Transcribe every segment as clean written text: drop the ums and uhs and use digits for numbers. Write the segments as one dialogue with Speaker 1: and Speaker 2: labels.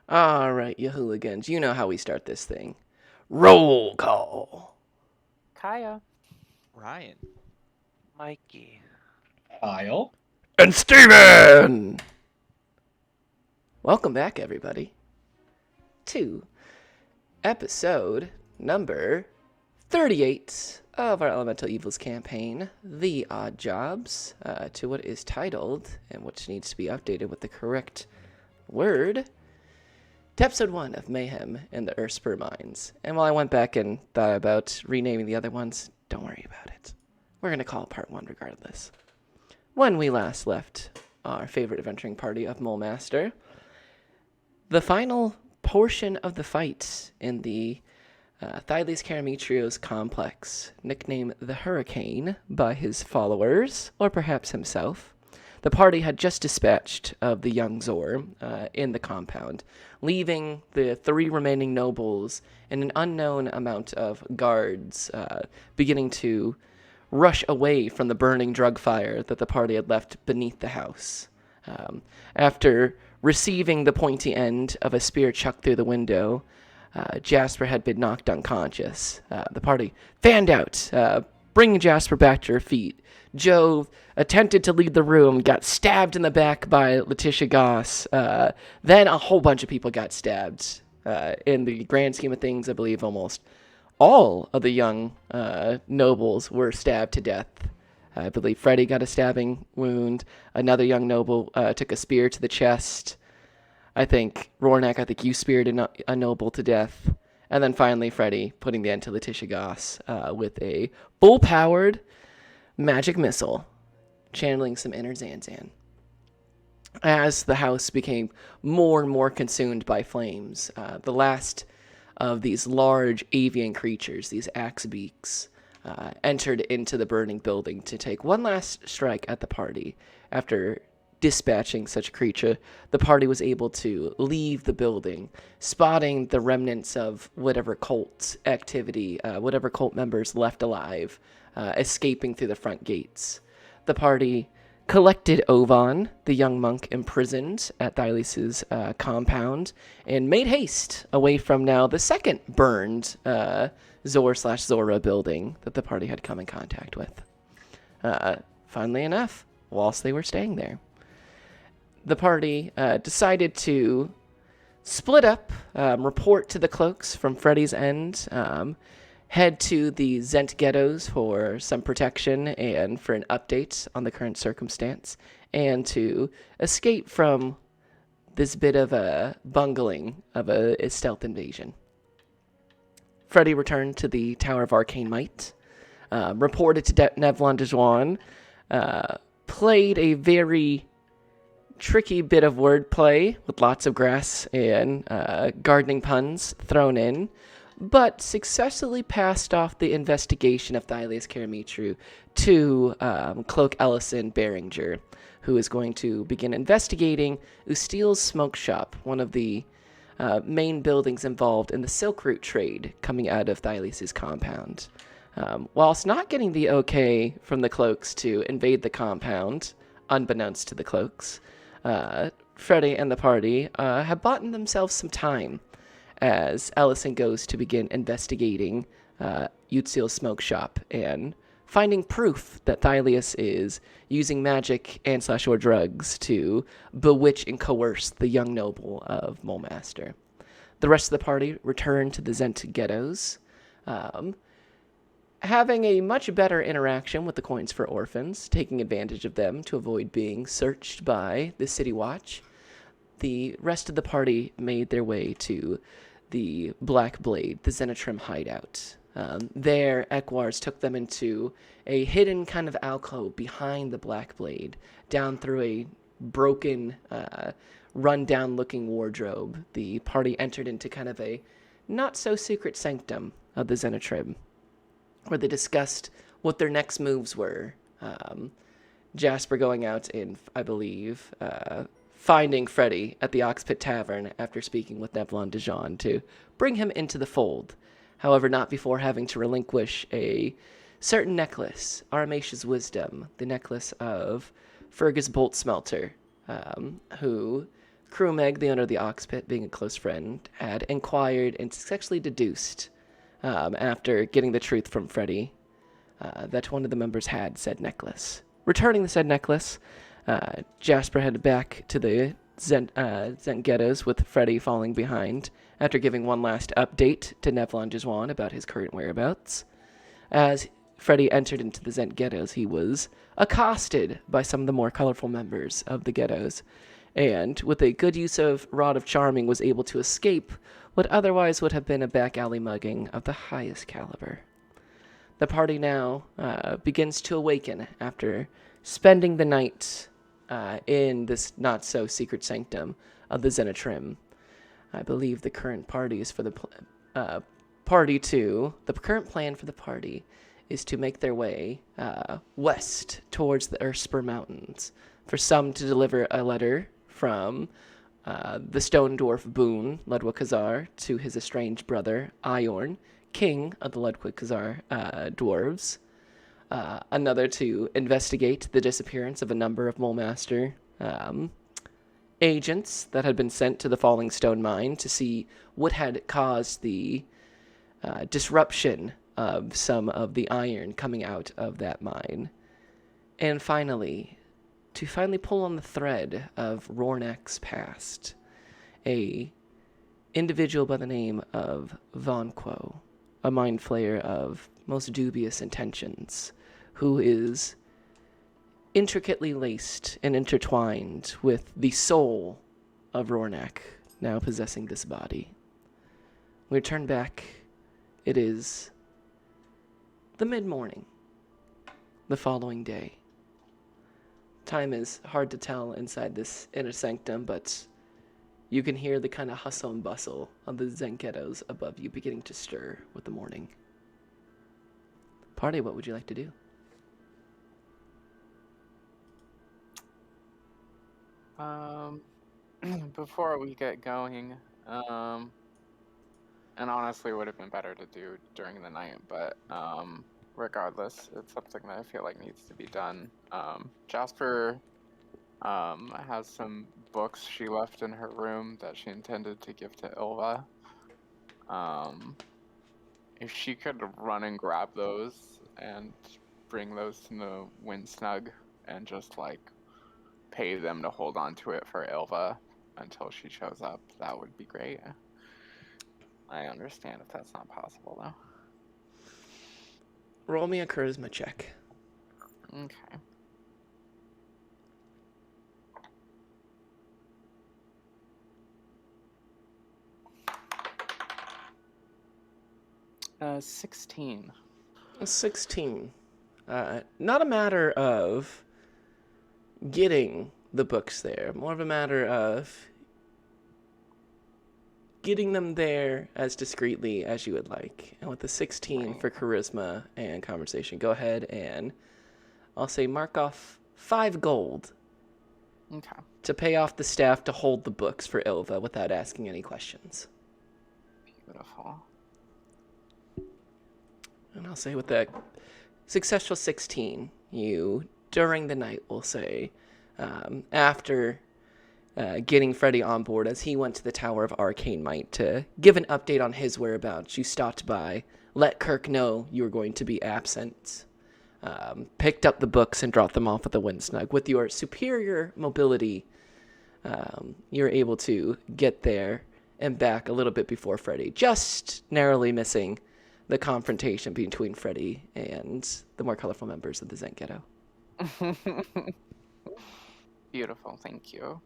Speaker 1: All right, you hooligans, you know how we start this thing. Roll call.
Speaker 2: Kaya.
Speaker 3: Ryan.
Speaker 2: Mikey.
Speaker 4: Kyle.
Speaker 1: And Steven! Welcome back, everybody, to episode number 38 of our Elemental Evils campaign, The Odd Jobs, to what is titled, and which needs to be updated with the correct word, to episode 1 of Mayhem in the Earthspur Mines. And while I went back and thought about renaming the other ones, don't worry about it. We're going to call it part 1 regardless. When we last left our favorite adventuring party of Mole Master, the final portion of the fight in the Thylles Karametrios complex, nicknamed the Hurricane by his followers, or perhaps himself, the party had just dispatched of the young Zor in the compound, leaving the 3 remaining nobles and an unknown amount of guards beginning to rush away from the burning drug fire that the party had left beneath the house. After receiving the pointy end of a spear chucked through the window, Jasper had been knocked unconscious. The party fanned out, bringing Jasper back to her feet. Joe attempted to leave the room, got stabbed in the back by Letitia Goss. Then a whole bunch of people got stabbed. In the grand scheme of things, I believe almost all of the young nobles were stabbed to death. I believe Freddy got a stabbing wound. Another young noble took a spear to the chest. I think you speared a noble to death. And then finally, Freddy putting the end to Letitia Goss with a full-powered magic missile, channeling some inner Zanzan. As the house became more and more consumed by flames, the last of these large avian creatures, these axe beaks, entered into the burning building to take one last strike at the party. After dispatching such a creature, the party was able to leave the building, spotting the remnants of whatever cult activity, whatever cult members left alive, escaping through the front gates. The party collected Ovan, the young monk imprisoned at Thylles' compound, and made haste away from now the second burned Zor/Zora building that the party had come in contact with. Funnily enough, whilst they were staying there, the party decided to split up, report to the cloaks from Freddy's End, head to the Zent ghettos for some protection and for an update on the current circumstance, and to escape from this bit of a bungling of a stealth invasion. Freddy returned to the Tower of Arcane Might, reported to Nevlon Dejuan, played a very tricky bit of wordplay with lots of grass and gardening puns thrown in, but successfully passed off the investigation of Thylles Karametru to Cloak Ellison Beringer, who is going to begin investigating Usteel's smoke shop, one of the main buildings involved in the Silk Route trade coming out of Thylles' compound. Whilst not getting the okay from the Cloaks to invade the compound, unbeknownst to the Cloaks, Freddy and the party have bought themselves some time as Ellison goes to begin investigating Utsil's smoke shop and finding proof that Thylles is using magic and/or drugs to bewitch and coerce the young noble of Molemaster. The rest of the party return to the Zent ghettos, having a much better interaction with the coins for orphans, taking advantage of them to avoid being searched by the City Watch. The rest of the party made their way to the Black Blade, the Zenitrim hideout. There, Ekwars took them into a hidden kind of alcove behind the Black Blade, down through a broken, run-down-looking wardrobe. The party entered into kind of a not-so-secret sanctum of the Zenitrim, where they discussed what their next moves were. Jasper going out and, I believe, finding Freddy at the Oxpit Tavern after speaking with Nevlon Dejan to bring him into the fold. However, not before having to relinquish a certain necklace, Aramatia's Wisdom, the necklace of Fergus Bolt Smelter, who Krumeg, the owner of the Ox Pit, being a close friend, had inquired and successfully deduced, after getting the truth from Freddy, that one of the members had said necklace. Returning the said necklace, Jasper headed back to the Zent ghettos with Freddy falling behind after giving one last update to Nevlon Jizwan about his current whereabouts. As Freddy entered into the Zent ghettos, he was accosted by some of the more colorful members of the ghettos, and with a good use of Rod of Charming was able to escape what otherwise would have been a back alley mugging of the highest caliber. The party now begins to awaken after spending the night in this not-so-secret sanctum of the Zenitrim. I believe the current parties for the current plan for the party is to make their way west towards the Earthspur Mountains. For some to deliver a letter from the stone dwarf Boone, Ludwig Khazar, to his estranged brother, Iorn, king of the Ludwig Khazar dwarves. Another to investigate the disappearance of a number of Molemaster agents that had been sent to the Falling Stone mine to see what had caused the disruption of some of the iron coming out of that mine. And finally, to pull on the thread of Rornak's past, a individual by the name of Von Quo, a mind flayer of most dubious intentions, who is intricately laced and intertwined with the soul of Rornak, now possessing this body. We return back. It is the mid-morning, the following day. Time is hard to tell inside this inner sanctum, but you can hear the kind of hustle and bustle of the Zen ghettos above you beginning to stir with the morning. Party, what would you like to do?
Speaker 3: Before we get going, and honestly, it would have been better to do during the night, but regardless, it's something that I feel like needs to be done. Jasper has some books she left in her room that she intended to give to Ilva. If she could run and grab those and bring those to the Windsnug and just like pay them to hold on to it for Ilva until she shows up, that would be great. I understand if that's not possible though.
Speaker 1: Roll me a charisma check.
Speaker 3: Okay. Uh, 16.
Speaker 1: 16. Not a matter of getting the books there, more of a matter of getting them there as discreetly as you would like. And with the 16 for charisma and conversation, go ahead and I'll say mark off 5 gold.
Speaker 3: Okay.
Speaker 1: To pay off the staff to hold the books for Ilva without asking any questions.
Speaker 3: Beautiful.
Speaker 1: And I'll say with that successful 16, you, during the night, will say, after getting Freddy on board, as he went to the Tower of Arcane Might to give an update on his whereabouts, you stopped by, let Kirk know you were going to be absent, picked up the books and dropped them off at the Windsnug. With your superior mobility, you're able to get there and back a little bit before Freddy, just narrowly missing the confrontation between Freddy and the more colorful members of the Zen Ghetto.
Speaker 3: Beautiful, thank you.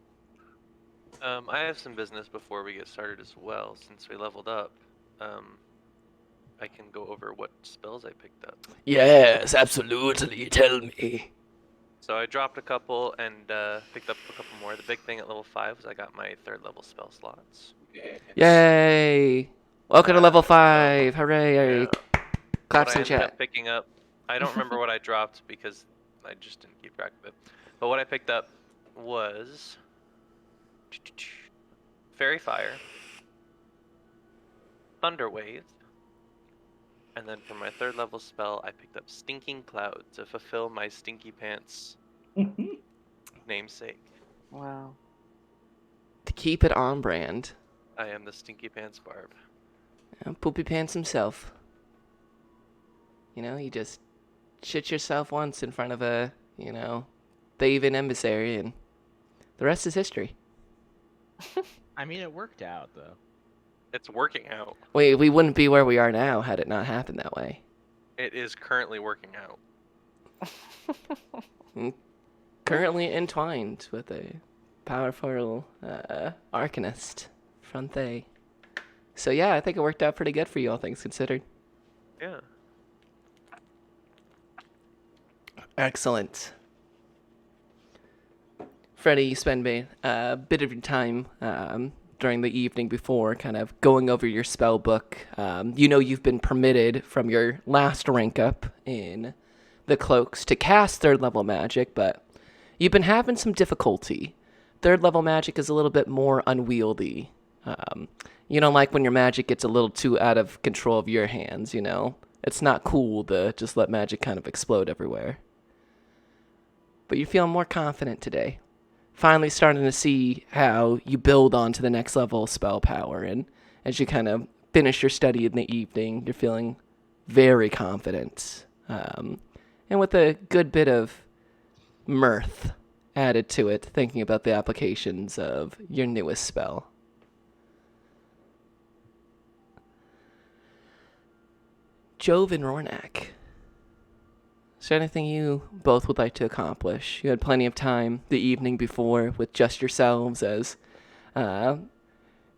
Speaker 4: I have some business before we get started as well. Since we leveled up, I can go over what spells I picked up.
Speaker 1: Yes, absolutely. Tell me.
Speaker 4: So I dropped a couple and picked up a couple more. The big thing at level 5 was I got my 3rd level spell slots.
Speaker 1: Yay! Welcome to level 5. Hooray!
Speaker 4: Yeah.
Speaker 1: Claps in
Speaker 4: What I ended
Speaker 1: chat.
Speaker 4: up picking up, I don't remember what I dropped because I just didn't keep track of it. But what I picked up was Fairy Fire, Thunder Wave, and then for my 3rd level spell, I picked up Stinking Cloud to fulfill my Stinky Pants namesake.
Speaker 3: Wow.
Speaker 1: To keep it on brand.
Speaker 4: I am the Stinky Pants Barb.
Speaker 1: Poopy Pants himself. You know, you just shit yourself once in front of a, thieving emissary, and the rest is history.
Speaker 5: I mean, it worked out, though.
Speaker 4: It's working out.
Speaker 1: We wouldn't be where we are now had it not happened that way.
Speaker 4: It is currently working out.
Speaker 1: Currently entwined with a powerful arcanist, Fronte. So yeah, I think it worked out pretty good for you, all things considered.
Speaker 4: Yeah.
Speaker 1: Excellent. Freddie, you spend a bit of your time during the evening before kind of going over your spell book. You've been permitted from your last rank up in the cloaks to cast 3rd level magic, but you've been having some difficulty. 3rd level magic is a little bit more unwieldy. You don't like when your magic gets a little too out of control of your hands, It's not cool to just let magic kind of explode everywhere. But you're feeling more confident today. Finally starting to see how you build on to the next level of spell power. And as you kind of finish your study in the evening, you're feeling very confident. And with a good bit of mirth added to it, thinking about the applications of your newest spell. Jove and Rornak. Is there anything you both would like to accomplish? You had plenty of time the evening before with just yourselves as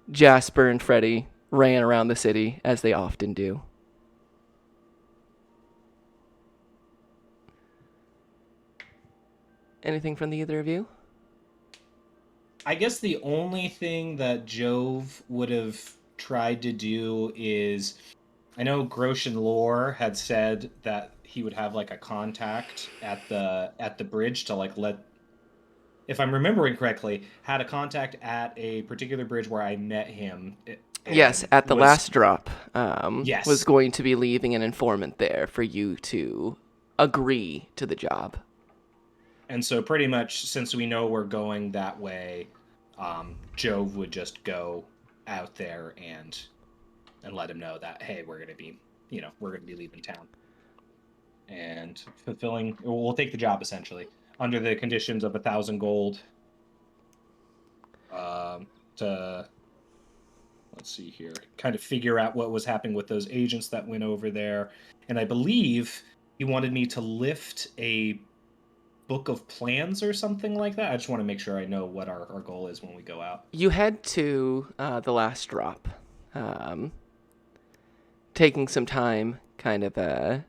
Speaker 1: Jasper and Freddy ran around the city, as they often do. Anything from the either of you?
Speaker 6: I guess the only thing that Jove would have tried to do is, I know Groshen Lore had said that he would have like a contact at the bridge to like let, if I'm remembering correctly, had a contact at a particular bridge where I met him.
Speaker 1: Yes, at the last drop.
Speaker 6: Yes.
Speaker 1: Was going to be leaving an informant there for you to agree to the job.
Speaker 6: And so pretty much, since we know we're going that way, Jove would just go out there and let him know that, hey, we're gonna be leaving town and we'll take the job essentially under the conditions of 1,000 gold. To let's see here, kind of figure out what was happening with those agents that went over there, and I believe he wanted me to lift a book of plans or something like that. I just want to make sure I know what our goal is when we go out.
Speaker 1: You head to the last drop, taking some time, kind of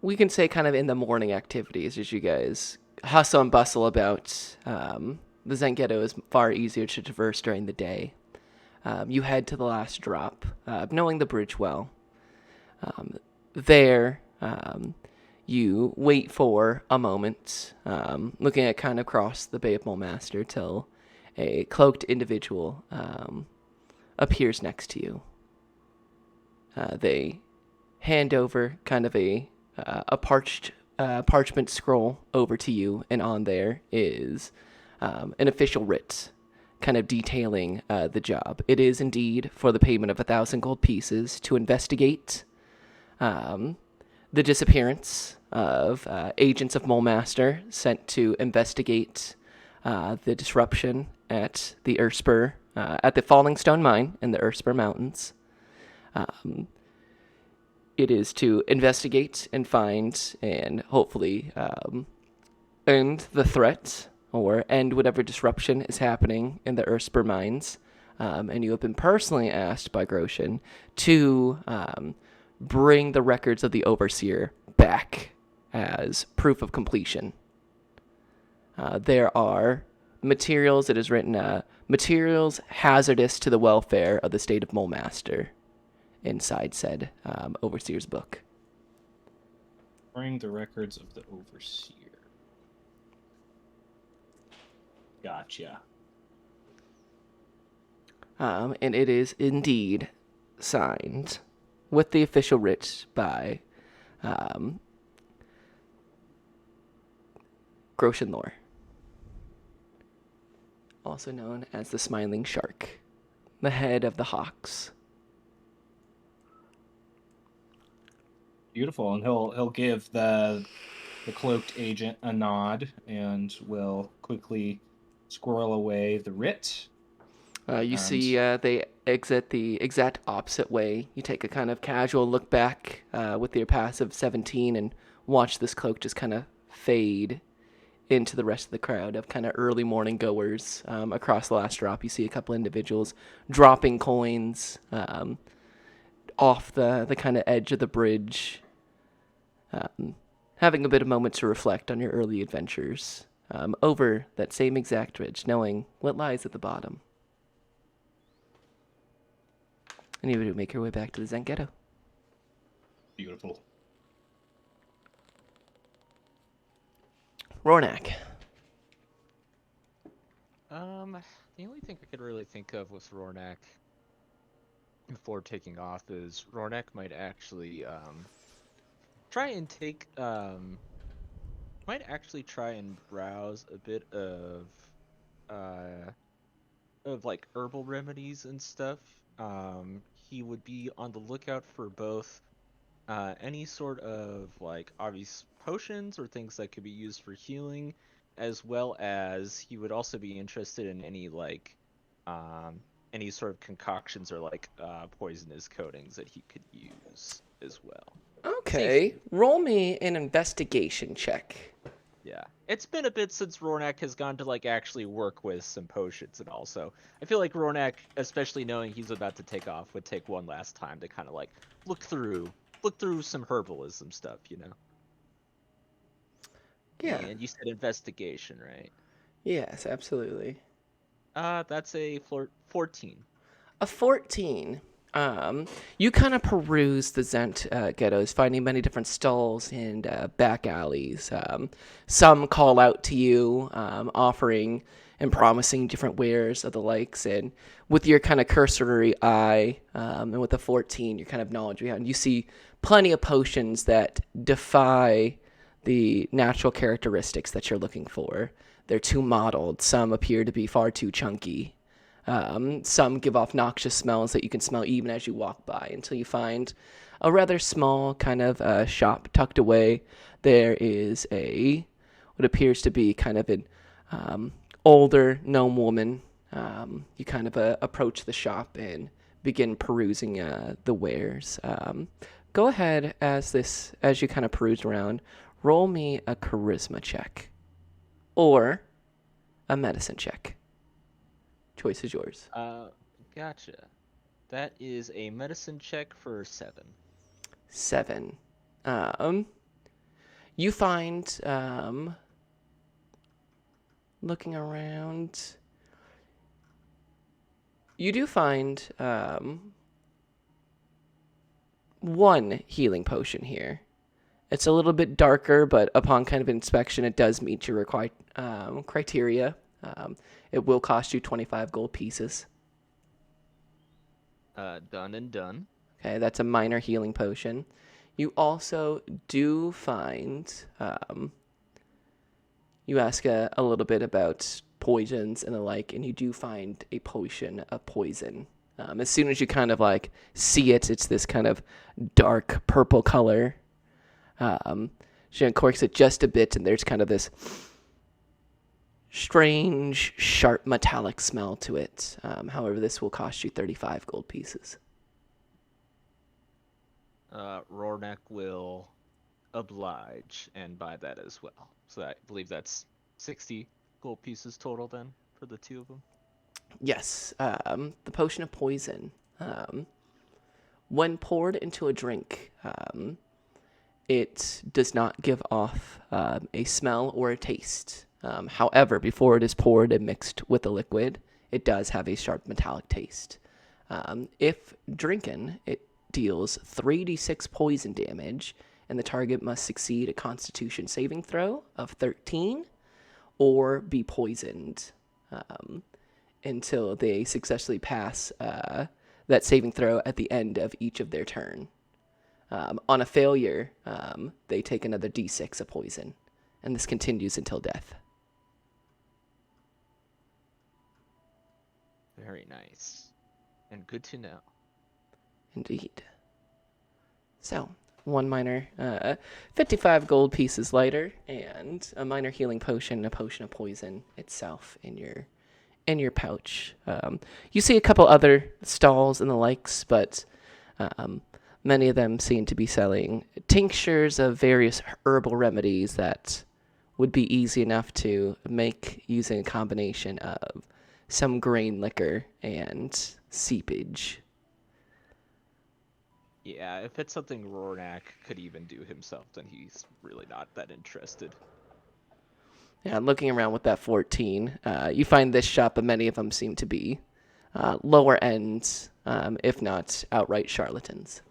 Speaker 1: we can say kind of in the morning activities as you guys hustle and bustle about. The Zen Ghetto is far easier to traverse during the day. You head to the last drop, knowing the bridge well. There, you wait for a moment, looking at kind of across the Bay of Mulmaster till a cloaked individual appears next to you. They hand over kind of a parchment scroll over to you, and on there is an official writ kind of detailing the job. It is indeed for the payment of 1,000 gold pieces to investigate the disappearance of agents of Mulmaster sent to investigate the disruption at the Earthspur, at the Falling Stone Mine in the Earthspur Mountains. It is to investigate and find and hopefully end the threat or end whatever disruption is happening in the Earthspur mines. And you have been personally asked by Groshen to bring the records of the Overseer back as proof of completion. There are materials, it is written, materials hazardous to the welfare of the state of Mulmaster inside said Overseer's book.
Speaker 6: Bring the records of the Overseer. Gotcha.
Speaker 1: And it is indeed signed with the official writ by Groshen Lore. also known as the Smiling Shark, the head of the Hawks.
Speaker 6: Beautiful, and he'll give the cloaked agent a nod and will quickly squirrel away the writ.
Speaker 1: You
Speaker 6: And-
Speaker 1: see they exit the exact opposite way. You take a kind of casual look back with your passive 17 and watch this cloak just kind of fade into the rest of the crowd of kind of early morning goers. Across the last drop, you see a couple individuals dropping coins off the kind of edge of the bridge, having a bit of moment to reflect on your early adventures over that same exact bridge, knowing what lies at the bottom. And you would make your way back to the Zen Ghetto.
Speaker 6: Beautiful.
Speaker 1: Rornak.
Speaker 5: The only thing I could really think of with Rornak before taking off is Rornak might actually try and take might actually try and browse a bit of like herbal remedies and stuff. He would be on the lookout for both any sort of like obvious potions or things that could be used for healing, as well as he would also be interested in any like any sort of concoctions or like poisonous coatings that he could use as well.
Speaker 1: Okay, roll me an investigation check.
Speaker 5: Yeah, it's been a bit since Rornak has gone to like actually work with some potions, and also I feel like Rornak, especially knowing he's about to take off, would take one last time to kind of like look through some herbalism stuff, you know.
Speaker 1: Yeah.
Speaker 5: And you said investigation, right?
Speaker 1: Yes, absolutely.
Speaker 5: That's a 14.
Speaker 1: A 14. You kind of peruse the Zent ghettos, finding many different stalls and back alleys. Some call out to you, offering and promising different wares of the likes. And with your kind of cursory eye, and with a 14, your kind of knowledge behind, you see plenty of potions that defy the natural characteristics that you're looking for. They're too mottled. Some appear to be far too chunky. Some give off noxious smells that you can smell even as you walk by, until you find a rather small kind of shop tucked away. There is what appears to be kind of an older gnome woman. You kind of approach the shop and begin perusing the wares. Go ahead as you kind of peruse around. Roll me a charisma check or a medicine check. Choice is yours.
Speaker 5: Gotcha. That is a medicine check for 7.
Speaker 1: 7. You find, looking around, you do find one healing potion here. It's a little bit darker, but upon kind of inspection, it does meet your criteria. It will cost you 25 gold pieces.
Speaker 5: Done and done.
Speaker 1: Okay, that's a minor healing potion. You also do find, you ask a little bit about poisons and the like, and you do find a potion of poison. As soon as you kind of like see it, it's this kind of dark purple color. She uncorks it just a bit, and there's kind of this strange, sharp, metallic smell to it. However, this will cost you 35 gold pieces.
Speaker 5: Rornak will oblige and buy that as well. So I believe that's 60 gold pieces total then for the two of them.
Speaker 1: Yes, the potion of poison. When poured into a drink, it does not give off a smell or a taste. However, before it is poured and mixed with the liquid, it does have a sharp metallic taste. If drinking, it deals 3d6 poison damage, and the target must succeed a Constitution saving throw of 13 or be poisoned until they successfully pass that saving throw at the end of each of their turn. On a failure, they take another d6 of poison, and this continues until death.
Speaker 5: Very nice. And good to know.
Speaker 1: Indeed. So, one minor, 55 gold pieces lighter, and a minor healing potion, and a potion of poison itself in your pouch. You see a couple other stalls and the likes, but many of them seem to be selling tinctures of various herbal remedies that would be easy enough to make using a combination of some grain liquor and seepage.
Speaker 5: Yeah, if it's something Rornak could even do himself, then he's really not that interested.
Speaker 1: Yeah, looking around with that 14, you find this shop, but many of them seem to be lower ends, if not outright charlatans.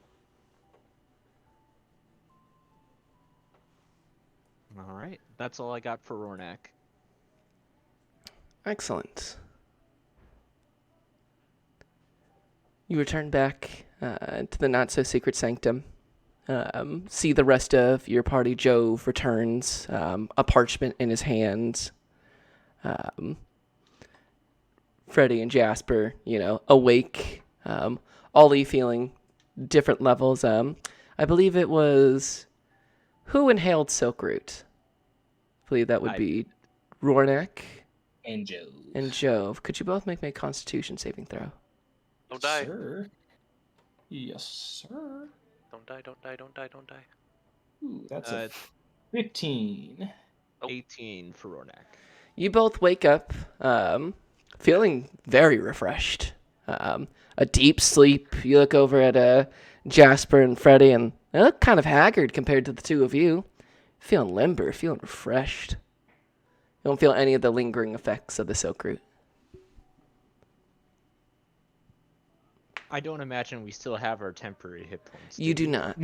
Speaker 5: All right, that's all I got for Rornak.
Speaker 1: Excellent. You return back to the not-so-secret sanctum. See the rest of your party. Jove returns, a parchment in his hands. Freddy and Jasper, awake. All of you feeling different levels. I believe it was... Who inhaled Silkroot? I believe that would be Rornak
Speaker 6: And Jove.
Speaker 1: and Jove. Could you both make me a Constitution saving throw?
Speaker 4: Don't die.
Speaker 6: Sir. Yes, sir.
Speaker 4: Don't die, don't die, don't die, don't die.
Speaker 6: Ooh, that's a
Speaker 5: It's
Speaker 6: 15.
Speaker 5: 18 for Rornak.
Speaker 1: You both wake up feeling very refreshed. A deep sleep. You look over at Jasper and Freddy, and they look kind of haggard compared to the two of you. Feeling limber, feeling refreshed. You don't feel any of the lingering effects of the silk root.
Speaker 5: I don't imagine we still have our temporary hit points.
Speaker 1: You do
Speaker 5: we?
Speaker 1: not.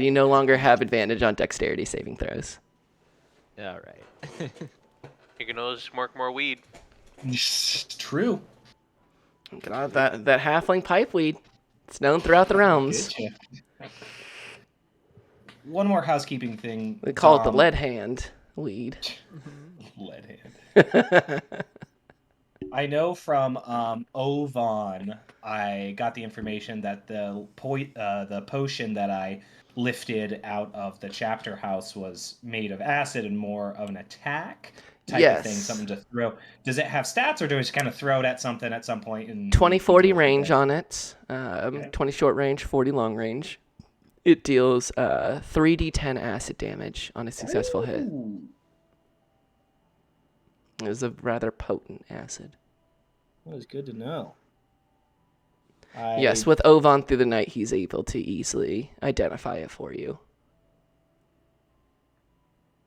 Speaker 1: You no longer have advantage on dexterity saving throws.
Speaker 5: All right.
Speaker 4: You can always smoke more weed.
Speaker 6: True.
Speaker 1: God, that halfling pipeweed. It's known throughout the realms.
Speaker 6: Getcha. One more housekeeping thing.
Speaker 1: They call it the lead hand weed.
Speaker 6: Lead hand. I know from Ovan, I got the information that the potion that I lifted out of the chapter house was made of acid and more of an attack type of thing, something to throw. Does it have stats, or do I just kind of throw it at something at some point?
Speaker 1: 20-40 range on it. 20 short range, 40 long range. It deals 3d10 acid damage on a successful hit. It was a rather potent acid.
Speaker 6: That was good to know.
Speaker 1: Yes, with Ovan through the night, he's able to easily identify it for you.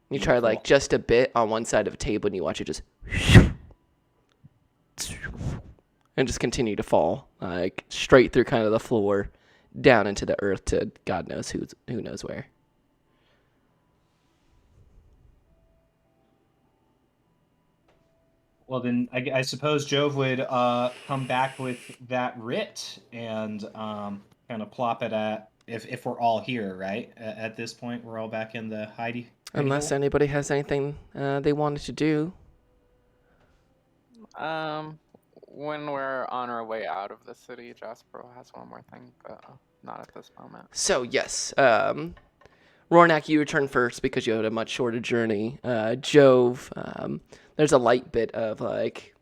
Speaker 1: You try like just a bit on one side of a table, and you watch it just and just continue to fall like straight through kind of the floor, down into the earth to God knows who knows where.
Speaker 6: Well, then I suppose Jove would come back with that writ and kind of plop it at if we're all here, right? At this point, we're all back in the hidey.
Speaker 1: Unless anybody has anything they wanted to do.
Speaker 3: When we're on our way out of the city, Jasper has one more thing, but not at this moment.
Speaker 1: So, yes. Rornak, you return first because you had a much shorter journey. Jove, there's a light bit of, like,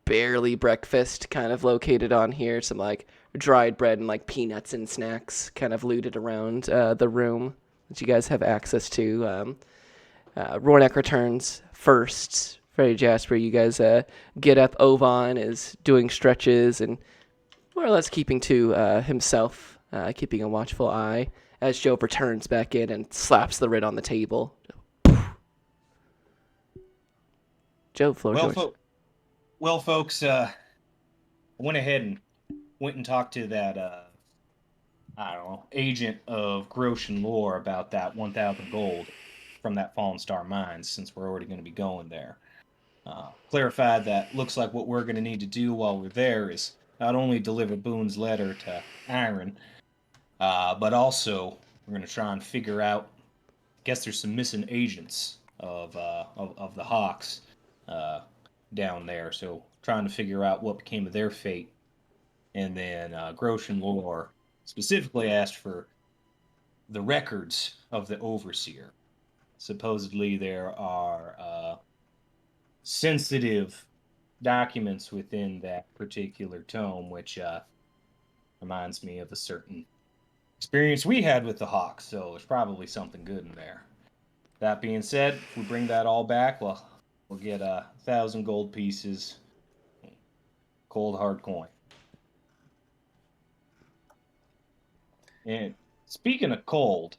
Speaker 1: barely breakfast kind of located on here. Some, like, dried bread and, like, peanuts and snacks kind of looted around the room that you guys have access to. Rornak returns first. Freddy, Jasper, you guys get up. Ovan is doing stretches and more or less keeping to himself, keeping a watchful eye as Jove returns back in and slaps the writ on the table. Jove, floor yours.
Speaker 6: Well, folks, I went ahead and went and talked to that, I don't know, agent of Groshen lore about that 1,000 gold from that Fallen Star Mines, since we're already going to be going there. Clarified that looks like what we're going to need to do while we're there is not only deliver Boone's letter to Aaron, but also we're going to try and figure out, I guess there's some missing agents of the Hawks down there, so trying to figure out what became of their fate. And then Grosh and Lore specifically asked for the records of the Overseer. Supposedly, there are sensitive documents within that particular tome, which reminds me of a certain experience we had with the Hawk, so there's probably something good in there. That being said, if we bring that all back, well, we'll get 1,000 gold pieces, cold hard coin. And speaking of cold,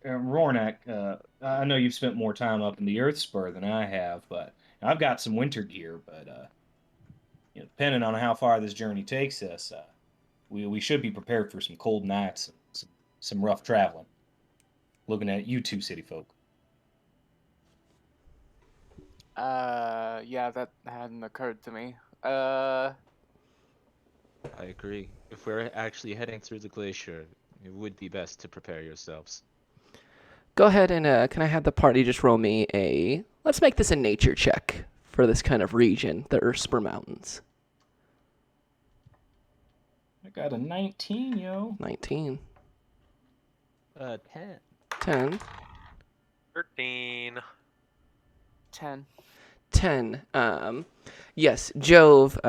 Speaker 6: Rornak, I know you've spent more time up in the Earthspur than I have, but I've got some winter gear. But depending on how far this journey takes us, we should be prepared for some cold nights and some rough traveling. Looking at you two city folk.
Speaker 3: Yeah, that hadn't occurred to me.
Speaker 5: I agree. If we're actually heading through the glacier, it would be best to prepare yourselves.
Speaker 1: Go ahead and can I have the party just roll me a... Let's make this a nature check for this kind of region, the Earthspur Mountains.
Speaker 6: I got a 19, yo.
Speaker 1: 19.
Speaker 5: 10.
Speaker 1: 10.
Speaker 4: 13.
Speaker 3: 10.
Speaker 1: 10. Yes, Jove,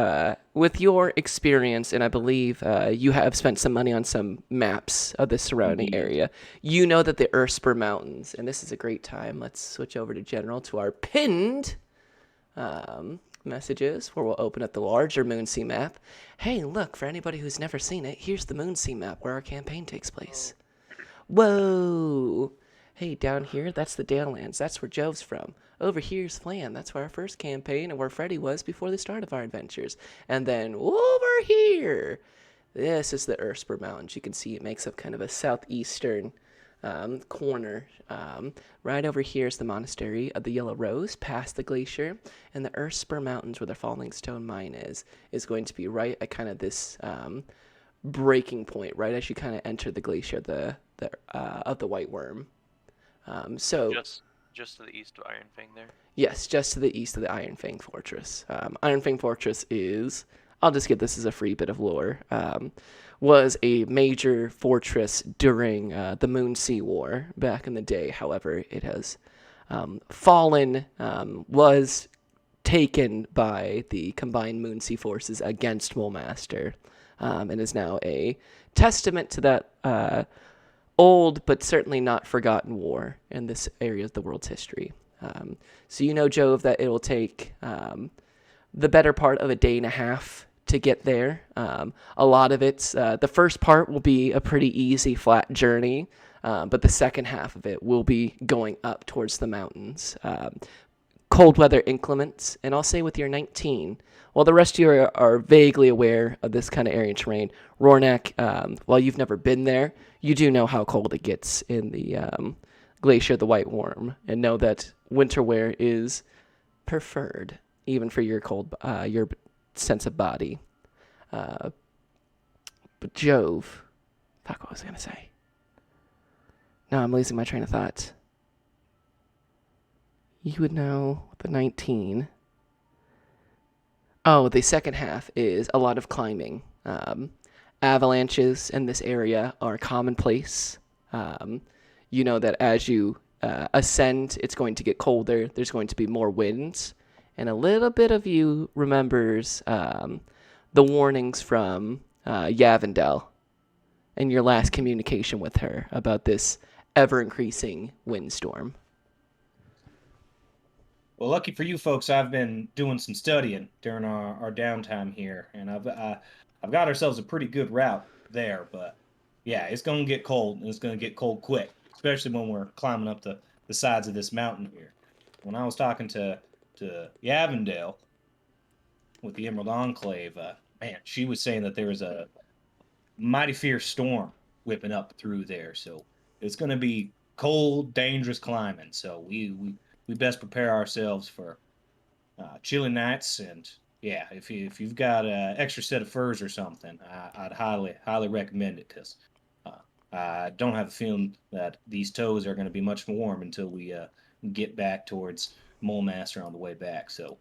Speaker 1: with your experience, and I believe you have spent some money on some maps of the surrounding area, you know that the Earthspur Mountains, and this is a great time. Let's switch over to General to our pinned messages, where we'll open up the larger Moonsea map. Hey, look, for anybody who's never seen it, here's the Moonsea map where our campaign takes place. Whoa! Hey, down here, that's the Dalelands. That's where Jove's from. Over here's Flan. That's where our first campaign and where Freddy was before the start of our adventures. And then over here, this is the Earthspur Mountains. You can see it makes up kind of a southeastern corner. Right over here is the Monastery of the Yellow Rose, past the glacier. And the Earthspur Mountains, where the Falling Stone Mine is going to be right at kind of this breaking point, right as you kind of enter the glacier of the White Worm. So
Speaker 4: just to the east of Iron Fang there.
Speaker 1: Yes, just to the east of the Iron Fang Fortress. Iron Fang Fortress is, I'll just give this as a free bit of lore, was a major fortress during the Moonsea War back in the day. However, it has fallen, was taken by the combined Moonsea forces against Mulmaster, and is now a testament to that old but certainly not forgotten war in this area of the world's history. So you know, Jove, that it will take the better part of a day and a half to get there. A lot of it's, the first part will be a pretty easy, flat journey, but the second half of it will be going up towards the mountains. Cold weather inclements, and I'll say with your 19, while the rest of you are vaguely aware of this kind of area terrain, Rornak, while you've never been there, you do know how cold it gets in the Glacier of the White Worm, and know that winter wear is preferred, even for your your sense of body. But Jove, fuck, what was I going to say? No, I'm losing my train of thought. You would know the 19. Oh, the second half is a lot of climbing. Avalanches in this area are commonplace. You know that as you ascend, it's going to get colder. There's going to be more winds. And a little bit of you remembers the warnings from Yavendel and your last communication with her about this ever-increasing windstorm.
Speaker 6: Well, lucky for you folks, I've been doing some studying during our downtime here, and I've got ourselves a pretty good route there. But yeah, it's gonna get cold, and it's gonna get cold quick, especially when we're climbing up the sides of this mountain here. When I was talking to Yavendale with the Emerald Enclave, man, she was saying that there was a mighty fierce storm whipping up through there, so it's gonna be cold, dangerous climbing. So we best prepare ourselves for chilly nights, and yeah, if you've got an extra set of furs or something, I'd highly recommend it, because I don't have a feeling that these toes are going to be much warm until we get back towards Mulmaster on the way back. So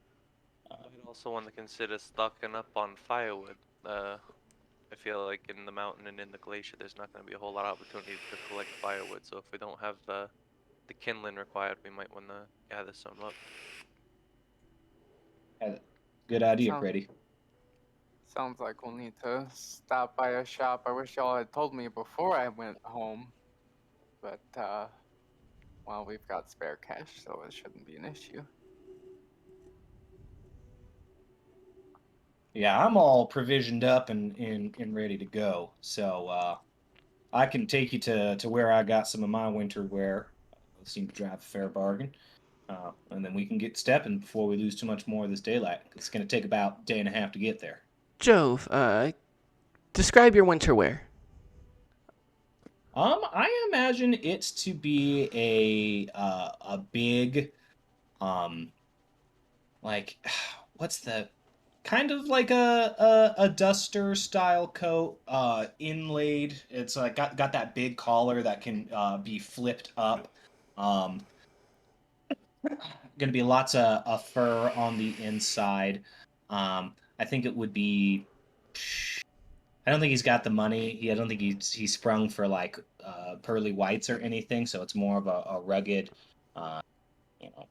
Speaker 4: also want to consider stocking up on firewood. I feel like in the mountain and in the glacier, there's not going to be a whole lot of opportunity to collect firewood. So if we don't have the kindling required, we might want to gather some up.
Speaker 6: Good idea,
Speaker 3: Sound-
Speaker 6: Freddy.
Speaker 3: Sounds like we'll need to stop by a shop. I wish y'all had told me before I went home. But, well, we've got spare cash, so it shouldn't be an issue.
Speaker 6: Yeah, I'm all provisioned up and ready to go. So I can take you to where I got some of my winter wear. Seem to drive a fair bargain. And then we can get stepping before we lose too much more of this daylight. It's going to take about a day and a half to get there.
Speaker 1: Jove, describe your winter wear.
Speaker 6: I imagine it's to be a big, like, what's the kind of like a duster style coat, inlaid. It's got that big collar that can be flipped up. Going to be lots of fur on the inside. I think it would be. I don't think he's got the money. I don't think he's sprung for like pearly whites or anything. So it's more of a rugged, uh, you know,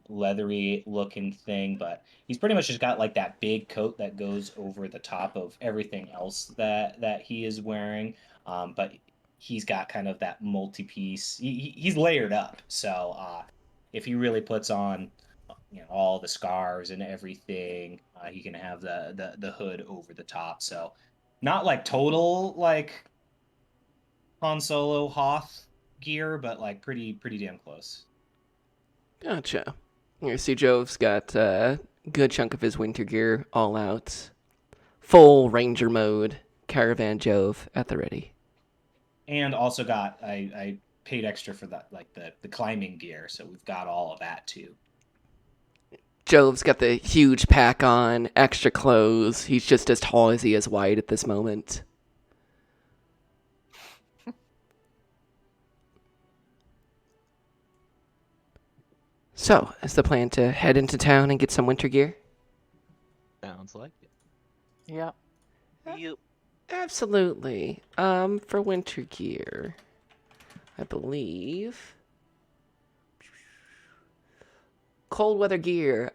Speaker 6: leathery looking thing. But he's pretty much just got like that big coat that goes over the top of everything else that he is wearing. But he's got kind of that multi-piece. He's layered up. So if he really puts on all the scars and everything, he can have the hood over the top. So not like total like Han Solo Hoth gear, but like pretty damn close.
Speaker 1: Gotcha. You see, Jove's got a good chunk of his winter gear all out. Full Ranger mode, Caravan Jove at the ready.
Speaker 6: And also got I paid extra for that, like the climbing gear, so we've got all of that too.
Speaker 1: Jove's got the huge pack on, extra clothes. He's just as tall as he is wide at this moment. So, is the plan to head into town and get some winter gear?
Speaker 5: Sounds like it.
Speaker 3: Yep.
Speaker 4: You
Speaker 1: Absolutely. For winter gear, I believe cold weather gear.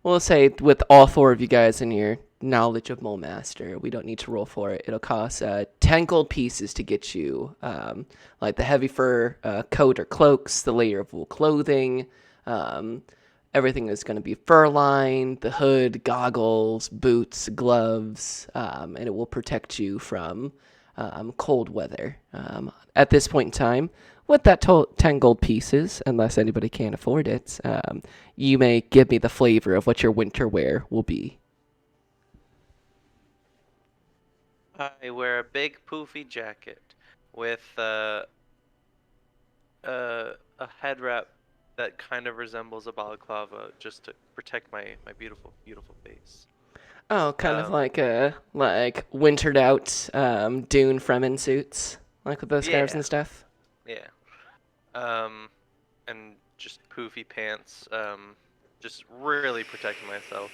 Speaker 1: We'll say with all four of you guys in your knowledge of Mole Master, we don't need to roll for it. It'll cost 10 gold pieces to get you like the heavy fur coat or cloaks, the layer of wool clothing. Everything is going to be fur-lined, the hood, goggles, boots, gloves, and it will protect you from cold weather. At this point in time, with that 10 gold pieces, unless anybody can't afford it, you may give me the flavor of what your winter wear will be.
Speaker 4: I wear a big poofy jacket with a head wrap that kind of resembles a balaclava, just to protect my beautiful face.
Speaker 1: Oh, kind of like wintered out Dune Fremen suits, like with those scarves
Speaker 4: Yeah.
Speaker 1: and stuff.
Speaker 4: Yeah. And just poofy pants. Just really protecting myself.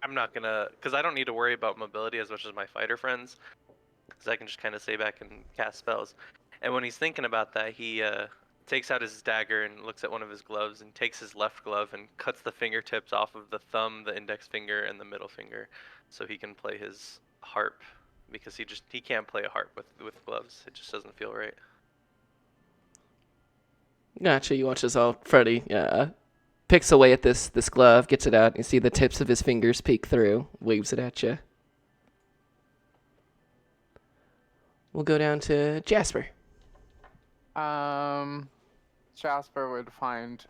Speaker 4: I'm not gonna, because I don't need to worry about mobility as much as my fighter friends, because I can just kind of stay back and cast spells. And when he's thinking about that, he takes out his dagger and looks at one of his gloves and takes his left glove and cuts the fingertips off of the thumb, the index finger, and the middle finger, so he can play his harp, because he can't play a harp with gloves. It just doesn't feel right.
Speaker 1: Gotcha. You watch as all Freddy picks away at this glove, gets it out, and you see the tips of his fingers peek through, waves it at you. We'll go down to Jasper.
Speaker 3: Jasper would find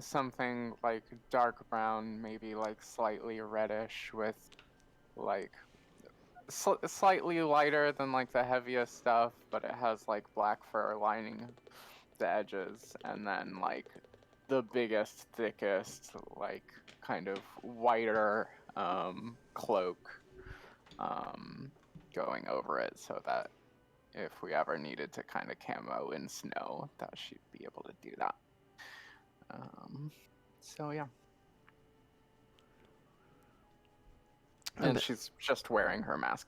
Speaker 3: something like dark brown, maybe like slightly reddish, with like slightly lighter than like the heaviest stuff, but it has like black fur lining the edges, and then like the biggest, thickest, like kind of whiter cloak going over it, so that if we ever needed to kind of camo in snow, that she'd be able to do that. So yeah. And she's just wearing her mask.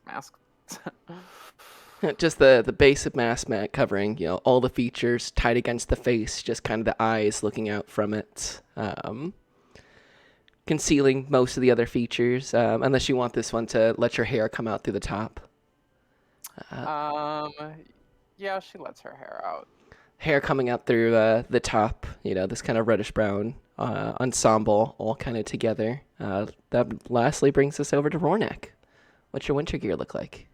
Speaker 1: Just the basic mask mat covering, all the features tight against the face, just kind of the eyes looking out from it. Concealing most of the other features, unless you want this one to let your hair come out through the top.
Speaker 3: Yeah, she lets her hair out.
Speaker 1: Hair coming out through the top, this kind of reddish brown ensemble all kind of together. That lastly brings us over to Rornak. What's your winter gear look like?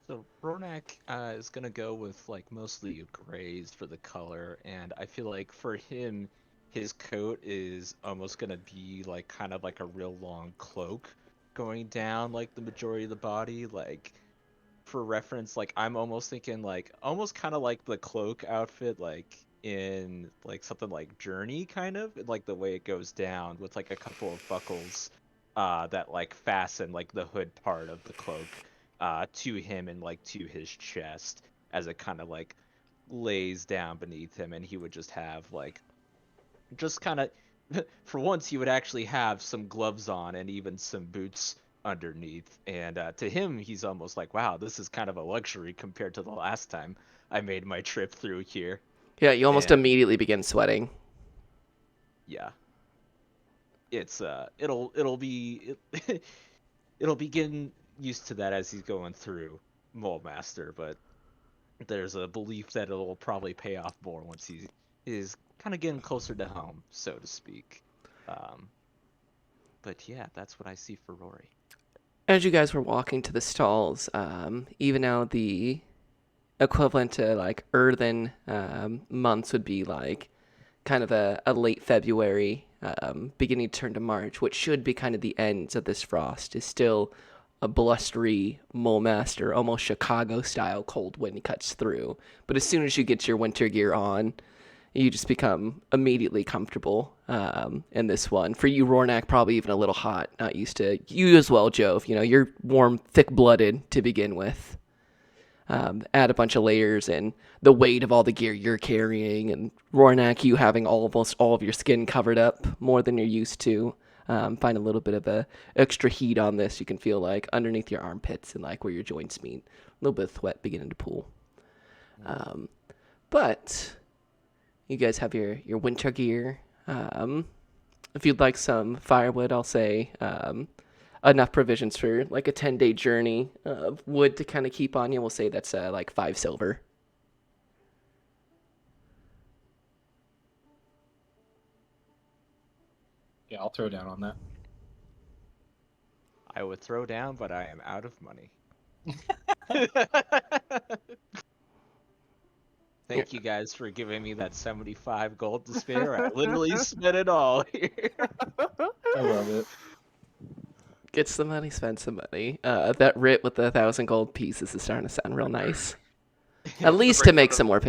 Speaker 5: So Rornak is gonna go with like mostly grays for the color, and I feel like for him, his coat is almost gonna be like kind of like a real long cloak going down like the majority of the body. Like for reference, like I'm almost thinking like almost kind of like the cloak outfit like in like something like Journey, kind of like the way it goes down with like a couple of buckles that like fasten like the hood part of the cloak to him and like to his chest as it kind of like lays down beneath him, and he would just have like just kind of for once he would actually have some gloves on and even some boots underneath, and to him he's almost like, wow, this is kind of a luxury compared to the last time I made my trip through here.
Speaker 1: Yeah, you almost
Speaker 5: And
Speaker 1: immediately begin sweating.
Speaker 5: yeah, it's it'll be it'll be getting used to that as he's going through Mole Master, but there's a belief that it'll probably pay off more once he is kind of getting closer to home, so to speak. But yeah, that's what I see for Rory.
Speaker 1: As you guys were walking to the stalls, even now the equivalent to like earthen months would be like kind of a late February, beginning to turn to March, which should be kind of the ends of this frost, is still a blustery Mole Master, almost Chicago-style cold wind cuts through. But as soon as you get your winter gear on, you just become immediately comfortable in this one. For you, Rornak, probably even a little hot, not used to. You as well, Jove. You're warm, thick-blooded to begin with. Add a bunch of layers and the weight of all the gear you're carrying, and Rornak, you having almost all of your skin covered up more than you're used to. Find a little bit of a extra heat on this. You can feel like underneath your armpits and like where your joints meet. A little bit of sweat beginning to pool. But you guys have your winter gear. If you'd like some firewood, I'll say enough provisions for like a 10-day journey of wood to kind of keep on you. We'll say that's like 5 silver.
Speaker 6: Yeah, I'll throw down on that.
Speaker 5: I would throw down, but I am out of money. Thank you guys for giving me that 75 gold to spare. I literally spent it all here.
Speaker 6: I love it.
Speaker 1: Get some money, spend some money. That writ with the 1,000 gold pieces is starting to sound real nice. At least to make some more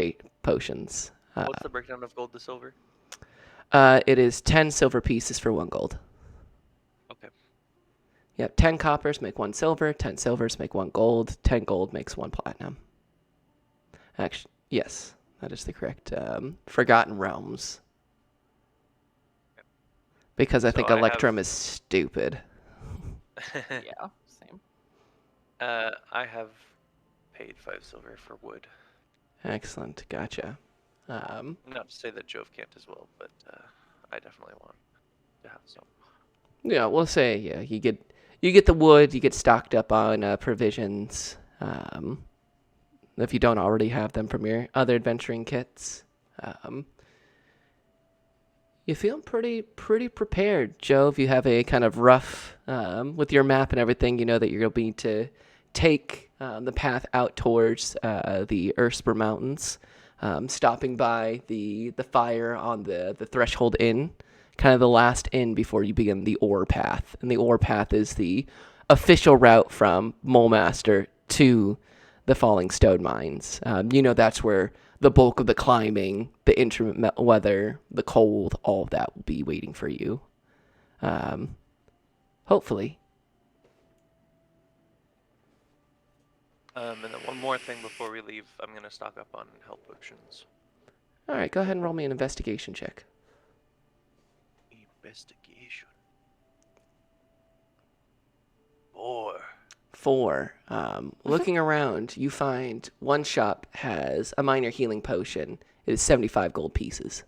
Speaker 1: potions.
Speaker 4: What's the breakdown of gold to silver?
Speaker 1: It is 10 silver pieces for 1 gold.
Speaker 4: Okay.
Speaker 1: Yep, 10 coppers make 1 silver, 10 silvers make 1 gold, 10 gold makes 1 platinum. Actually, yes, that is the correct Forgotten Realms. Because I think Electrum is stupid.
Speaker 3: Yeah, same.
Speaker 4: I have paid 5 silver for wood.
Speaker 1: Excellent, gotcha.
Speaker 4: Not to say that Jove can't as well, but I definitely want to have some.
Speaker 1: Yeah, we'll say you get the wood, you get stocked up on provisions. If you don't already have them from your other adventuring kits, you feel pretty prepared, Jove. You have a kind of rough with your map and everything. You know that you're going to need to take the path out towards the Earthspur Mountains. Stopping by the fire on the Threshold Inn, kind of the last inn before you begin the Ore Path. And the Ore Path is the official route from Mole Master to the Falling Stone Mines. That's where the bulk of the climbing, the intermittent weather, the cold, all of that will be waiting for you. Hopefully.
Speaker 4: And then one more thing before we leave, I'm going to stock up on health potions.
Speaker 1: All right, go ahead and roll me an investigation check.
Speaker 4: Investigation. 4.
Speaker 1: Looking around, you find one shop has a minor healing potion. It is 75 gold pieces.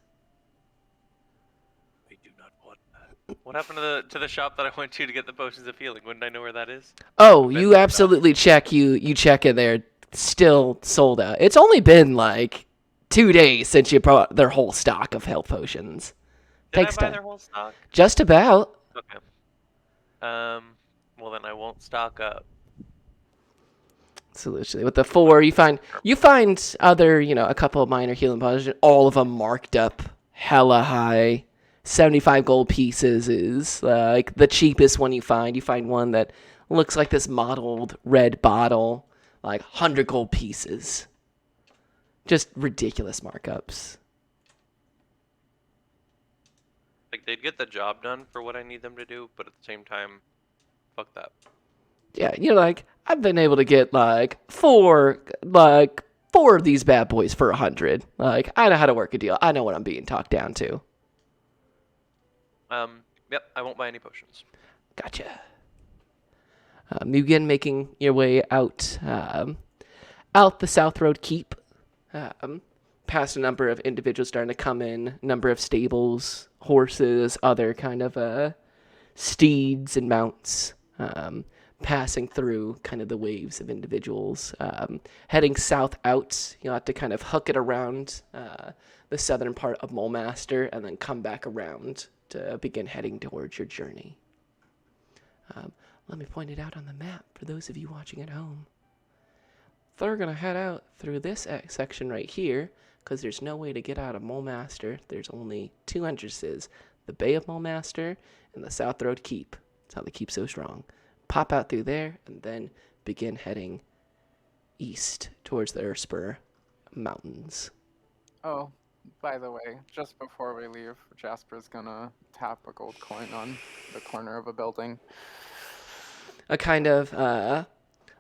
Speaker 4: I do not want that. What happened to the shop that I went to get the potions of healing? Wouldn't I know where that is?
Speaker 1: Oh,
Speaker 4: Been
Speaker 1: you
Speaker 4: there,
Speaker 1: absolutely check. You check in there. Still sold out. It's only been like 2 days since you brought their whole stock of health potions.
Speaker 4: Did
Speaker 1: Takes
Speaker 4: I buy
Speaker 1: time.
Speaker 4: their whole stock?
Speaker 1: Just about.
Speaker 4: Okay. Well then I won't stock up.
Speaker 1: So literally, with the 4, you find other, a couple of minor healing potions, all of them marked up hella high. 75 gold pieces is like the cheapest one you find. You find one that looks like this mottled red bottle, like 100 gold pieces. Just ridiculous markups.
Speaker 4: Like they'd get the job done for what I need them to do, but at the same time, fuck that.
Speaker 1: Yeah, like I've been able to get like four of these bad boys for 100. Like I know how to work a deal. I know what I'm being talked down to.
Speaker 4: Yep, I won't buy any potions.
Speaker 1: Gotcha. You begin making your way out the South Road Keep, past a number of individuals starting to come in, number of stables, horses, other kind of steeds and mounts, passing through kind of the waves of individuals. Heading south out, you'll have to kind of hook it around the southern part of Mulemaster and then come back around to begin heading towards your journey. Let me point it out on the map for those of you watching at home. They're going to head out through this section right here because there's no way to get out of Mulemaster. There's only 2 entrances, the Bay of Mulemaster and the South Road Keep. That's how they keep so strong. Pop out through there and then begin heading east towards the Earthspur Mountains.
Speaker 3: Oh, by the way, just before we leave, Jasper's gonna tap a gold coin on the corner of a building.
Speaker 1: A kind of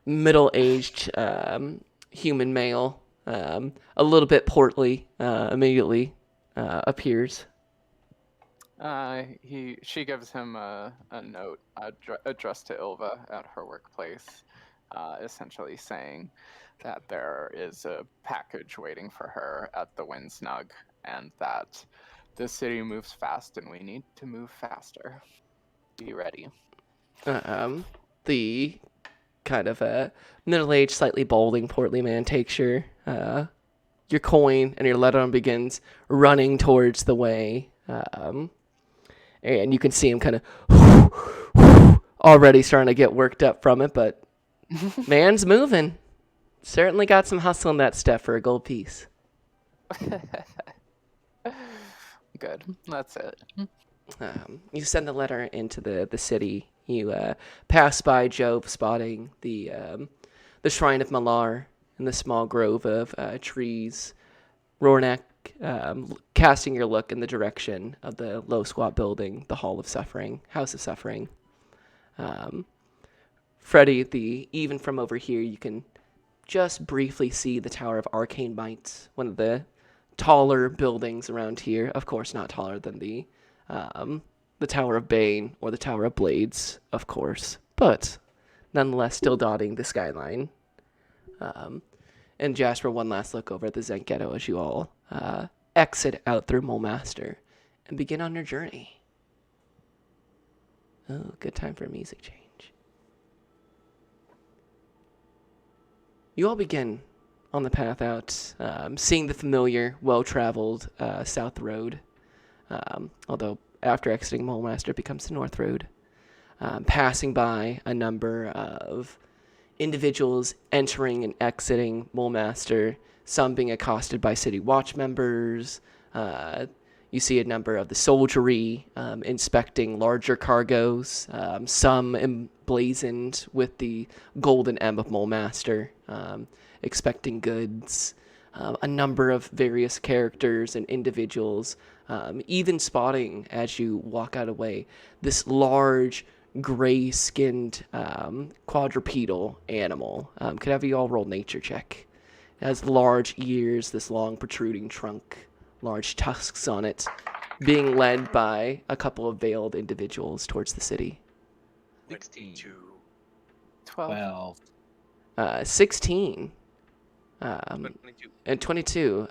Speaker 1: middle-aged human male, a little bit portly, immediately appears.
Speaker 3: She gives him a note addressed to Ilva at her workplace, essentially saying that there is a package waiting for her at the Windsnug, and that the city moves fast and we need to move faster. Be ready.
Speaker 1: The kind of middle-aged, slightly balding, portly man takes your coin and your letter and begins running towards the way. And you can see him kind of already starting to get worked up from it, but man's moving. Certainly got some hustle in that step for a gold piece.
Speaker 3: Good. That's it.
Speaker 1: You send the letter into the city. You pass by Jove, spotting the shrine of Malar and the small grove of trees. Rornak, casting your look in the direction of the low squat building, the Hall of Suffering, House of Suffering. Freddy, even from over here, you can just briefly see the Tower of Arcane Might, one of the taller buildings around here. Of course, not taller than the Tower of Bane or the Tower of Blades, of course, but nonetheless still dotting the skyline. And Jasper, one last look over at the Zen Ghetto as you all exit out through Mulemaster and begin on your journey. Oh, good time for a music change. You all begin on the path out, seeing the familiar, well-traveled South Road, although after exiting Mulemaster, it becomes the North Road, passing by a number of individuals entering and exiting Mulemaster, some being accosted by City Watch members. You see a number of the soldiery inspecting larger cargoes, some emblazoned with the golden M of Mulemaster, expecting goods. A number of various characters and individuals, even spotting as you walk out of the way, this large gray-skinned quadrupedal animal. Could have you all roll nature check. It has large ears, this long protruding trunk, large tusks on it, being led by a couple of veiled individuals towards the city.
Speaker 5: 16.
Speaker 3: 12.
Speaker 1: 16.
Speaker 4: 22.
Speaker 1: And 22.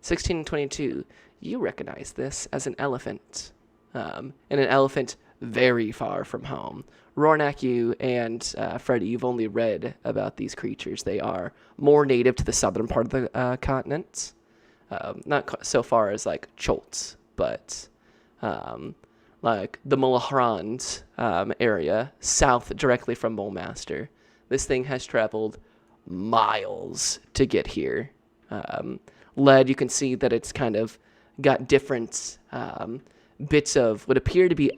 Speaker 1: 16 and 22. You recognize this as an elephant. And an elephant very far from home. Rornak, you and Freddy, you've only read about these creatures. They are more native to the southern part of the continent. Not so far as like Cholts, but like the Mulhrand area, south directly from Mulemaster. This thing has traveled miles to get here. Lead, you can see that it's kind of got different bits of what appear to be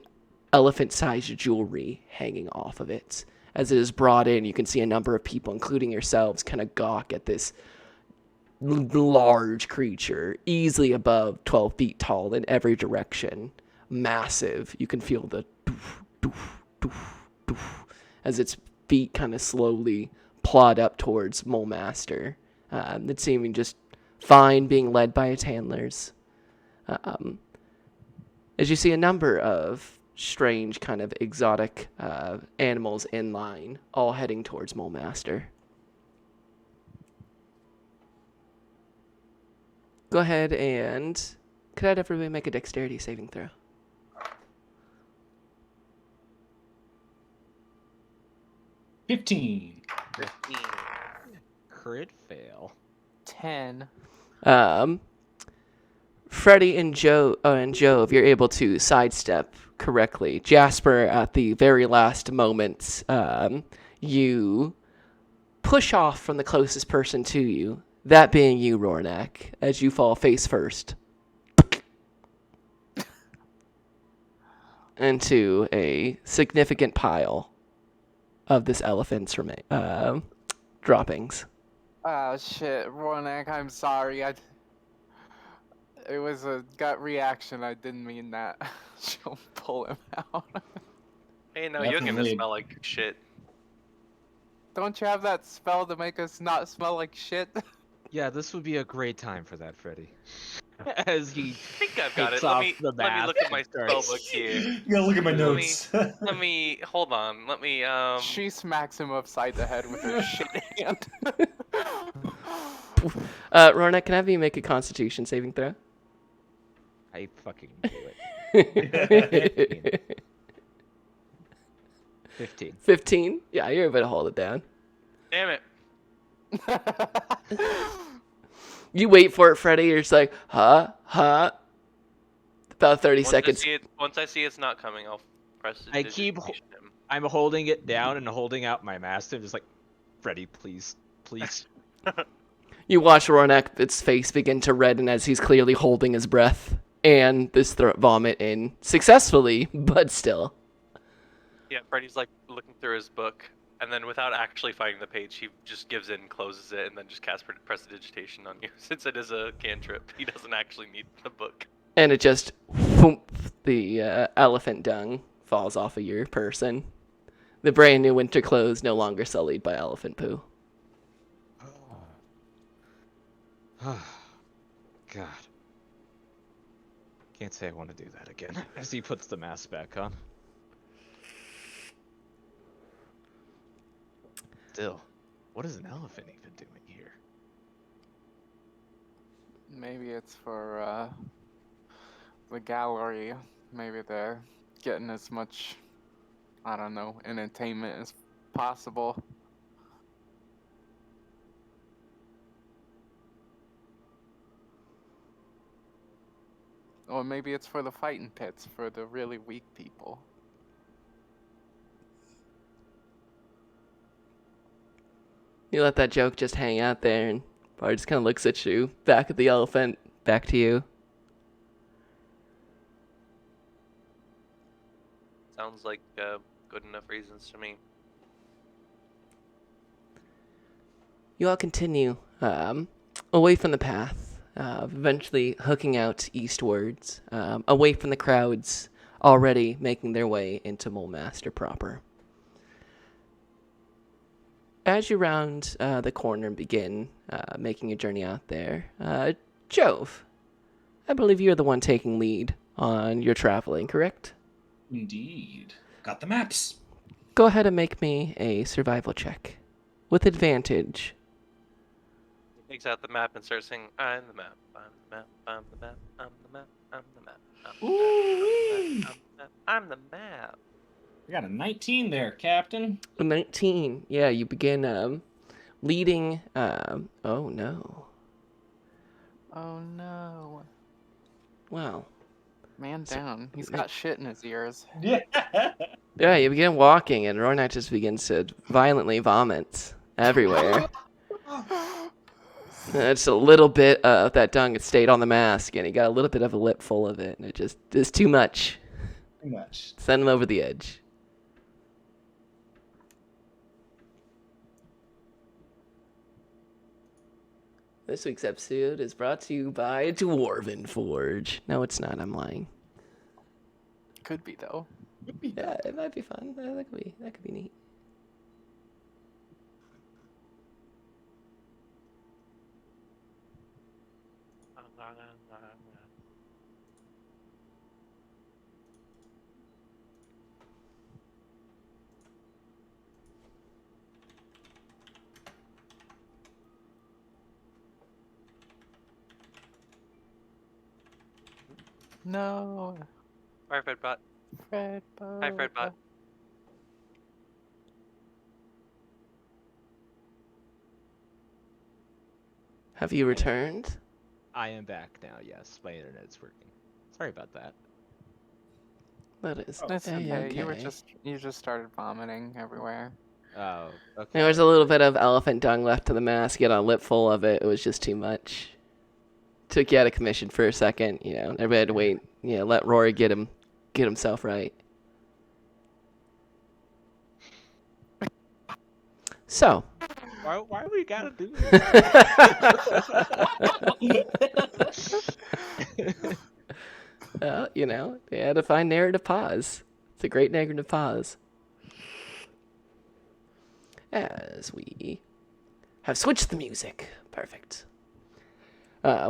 Speaker 1: elephant-sized jewelry hanging off of it. As it is brought in, you can see a number of people, including yourselves, kind of gawk at this large creature, easily above 12 feet tall in every direction. Massive. You can feel the doof, doof, doof, doof, as its feet kind of slowly plod up towards Mulemaster. It's seeming just fine, being led by its handlers. As you see a number of strange kind of exotic animals in line, all heading towards Mulemaster. Go ahead and could everybody make a dexterity saving throw?
Speaker 6: $15.
Speaker 4: 15.
Speaker 5: Crit fail.
Speaker 3: 10.
Speaker 1: Freddy and Jove, you're able to sidestep correctly. Jasper, at the very last moment, you push off from the closest person to you, that being you, Rornak, as you fall face first into a significant pile of this elephant's droppings.
Speaker 3: Oh shit, Ronak, I'm sorry. It was a gut reaction. I didn't mean that. She'll pull him out.
Speaker 4: Hey, no, you're gonna
Speaker 6: Definitely.
Speaker 4: smell like shit.
Speaker 3: Don't you have that spell to make us not smell like shit?
Speaker 5: Yeah, this would be a great time for that, Freddy. As he
Speaker 4: I think I've got
Speaker 5: takes
Speaker 4: it. Let
Speaker 5: off
Speaker 4: me
Speaker 5: the
Speaker 4: let me
Speaker 5: mask
Speaker 4: look at my
Speaker 5: and starts-
Speaker 4: spellbook here.
Speaker 6: You gotta look at my
Speaker 4: Let me-
Speaker 6: notes.
Speaker 4: Let me hold on. Let me
Speaker 3: She smacks him upside the head with her shit hand.
Speaker 1: Rornak, can I have you make a Constitution saving throw?
Speaker 5: I fucking do it. 15.
Speaker 1: 15? Yeah, you're able to hold it down.
Speaker 4: damn it.
Speaker 1: You wait for it, Freddy. You're just like, huh? About 30
Speaker 4: Once
Speaker 1: seconds.
Speaker 4: Once I see it's not coming, I'll press it.
Speaker 5: I keep I'm holding it down and holding out my mastiff, just like, Freddy, please, please.
Speaker 1: You watch Rornak, its face begin to redden as he's clearly holding his breath and this throat vomit in successfully, but still.
Speaker 4: Yeah, Freddy's like looking through his book, and then without actually finding the page, he just gives in, closes it, and then just casts prestidigitation on you. Since it is a cantrip, he doesn't actually need the book.
Speaker 1: And it just, whoomp, the elephant dung falls off of your person. The brand new winter clothes no longer sullied by elephant poo.
Speaker 5: God. Can't say I want to do that again. As he puts the mask back on. Still, what is an elephant even doing here?
Speaker 3: Maybe it's for the gallery. Maybe they're getting as much, I don't know, entertainment as possible. Or maybe it's for the fighting pits, for the really weak people.
Speaker 1: You let that joke just hang out there, and Bard just kind of looks at you, back at the elephant, back to you.
Speaker 4: Sounds like good enough reasons to me.
Speaker 1: You all continue away from the path, eventually hooking out eastwards, away from the crowds already making their way into Mulemaster proper. As you round the corner and begin making your journey out there, Jove, I believe you're the one taking lead on your traveling, correct?
Speaker 6: Indeed. Got the maps.
Speaker 1: go ahead and make me a survival check with advantage.
Speaker 4: He takes out the map and starts singing, I'm the map, I'm the map, I'm the map, I'm the map, I'm the map, I'm the
Speaker 6: Ooh-wee.
Speaker 4: map, I'm the map.
Speaker 6: We got a 19 there, Captain.
Speaker 1: 19. Yeah, you begin leading. Oh no.
Speaker 3: Oh no.
Speaker 1: Wow.
Speaker 3: Man down. He's got shit in his ears.
Speaker 6: Yeah.
Speaker 1: Yeah, you begin walking, and Ronak just begins to violently vomit everywhere. Just a little bit of that dung had stayed on the mask, and he got a little bit of a lip full of it, and it just is too much.
Speaker 6: Too much.
Speaker 1: Send him over the edge. This week's episode is brought to you by Dwarven Forge. No, it's not. I'm lying.
Speaker 3: Could be though.
Speaker 1: Yeah, it might be fun. That could be neat.
Speaker 3: No.
Speaker 4: Hi, Fredbot.
Speaker 3: Fred.
Speaker 4: Hi, Fredbot.
Speaker 1: Have you returned?
Speaker 5: I am back now. Yes, my internet's working. Sorry about that.
Speaker 1: That is
Speaker 3: That's okay.
Speaker 1: okay.
Speaker 3: You just started vomiting everywhere.
Speaker 5: Oh, okay.
Speaker 1: There was a little bit of elephant dung left to the mask. You had a lip full of it. It was just too much. Took you out of commission for a second. You know, everybody had to wait. You know, let Rory get himself right. So.
Speaker 5: Why we gotta do this?
Speaker 1: You know, they had to find narrative pause. It's a great narrative pause. As we have switched the music. Perfect.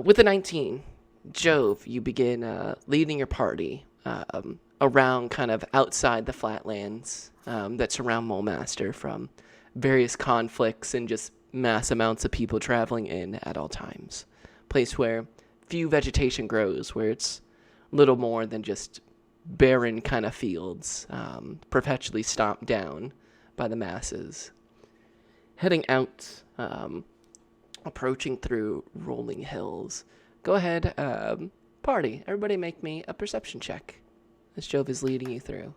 Speaker 1: With the 19, Jove, you begin leading your party around kind of outside the flatlands that surround Mulemaster from various conflicts and just mass amounts of people traveling in at all times. Place where few vegetation grows, where it's little more than just barren kind of fields, perpetually stomped down by the masses. Heading out, approaching through rolling hills. Go ahead, party. Everybody make me a perception check as Jove is leading you through.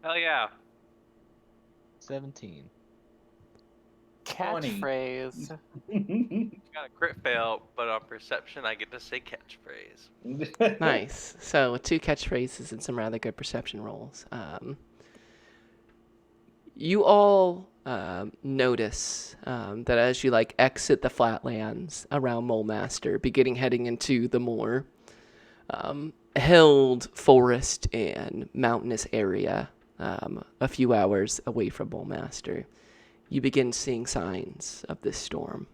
Speaker 4: Hell yeah.
Speaker 5: 17.
Speaker 3: Catchphrase.
Speaker 4: Got a crit fail, but on perception, I get to say catchphrase.
Speaker 1: Nice. So with 2 catchphrases and some rather good perception rolls. You all notice that as you exit the flatlands around Mulemaster, beginning heading into the more hilled forest and mountainous area, a few hours away from Mulemaster, you begin seeing signs of this storm.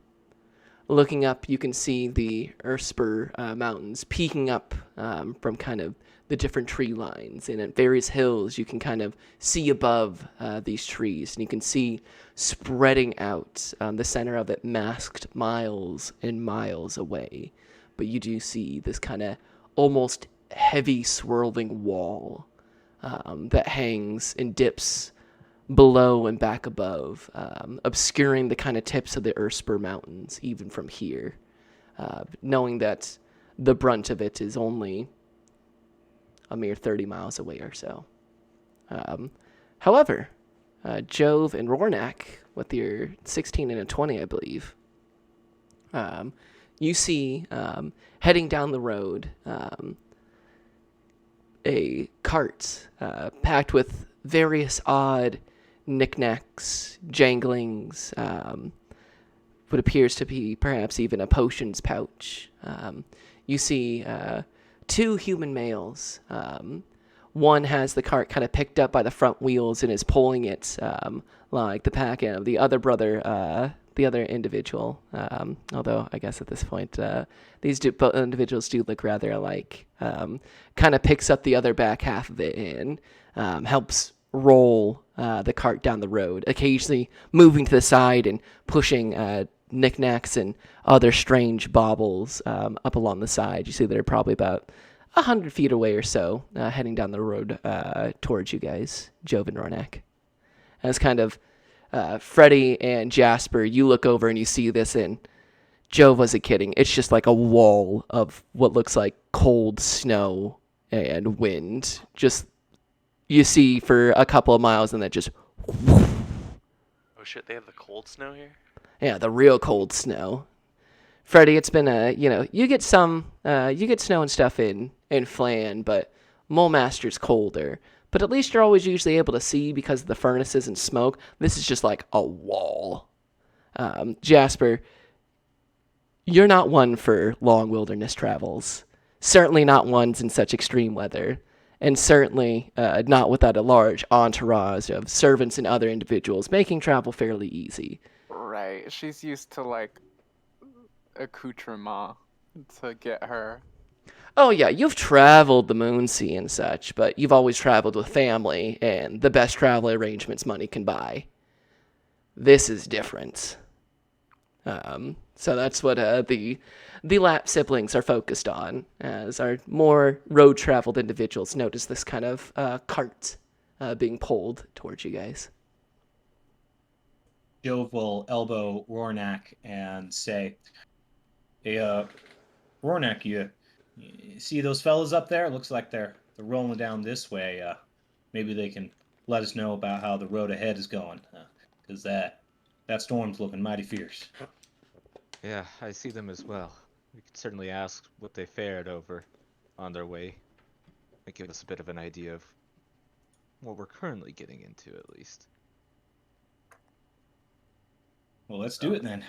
Speaker 1: Looking up, you can see the Earthspur mountains peeking up from kind of the different tree lines. And at various hills, you can kind of see above these trees. And you can see spreading out the center of it masked miles and miles away. But you do see this kind of almost heavy swirling wall that hangs and dips below and back above, obscuring the kind of tips of the Earthspur Mountains, even from here, knowing that the brunt of it is only a mere 30 miles away or so. However, Jove and Ronak, with your 16 and a 20, I believe, you see, heading down the road, a cart packed with various odd knickknacks, janglings, what appears to be perhaps even a potions pouch. You see 2 human males. One has the cart kind of picked up by the front wheels and is pulling it like the pack end. The other brother, the other individual. Although I guess at this point, these both individuals do look rather alike. Kind of picks up the other back half of it and helps roll the cart down the road, occasionally moving to the side and pushing knickknacks and other strange baubles up along the side. You see they're probably about 100 feet away or so, heading down the road towards you guys, Jove and Rornak. As kind of Freddy and Jasper, you look over and you see this, and Jove wasn't kidding. It's just like a wall of what looks like cold snow and wind. Just you see for a couple of miles, and then just.
Speaker 4: Oh shit! They have the cold snow here.
Speaker 1: Yeah, the real cold snow. Freddy, it's been you get snow and stuff in Flan, but Mulemaster's colder. But at least you're always usually able to see because of the furnaces and smoke. This is just like a wall. Jasper, you're not one for long wilderness travels. Certainly not ones in such extreme weather. And certainly not without a large entourage of servants and other individuals, making travel fairly easy.
Speaker 3: Right. She's used to, like, accoutrement to get her.
Speaker 1: Oh yeah, you've traveled the Moonsea and such, but you've always traveled with family and the best travel arrangements money can buy. This is different. So that's what the Lap siblings are focused on, as our more road-traveled individuals notice this kind of cart being pulled towards you guys.
Speaker 6: Jove will elbow Rornak and say, "Hey, Rornak, you see those fellas up there? It looks like they're rolling down this way. Maybe they can let us know about how the road ahead is going, because that storm's looking mighty fierce."
Speaker 5: Yeah, I see them as well. We could certainly ask what they fared over on their way. Might give us a bit of an idea of what we're currently getting into, at least.
Speaker 6: Well, let's do it then.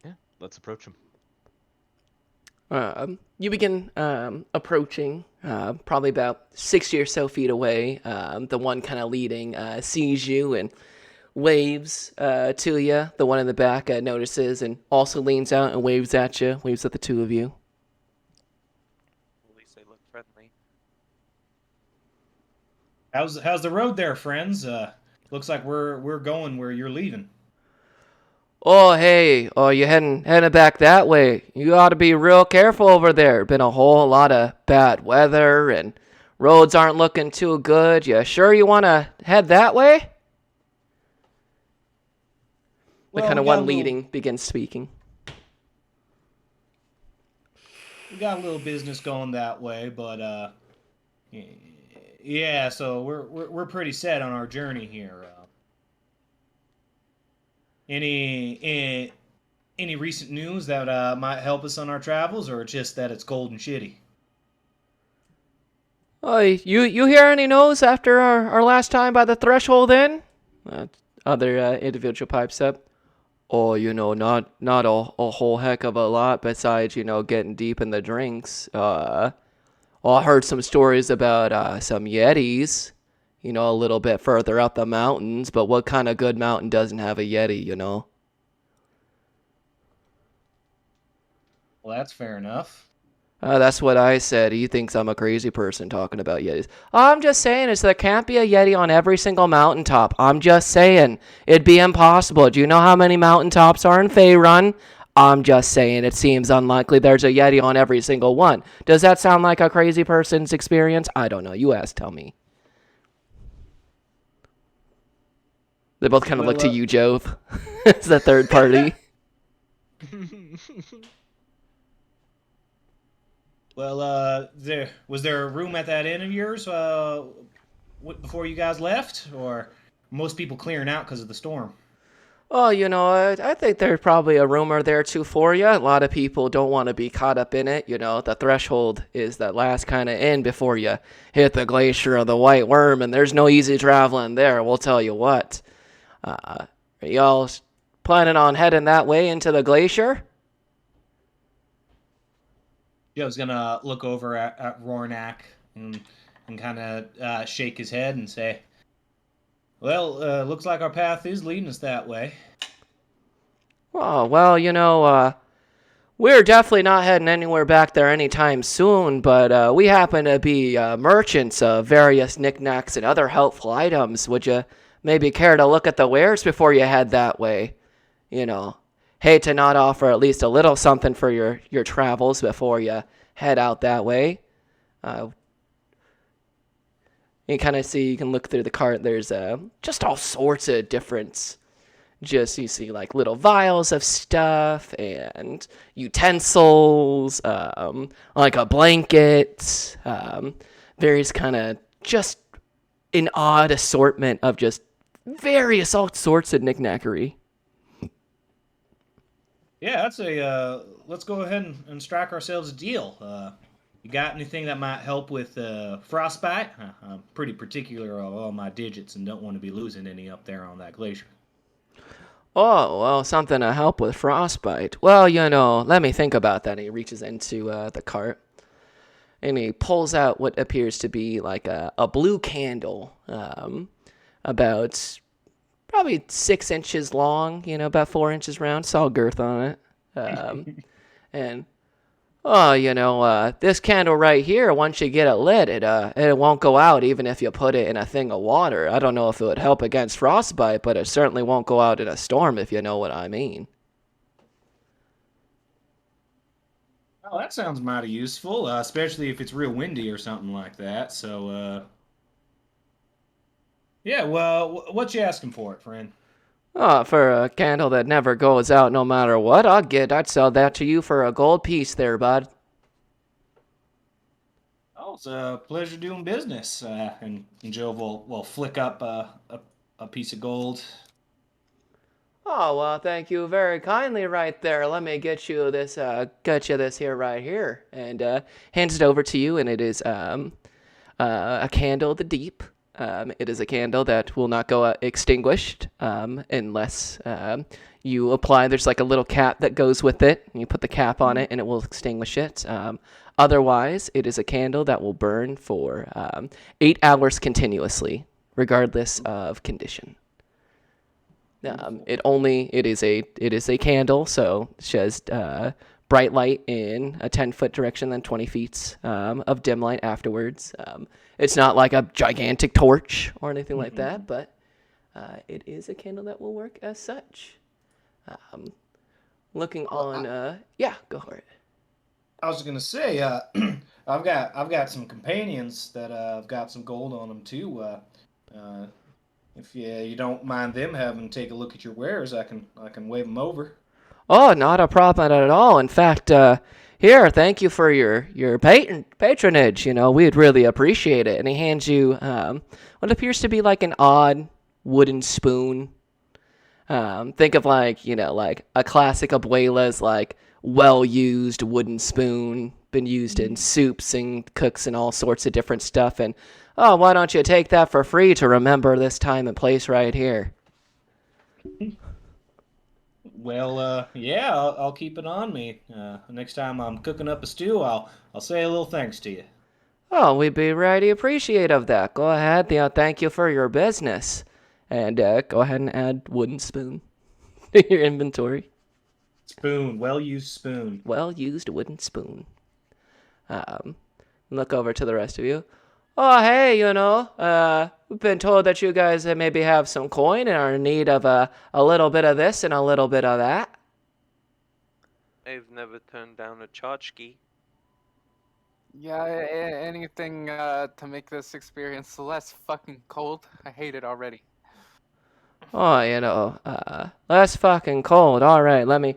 Speaker 5: Yeah, let's approach them.
Speaker 1: You begin approaching, probably about 60 or so feet away. The one kind of leading sees you and waves to you. The one in the back notices and also leans out and waves at you, waves at the two of you.
Speaker 4: At least they look friendly.
Speaker 6: How's the road there, friends? Looks like we're going where you're leaving.
Speaker 1: Oh, hey, you're heading back that way. You ought to be real careful over there. Been a whole lot of bad weather and roads aren't looking too good. You sure you want to head that way? The kind of one leading begins speaking.
Speaker 6: We got a little business going that way, but yeah. So we're pretty set on our journey here. Any recent news that might help us on our travels, or just that it's cold and shitty?
Speaker 1: Oh, you hear any news after our last time by the threshold inn? Other individual pipes up. Oh, not a whole heck of a lot besides, getting deep in the drinks. I heard some stories about some Yetis, a little bit further up the mountains, but what kind of good mountain doesn't have a Yeti,
Speaker 6: Well, that's fair enough.
Speaker 1: That's what I said. He thinks I'm a crazy person talking about Yetis. I'm just saying there can't be a Yeti on every single mountaintop. I'm just saying. It'd be impossible. Do you know how many mountaintops are in Faerun? I'm just saying it seems unlikely there's a Yeti on every single one. Does that sound like a crazy person's experience? I don't know. You ask, tell me. They both kind of look to you, Jove. It's the third party.
Speaker 6: Well, was there a room at that inn of yours before you guys left, or most people clearing out because of the storm?
Speaker 1: Oh, I think there's probably a rumor there too for you. A lot of people don't want to be caught up in it. The threshold is that last kind of inn before you hit the glacier of the White Worm, and there's no easy traveling there. We'll tell you what. Are y'all planning on heading that way into the glacier?
Speaker 6: Joe's gonna look over at Rornak and kind of shake his head and say, "Well, looks like our path is leading us that way."
Speaker 1: Oh, well, we're definitely not heading anywhere back there anytime soon, but we happen to be merchants of various knickknacks and other helpful items. Would you maybe care to look at the wares before you head that way? Hate to not offer at least a little something for your travels before you head out that way. You kind of see, you can look through the cart, there's just all sorts of different, just you see like little vials of stuff and utensils, like a blanket, various kind of just an odd assortment of just various all sorts of knickknackery.
Speaker 6: Yeah, that's let's go ahead and strike ourselves a deal. You got anything that might help with frostbite? I'm pretty particular of all my digits and don't want to be losing any up there on that glacier.
Speaker 1: Oh, well, something to help with frostbite. Well, let me think about that. And he reaches into the cart and he pulls out what appears to be like a blue candle, about probably 6 inches long, about 4 inches round, saw girth on it. And this candle right here, once you get it lit, it won't go out even if you put it in a thing of water. I don't know if it would help against frostbite, but it certainly won't go out in a storm, if you know what I mean.
Speaker 6: Oh, that sounds mighty useful, especially if it's real windy or something like that. So, yeah, well, what you asking for it, friend?
Speaker 1: Oh, for a candle that never goes out no matter what, I'd sell that to you for a gold piece there, bud.
Speaker 6: Oh, it's a pleasure doing business. And Joe will flick up a piece of gold.
Speaker 1: Oh, well, thank you very kindly right there. Let me get you this here right here. And hands it over to you, and it is a candle of the deep. It is a candle that will not go extinguished unless you apply. There's like a little cap that goes with it. And you put the cap on it, and it will extinguish it. Otherwise, it is a candle that will burn for 8 hours continuously, regardless of condition. It is a candle, so it's just bright light in a 10-foot direction, then 20 feet of dim light afterwards. It's not like a gigantic torch or anything like that, but it is a candle that will work as such. Looking on, yeah, go for it.
Speaker 6: I was gonna say, I've got some companions that have got some gold on them too. If you don't mind them having to take a look at your wares, I can wave them over.
Speaker 1: Oh, not a problem at all. In fact, here, thank you for your patronage. We'd really appreciate it. And he hands you what appears to be like an odd wooden spoon. Think of like a classic abuela's like well-used wooden spoon, been used in soups and cooks and all sorts of different stuff. And why don't you take that for free to remember this time and place right here?
Speaker 6: Well, yeah, I'll keep it on me. Next time I'm cooking up a stew, I'll say a little thanks to you.
Speaker 1: Oh, we'd be really appreciative of that. Go ahead. Thank you for your business. And go ahead and add wooden spoon to your inventory.
Speaker 6: Spoon, well-used spoon.
Speaker 1: Well-used wooden spoon. Look over to the rest of you. Oh, hey, we've been told that you guys maybe have some coin and are in need of a little bit of this and a little bit of that.
Speaker 2: I've never turned down a tchotchke.
Speaker 3: Yeah, anything to make this experience less fucking cold. I hate it already.
Speaker 1: Oh, less fucking cold. All right, let me...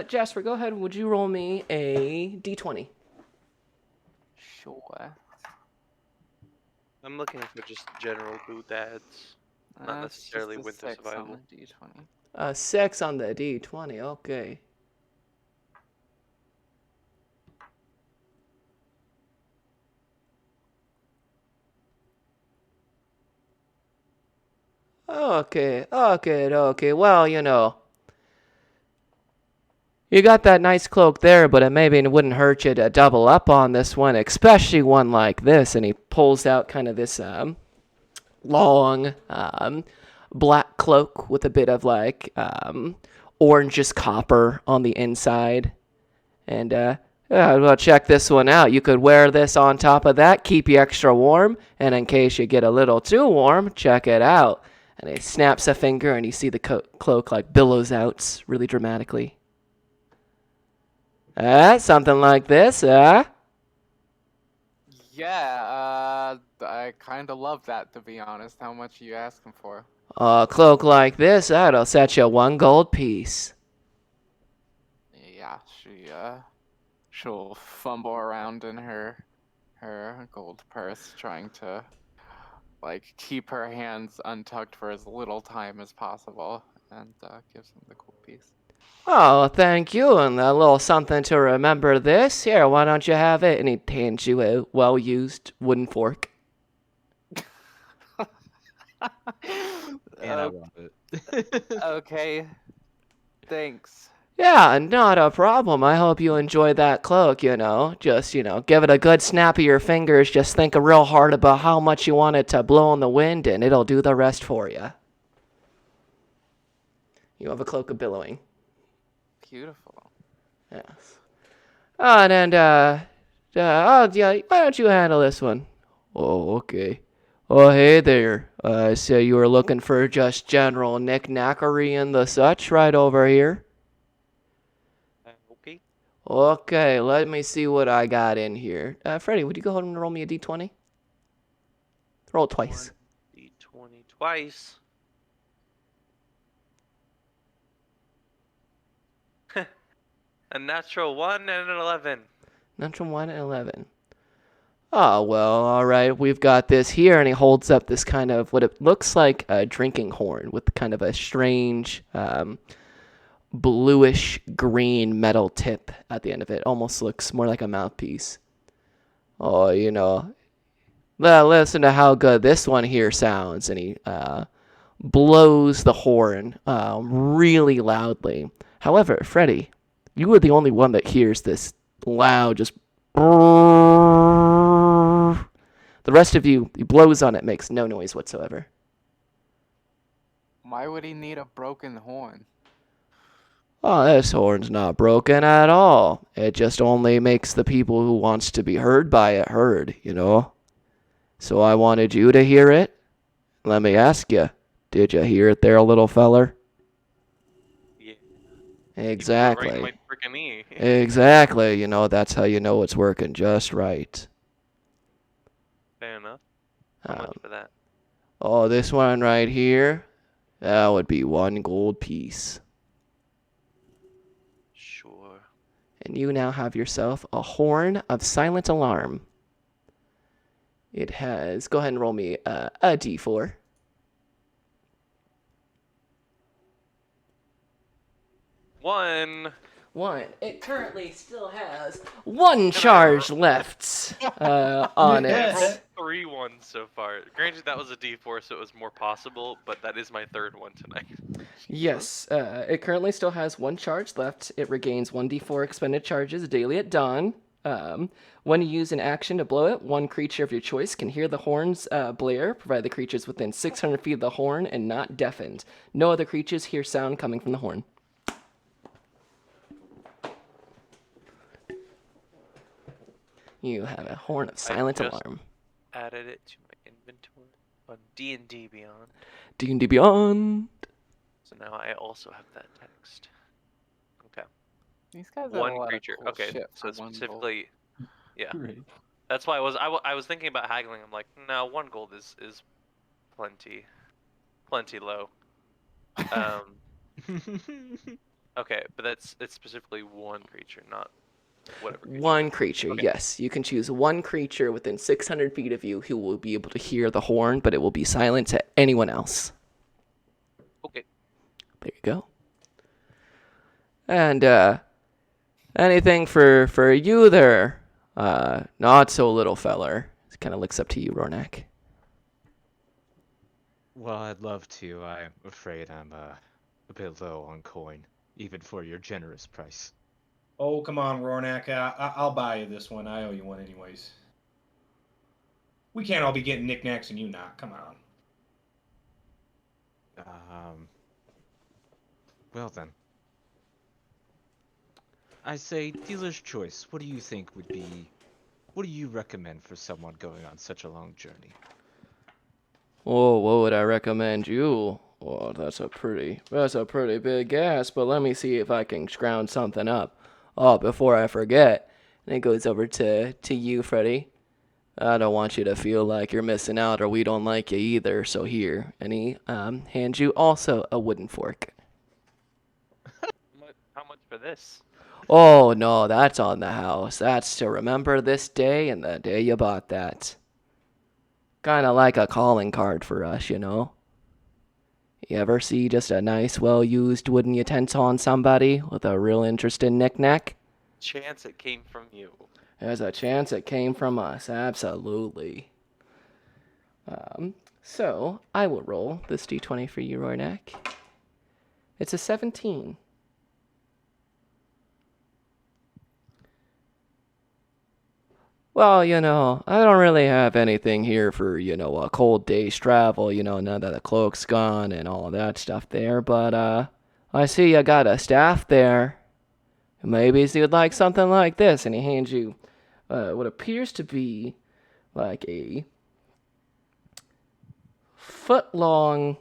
Speaker 1: Jasper, go ahead. Would you roll me a d20?
Speaker 3: Sure.
Speaker 4: I'm looking for just general boot ads, not necessarily winter survival.
Speaker 3: On the D20.
Speaker 1: 6 on the d20. Okay. Okay. Well, you got that nice cloak there, but it wouldn't hurt you to double up on this one, especially one like this. And he pulls out kind of this long black cloak with a bit of like orangish copper on the inside. And well, check this one out. You could wear this on top of that, keep you extra warm, and in case you get a little too warm, check it out. And he snaps a finger, and you see the cloak like billows out really dramatically. Something like this,
Speaker 3: Yeah, I kind of love that, to be honest. How much are you asking for?
Speaker 1: A cloak like this, that'll set you 1 gold piece.
Speaker 3: Yeah, she'll fumble around in her gold purse, trying to like keep her hands untucked for as little time as possible, and gives him the gold piece.
Speaker 1: Oh, thank you, and a little something to remember this. Here, why don't you have it? And he hands you a well-used wooden fork.
Speaker 5: And I love it.
Speaker 3: Okay, thanks.
Speaker 1: Yeah, not a problem. I hope you enjoy that cloak, Just, give it a good snap of your fingers. Just think real hard about how much you want it to blow in the wind, and it'll do the rest for you. You have a cloak of billowing.
Speaker 3: Beautiful.
Speaker 1: Yes. Oh, and yeah, why don't you handle this one? Oh, okay. Oh, hey there. I say you were looking for just general knick-knackery and the such right over here.
Speaker 4: Okay.
Speaker 1: Okay, let me see what I got in here. Freddy, would you go ahead and roll me a d20? Roll it twice.
Speaker 4: D20 twice. A natural 1 and an 11.
Speaker 1: Natural 1 and 11. Oh, well, all right. We've got this here, and he holds up this kind of what it looks like a drinking horn with kind of a strange bluish green metal tip at the end of it. Almost looks more like a mouthpiece. Oh, listen to how good this one here sounds. And he blows the horn really loudly. However, Freddy, you are the only one that hears this loud, just... The rest of you, he blows on it, makes no noise whatsoever.
Speaker 3: Why would he need a broken horn?
Speaker 1: Oh, this horn's not broken at all. It just only makes the people who wants to be heard by it heard, So I wanted you to hear it. Let me ask you, did you hear it there, little feller?
Speaker 4: Yeah.
Speaker 1: Exactly.
Speaker 4: Right in my freaking knee.
Speaker 1: Exactly. That's how you know it's working just right.
Speaker 4: Fair enough. How much for that?
Speaker 1: Oh, this one right here, that would be 1 gold piece.
Speaker 4: Sure.
Speaker 1: And you now have yourself a horn of silent alarm. It has... Go ahead and roll me a d4.
Speaker 4: 1.
Speaker 1: 1. It currently still has 1 charge left on
Speaker 4: I rolled
Speaker 1: it.
Speaker 4: 3 ones so far. Granted, that was a D4, so it was more possible, but that is my 3rd one tonight.
Speaker 1: Yes, it currently still has 1 charge left. It regains 1d4 expended charges daily at dawn. When you use an action to blow it, 1 creature of your choice can hear the horn's blare, provided the creature's within 600 feet of the horn and not deafened. No other creatures hear sound coming from the horn. You have a horn of silent alarm.
Speaker 4: Added it to my inventory on D&D Beyond.
Speaker 1: D&D Beyond.
Speaker 4: So now I also have that text. Okay.
Speaker 3: These guys have a
Speaker 4: 1
Speaker 3: lot of
Speaker 4: creature.
Speaker 3: cool
Speaker 4: Okay,
Speaker 3: shit
Speaker 4: so
Speaker 3: for 1 gold.
Speaker 4: specifically, yeah.
Speaker 6: Right.
Speaker 4: That's why I was thinking about haggling. I'm like, no, 1 gold is plenty low. Okay, but it's specifically 1 creature, not whatever. Creature.
Speaker 1: 1 creature,
Speaker 4: Okay.
Speaker 1: yes. You can choose 1 creature within 600 feet of you who will be able to hear the horn, but it will be silent to anyone else.
Speaker 4: Okay.
Speaker 1: There you go. And anything for you there, not so little feller. He kind of looks up to you, Rornak.
Speaker 5: Well, I'd love to. I'm afraid I'm a bit low on coin, even for your generous price.
Speaker 6: Oh, come on, Rornak. I'll buy you this one. I owe you one anyways. We can't all be getting knickknacks and you not. Come on.
Speaker 5: Well then, I say, dealer's choice. What do you think would be? What do you recommend for someone going on such a long journey?
Speaker 1: Oh, what would I recommend you? Oh, that's a pretty big ask, but let me see if I can scrounge something up. Oh, before I forget, and it goes over to you, Freddy. I don't want you to feel like you're missing out or we don't like you either, so here. And he hands you also a wooden fork.
Speaker 4: How much for this?
Speaker 1: Oh, no, that's on the house. That's to remember this day and the day you bought that. Kind of like a calling card for us, you know? You ever see just a nice, well-used wooden utensil on somebody with a real interesting knick-knack?
Speaker 4: Chance it came from you.
Speaker 1: There's a chance it came from us, absolutely. So, I will roll this d20 for you, Roynak. It's a 17. Well, I don't really have anything here for, a cold day's travel, now that the cloak's gone and all of that stuff there, but, I see you got a staff there. Maybe you'd like something like this, and he hands you what appears to be like a foot-long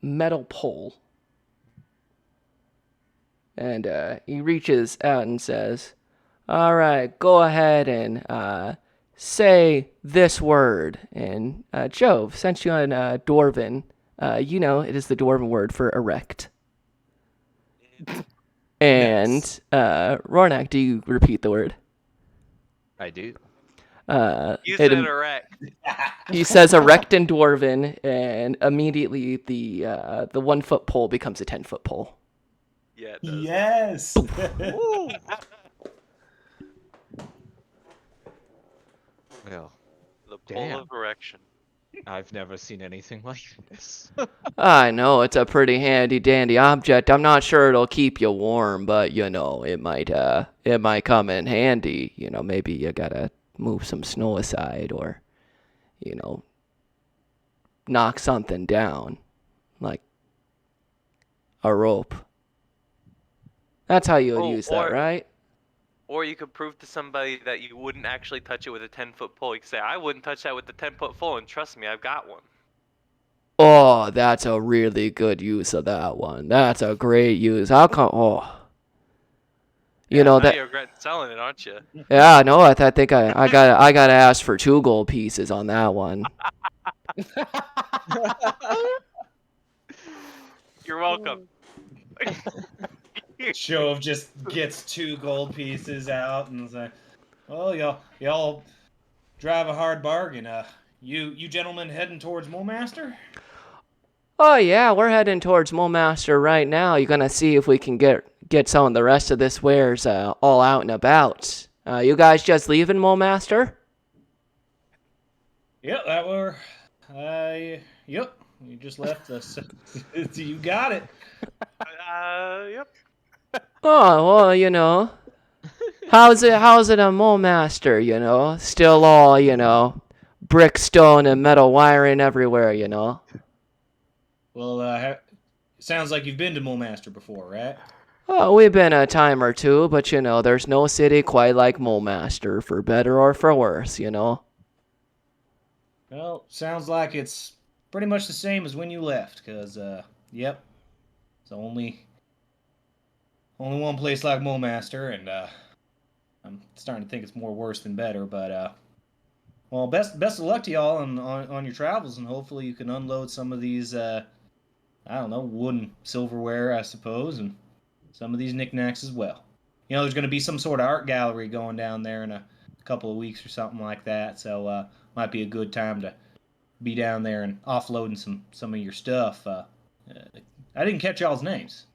Speaker 1: metal pole. And he reaches out and says, all right, go ahead and say this word. And Jove, since you're on Dwarven, it is the Dwarven word for erect. And
Speaker 6: Nice.
Speaker 1: Rornak, do you repeat the word?
Speaker 5: I do.
Speaker 4: You said erect.
Speaker 1: He says erect in Dwarven, and immediately the 1 foot pole becomes a 10-foot pole.
Speaker 4: Yeah, it does.
Speaker 6: Yes.
Speaker 5: Well,
Speaker 4: The pole
Speaker 5: Damn.
Speaker 4: of erection.
Speaker 5: I've never seen anything like this.
Speaker 1: I know it's a pretty handy-dandy object. I'm not sure it'll keep you warm, but it might come in handy. Maybe you gotta move some snow aside, or knock something down, like a rope. That's how you would use that, right?
Speaker 4: Or you could prove to somebody that you wouldn't actually touch it with a 10-foot pole. You could say, I wouldn't touch that with the 10-foot pole, and trust me, I've got one.
Speaker 1: Oh, that's a really good use of that one. That's a great use. How come? Oh,
Speaker 4: Now
Speaker 1: that.
Speaker 4: you regret selling it, aren't you?
Speaker 1: Yeah, no, I think I got to ask for 2 gold pieces on that one.
Speaker 4: You're welcome.
Speaker 6: Shove just gets 2 gold pieces out and is like, well, y'all drive a hard bargain. You gentlemen heading towards Mulemaster?
Speaker 1: Oh yeah, we're heading towards Mulemaster right now. You're gonna see if we can get some of the rest of this wares all out and about. You guys just leaving Mulemaster?
Speaker 6: Yep, that were. Yep, you just left us. You got it.
Speaker 4: Yep.
Speaker 1: Oh well, how's it in Mulemaster? Still all brick, stone, and metal wiring everywhere.
Speaker 6: Well, sounds like you've been to Mulemaster before, right?
Speaker 1: Oh, we've been a time or two, but there's no city quite like Mulemaster, for better or for worse.
Speaker 6: Well, sounds like it's pretty much the same as when you left, cause yep, it's only one place like Mulemaster, and I'm starting to think it's more worse than better. But well, best of luck to y'all on your travels, and hopefully you can unload some of these I don't know, wooden silverware, I suppose, and some of these knickknacks as well. There's going to be some sort of art gallery going down there in a couple of weeks or something like that, so might be a good time to be down there and offloading some of your stuff. I didn't catch y'all's names.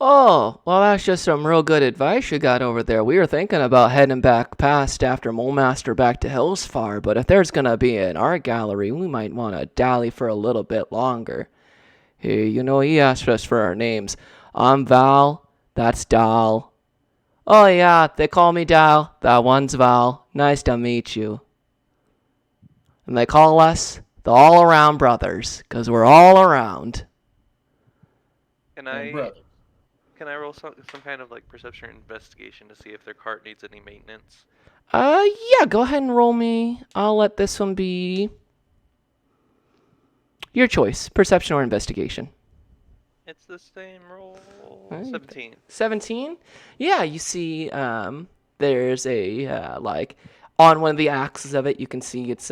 Speaker 1: Oh, well, that's just some real good advice you got over there. We were thinking about heading back past after Mulemaster back to Hillsfar, but if there's gonna be an art gallery, we might want to dally for a little bit longer. Hey, he asked us for our names. I'm Val, that's Dal. Oh yeah, they call me Dal. That one's Val. Nice to meet you. And they call us the All-Around Brothers, 'cause we're all around.
Speaker 4: Can I
Speaker 6: brother.
Speaker 4: Can I roll some kind of like perception or investigation to see if their cart needs any maintenance?
Speaker 1: Yeah, go ahead and roll me. I'll let this one be your choice, perception or investigation.
Speaker 4: It's the same roll.
Speaker 1: Alright.
Speaker 4: 17.
Speaker 1: 17? Yeah, you see there's a like on one of the axes of it, you can see it's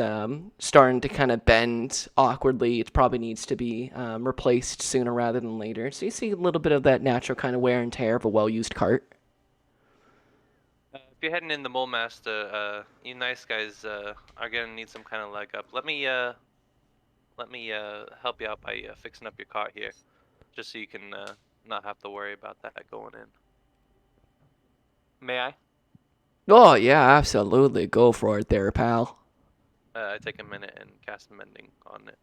Speaker 1: starting to kind of bend awkwardly. It probably needs to be replaced sooner rather than later. So you see a little bit of that natural kind of wear and tear of a well-used cart.
Speaker 4: If you're heading in the Mole Master, you nice guys are gonna need some kind of leg up. Let me help you out by fixing up your cart here, just so you can not have to worry about that going in. May I?
Speaker 1: Oh, yeah, absolutely. Go for it there, pal.
Speaker 4: I take a minute and cast mending on it.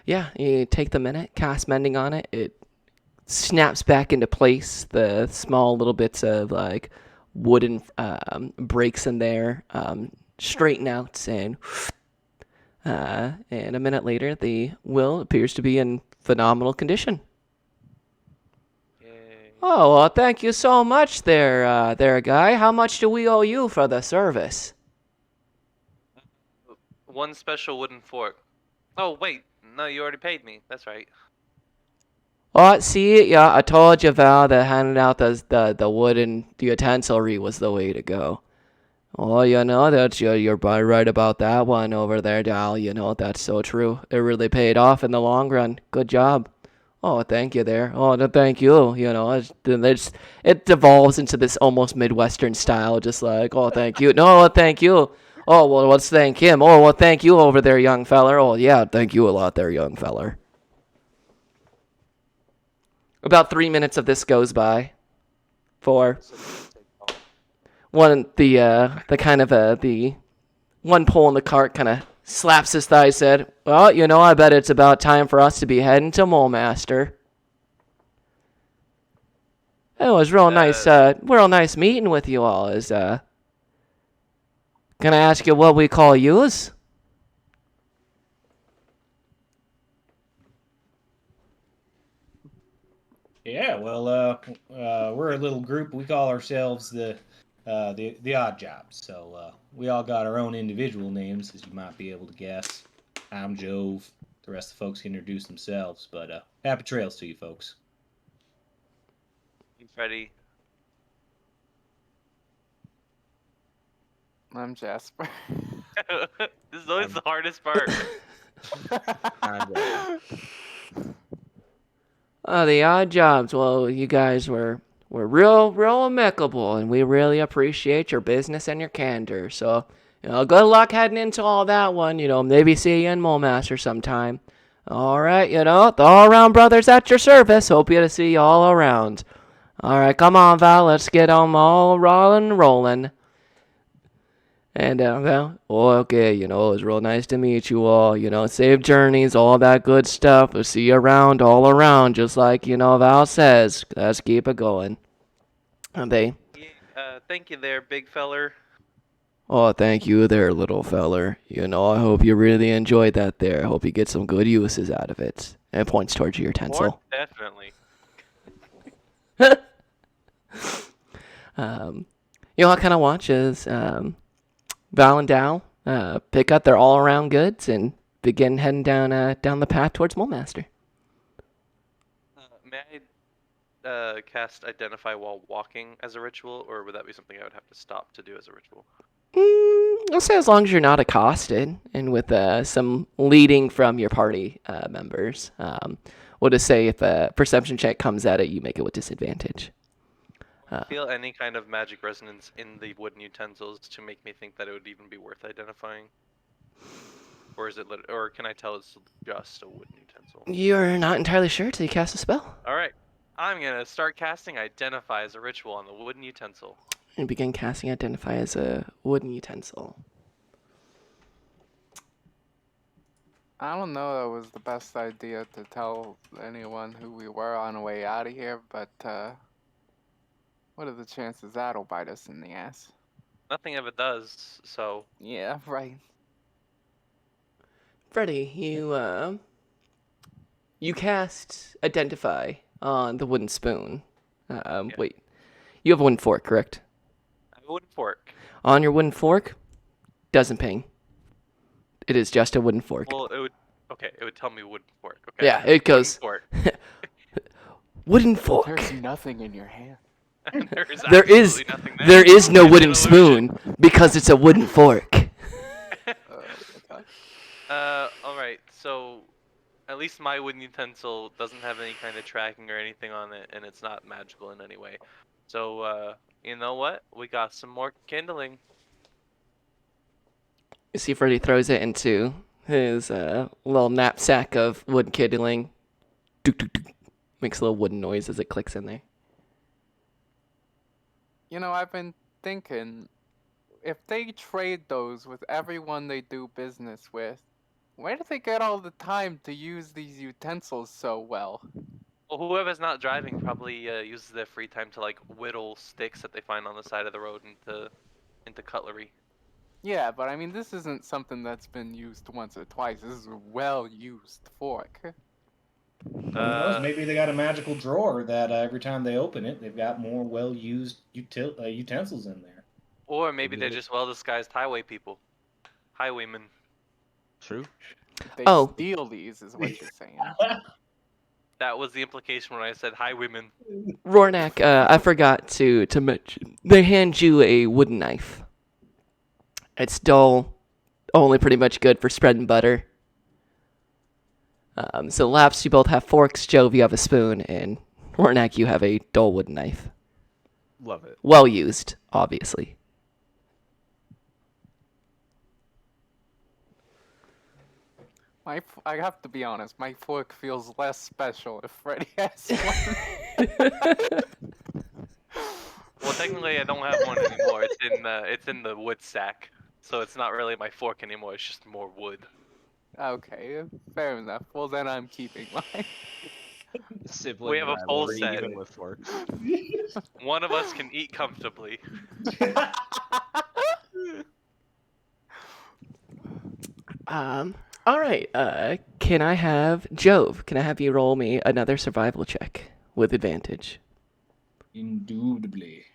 Speaker 1: Yeah, you take the minute, cast mending on it. It snaps back into place. The small little bits of like wooden breaks in there straighten out, and a minute later, the wheel appears to be in phenomenal condition.
Speaker 4: Yay.
Speaker 1: Oh, well, thank you so much there, guy. How much do we owe you for the service?
Speaker 4: One special wooden fork. Oh wait, no, you already paid me. That's right.
Speaker 1: Oh, see, yeah, I told you, Val, that handing out the wooden utensilry was the way to go. Oh, you know, you're right about that one over there, Dal. You know, that's so true. It really paid off in the long run. Good job. Oh, thank you there. Oh, no, thank you. You know, it devolves into this almost Midwestern style, just like, oh, thank you. No, thank you. Oh, well, let's thank him. Oh, well, thank you over there, young feller. Oh, yeah, thank you a lot there, young feller. About 3 minutes of this goes by. 4. The one pole in the cart kind of slaps his thigh, said, well, you know, I bet it's about time for us to be heading to Mole Master. It was real nice meeting with you all. Can I ask you what we call yous?
Speaker 6: Yeah, well, we're a little group. We call ourselves the Odd Jobs. So we all got our own individual names, as you might be able to guess. I'm Jove. The rest of the folks can introduce themselves. But happy trails to you folks.
Speaker 4: You Freddy.
Speaker 3: I'm Jasper.
Speaker 4: This is always the hardest part.
Speaker 1: The Odd Jobs. Well, you guys were real amicable, and we really appreciate your business and your candor. So, you know, good luck heading into all that one. You know, maybe see you in Mole Master sometime. All right, you know, the all-around brothers at your service. Hope to see you all around. All right, come on, Val. Let's get them all rolling. And, well, okay, you know, it was real nice to meet you all. You know, safe journeys, all that good stuff. We'll see you around, all around, just like, you know, Val says. Let's keep it going. And they,
Speaker 4: Thank you there, big feller.
Speaker 1: oh, thank you there, little feller. You know, I hope you really enjoyed that there. I hope you get some good uses out of it. And it points towards your utensil.
Speaker 4: More definitely.
Speaker 1: You know, I kind of watch as Val and Dal pick up their all-around goods and begin heading down the path towards Mole Master.
Speaker 4: May I cast Identify while walking as a ritual, or would that be something I would have to stop to do as a ritual?
Speaker 1: I'll say as long as you're not accosted, and with some leading from your party members. We'll just say if a perception check comes at it, you make it with disadvantage.
Speaker 4: Feel any kind of magic resonance in the wooden utensils to make me think that it would even be worth identifying? Or is it or can I tell it's just a wooden utensil?
Speaker 1: You're not entirely sure till you cast a spell.
Speaker 4: Alright. I'm gonna start casting Identify as a ritual on the wooden utensil.
Speaker 1: And begin casting Identify as a wooden utensil.
Speaker 3: I don't know that was the best idea to tell anyone who we were on the way out of here, but what are the chances that'll bite us in the ass?
Speaker 4: Nothing ever does, so...
Speaker 3: Yeah, right.
Speaker 1: Freddy, you cast Identify on the wooden spoon. Wait, you have a wooden fork, correct?
Speaker 4: I have a wooden fork.
Speaker 1: On your wooden fork, doesn't ping. It is just a wooden fork.
Speaker 4: Well, it would tell me wooden fork. Okay.
Speaker 1: Yeah, it goes
Speaker 4: Wooden
Speaker 1: wooden fork.
Speaker 3: There's nothing in your hand.
Speaker 4: fork.
Speaker 1: There is
Speaker 4: nothing
Speaker 1: there is no
Speaker 4: It's
Speaker 1: wooden
Speaker 4: an illusion.
Speaker 1: spoon because it's a wooden fork.
Speaker 3: Okay.
Speaker 4: All right. So, at least my wooden utensil doesn't have any kind of tracking or anything on it, and it's not magical in any way. So, you know what? We got some more kindling.
Speaker 1: You see Freddy throws it into his little knapsack of wood kindling. Dook, dook, dook. Makes a little wooden noise as it clicks in there.
Speaker 3: You know, I've been thinking, if they trade those with everyone they do business with, where do they get all the time to use these utensils so well?
Speaker 4: Well, whoever's not driving probably uses their free time to like whittle sticks that they find on the side of the road into cutlery.
Speaker 3: Yeah, but I mean, this isn't something that's been used once or twice. This is a well-used fork.
Speaker 6: Who knows? Maybe they got a magical drawer that every time they open it, they've got more well-used utensils in there.
Speaker 4: Or maybe they're
Speaker 6: Maybe.
Speaker 4: just well-disguised highway people. Highwaymen.
Speaker 5: True.
Speaker 3: They
Speaker 1: Oh.
Speaker 3: steal these, is what you're saying.
Speaker 4: That was the implication when I said highwaymen.
Speaker 1: Rornak, I forgot to mention. They hand you a wooden knife. It's dull, only pretty much good for spreading butter. So Laps, you both have forks. Jove, you have a spoon, and Rornak, you have a dull wooden knife.
Speaker 5: Love it.
Speaker 1: Well used, obviously.
Speaker 3: I have to be honest, my fork feels less special if Freddy has one.
Speaker 4: Well, technically, I don't have one anymore. It's in the wood sack, so it's not really my fork anymore. It's just more wood.
Speaker 3: Okay, fair enough. Well, then I'm keeping mine.
Speaker 5: Sibling
Speaker 4: We have a full
Speaker 5: rivalry,
Speaker 4: set.
Speaker 5: even with forks.
Speaker 4: One of us can eat comfortably.
Speaker 1: All right. Can I have Jove? Can I have you roll me another survival check with advantage?
Speaker 6: Indubitably.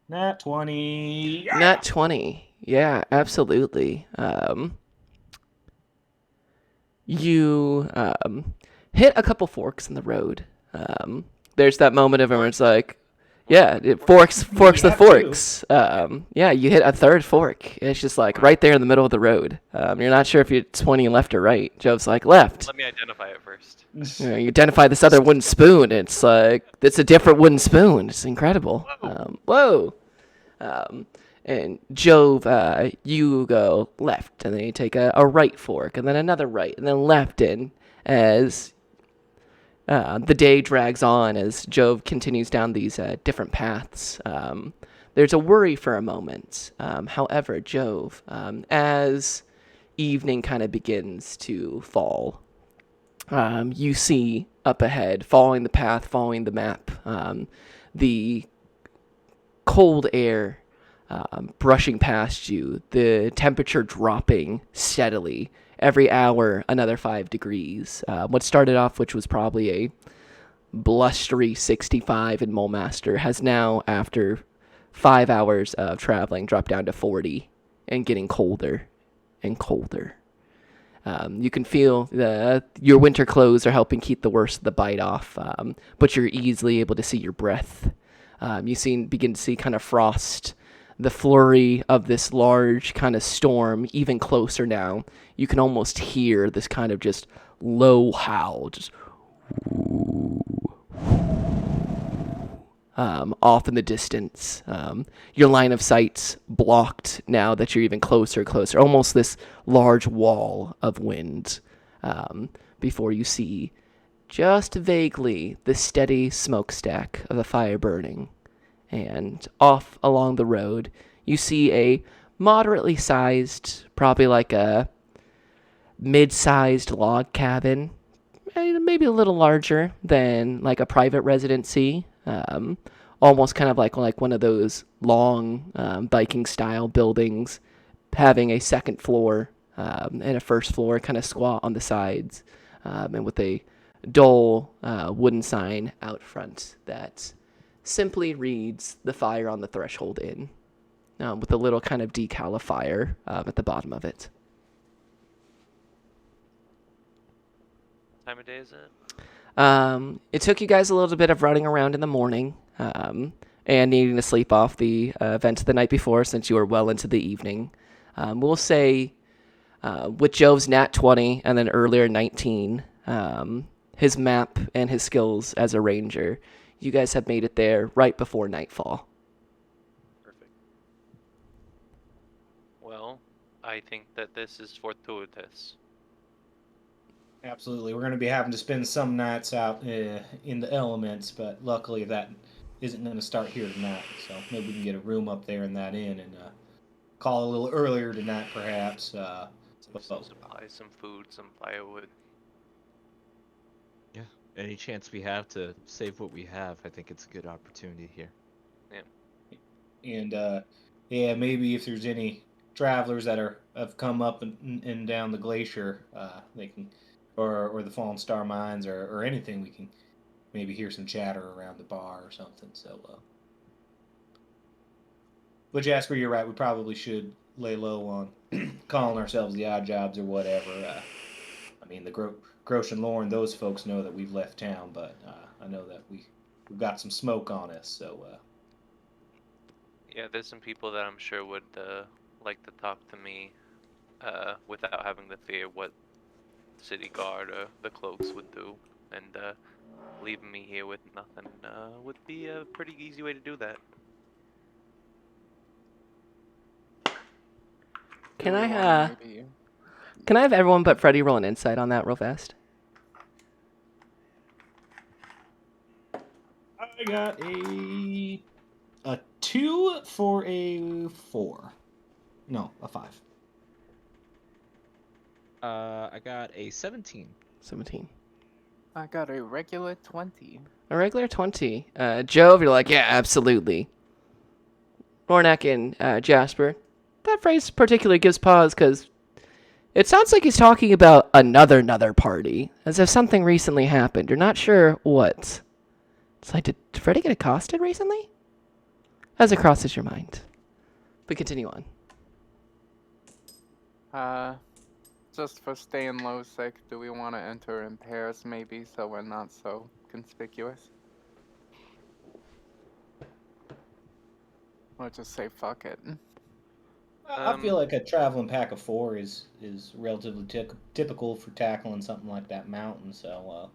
Speaker 6: Nat 20. Yeah!
Speaker 1: Nat 20. Yeah, absolutely. You hit a couple forks in the road. There's that moment of everyone's like, yeah, forks the
Speaker 6: have two.
Speaker 1: forks. Yeah, you hit a third fork. It's just like right there in the middle of the road. You're not sure if it's pointing left or right. Jove's like, left.
Speaker 4: Let me identify it first.
Speaker 1: You identify this other wooden spoon. It's like, it's a different wooden spoon. It's incredible. Whoa. And Jove, you go left, and then you take a right fork, and then another right, and then left in as the day drags on, as Jove continues down these different paths. There's a worry for a moment. However, Jove, as evening kind of begins to fall, you see up ahead, following the path, following the map, the cold air brushing past you, the temperature dropping steadily. Every hour, another 5 degrees. What started off, which was probably a blustery 65 in Mulemaster, has now, after 5 hours of traveling, dropped down to 40 and getting colder and colder. You can feel your winter clothes are helping keep the worst of the bite off, but you're easily able to see your breath. You begin to see kind of frost, the flurry of this large kind of storm, even closer now. You can almost hear this kind of just low howl, just off in the distance. Your line of sight's blocked now that you're even closer, almost this large wall of wind, before you see just vaguely the steady smokestack of a fire burning. And off along the road, you see a moderately sized, probably like a mid-sized log cabin, maybe a little larger than like a private residency, almost kind of like one of those long Viking-style buildings, having a second floor and a first floor kind of squat on the sides, and with a dull wooden sign out front that simply reads "The Fire on the Threshold Inn," with a little kind of decal of fire at the bottom of it.
Speaker 4: What time of day is it?
Speaker 1: It took you guys a little bit of running around in the morning and needing to sleep off the event the night before since you were well into the evening. We'll say with Jove's nat 20 and then earlier 19, his map and his skills as a ranger, you guys have made it there right before nightfall.
Speaker 4: Perfect. Well, I think that this is fortuitous.
Speaker 6: Absolutely. We're going to be having to spend some nights out in the elements, but luckily that isn't going to start here tonight. So maybe we can get a room up there in that inn and call a little earlier tonight, perhaps.
Speaker 4: Some supplies, some food, some firewood.
Speaker 5: Yeah. Any chance we have to save what we have, I think it's a good opportunity here.
Speaker 6: And yeah, maybe if there's any travelers that have come up and down the glacier, they can, or the Fallen Star Mines, or anything, we can maybe hear some chatter around the bar or something. So, but Jasper, you're right. We probably should lay low on calling ourselves the Odd Jobs or whatever. I mean, the Grosh and Lauren, those folks know that we've left town, but I know that we've got some smoke on us. So.
Speaker 4: Yeah, there's some people that I'm sure would like to talk to me without having to fear what city guard or the cloaks would do, and leaving me here with nothing would be a pretty easy way to do that.
Speaker 1: Can
Speaker 3: Do we
Speaker 1: I
Speaker 3: wanna maybe-
Speaker 1: can I have everyone but Freddy roll an insight on that real fast?
Speaker 6: I got a 2 for a 4. No, a 5.
Speaker 5: I got a 17.
Speaker 1: 17.
Speaker 3: I got a regular 20.
Speaker 1: A regular 20. Jove, you're like, yeah, absolutely. Ornak and Jasper, that phrase particularly gives pause because it sounds like he's talking about another party, as if something recently happened. You're not sure what. It's like, did Freddy get accosted recently? As it crosses your mind. But continue on.
Speaker 3: Just for staying low sec, do we want to enter in pairs maybe so we're not so conspicuous? Or just say fuck it.
Speaker 6: I feel like a traveling pack of 4 is relatively typical for tackling something like that mountain. So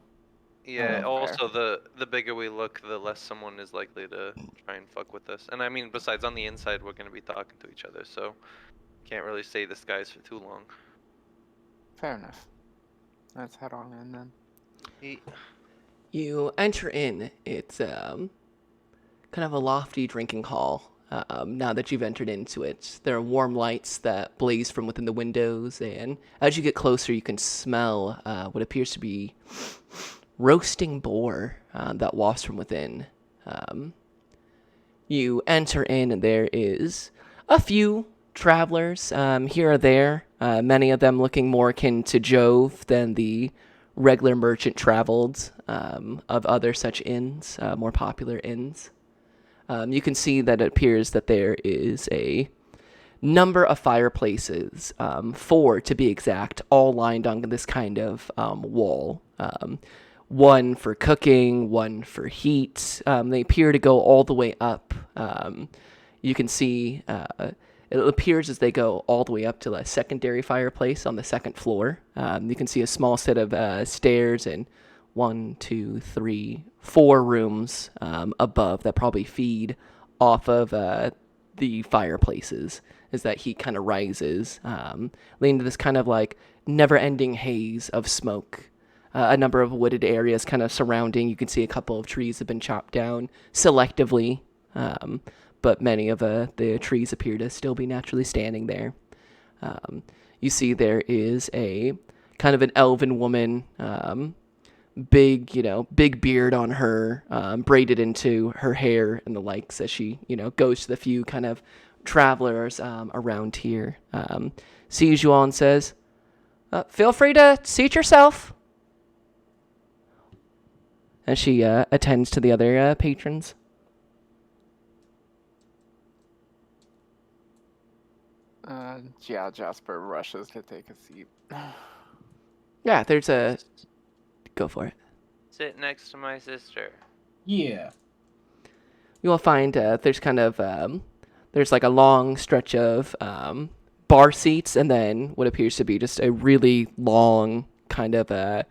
Speaker 4: Yeah,
Speaker 3: fair.
Speaker 4: also the bigger we look, the less someone is likely to try and fuck with us. And I mean, besides, on the inside, we're going to be talking to each other, so can't really stay disguised for too long.
Speaker 3: Fair enough. Let's head on in then.
Speaker 1: You enter in. It's kind of a lofty drinking hall. Now that you've entered into it, there are warm lights that blaze from within the windows, and as you get closer, you can smell what appears to be roasting boar that wafts from within. You enter in, and there is a few travelers here or there, many of them looking more akin to Jove than the regular merchant traveled of other such inns, more popular inns. You can see that it appears that there is a number of fireplaces, 4 to be exact, all lined on this kind of wall. One for cooking, one for heat. They appear to go all the way up. You can see it appears as they go all the way up to a secondary fireplace on the second floor. You can see a small set of stairs and 1, 2, 3, 4 rooms above that probably feed off of the fireplaces as that heat kind of rises, leading to this kind of like never-ending haze of smoke. A number of wooded areas kind of surrounding. You can see a couple of trees have been chopped down selectively, but many of the trees appear to still be naturally standing there. You see there is a kind of an elven woman, big beard on her, braided into her hair and the likes as she, goes to the few kind of travelers around here. Sees you all and says, feel free to seat yourself. as she attends to the other patrons.
Speaker 3: Yeah, Jasper rushes to take a seat.
Speaker 1: Yeah, there's a... Go for it.
Speaker 2: Sit next to my sister.
Speaker 6: Yeah.
Speaker 1: You will find there's kind of... there's like a long stretch of bar seats, and then what appears to be just a really long kind of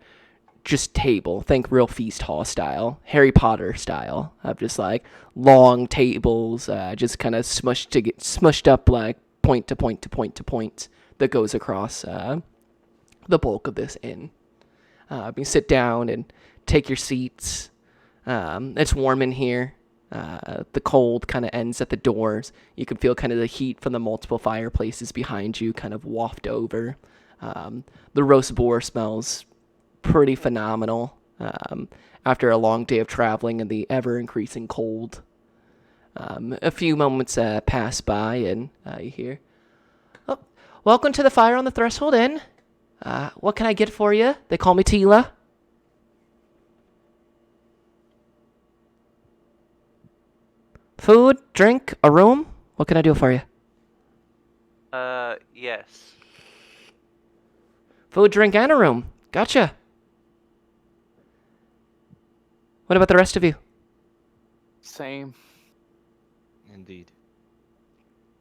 Speaker 1: just table. Think real feast hall style, Harry Potter style, of just like long tables, just kind of smushed up like point to point to point to point that goes across the bulk of this inn. You sit down and take your seats. It's warm in here. The cold kind of ends at the doors. You can feel kind of the heat from the multiple fireplaces behind you kind of waft over. The roast boar smells pretty phenomenal after a long day of traveling in the ever-increasing cold. A few moments pass by, and you hear, "Oh, welcome to the Fire on the Threshold Inn. What can I get for you? They call me Tila." Food, drink, a room? What can I do for you?
Speaker 2: Yes.
Speaker 1: Food, drink, and a room. Gotcha. What about the rest of you?
Speaker 3: Same.
Speaker 5: Indeed.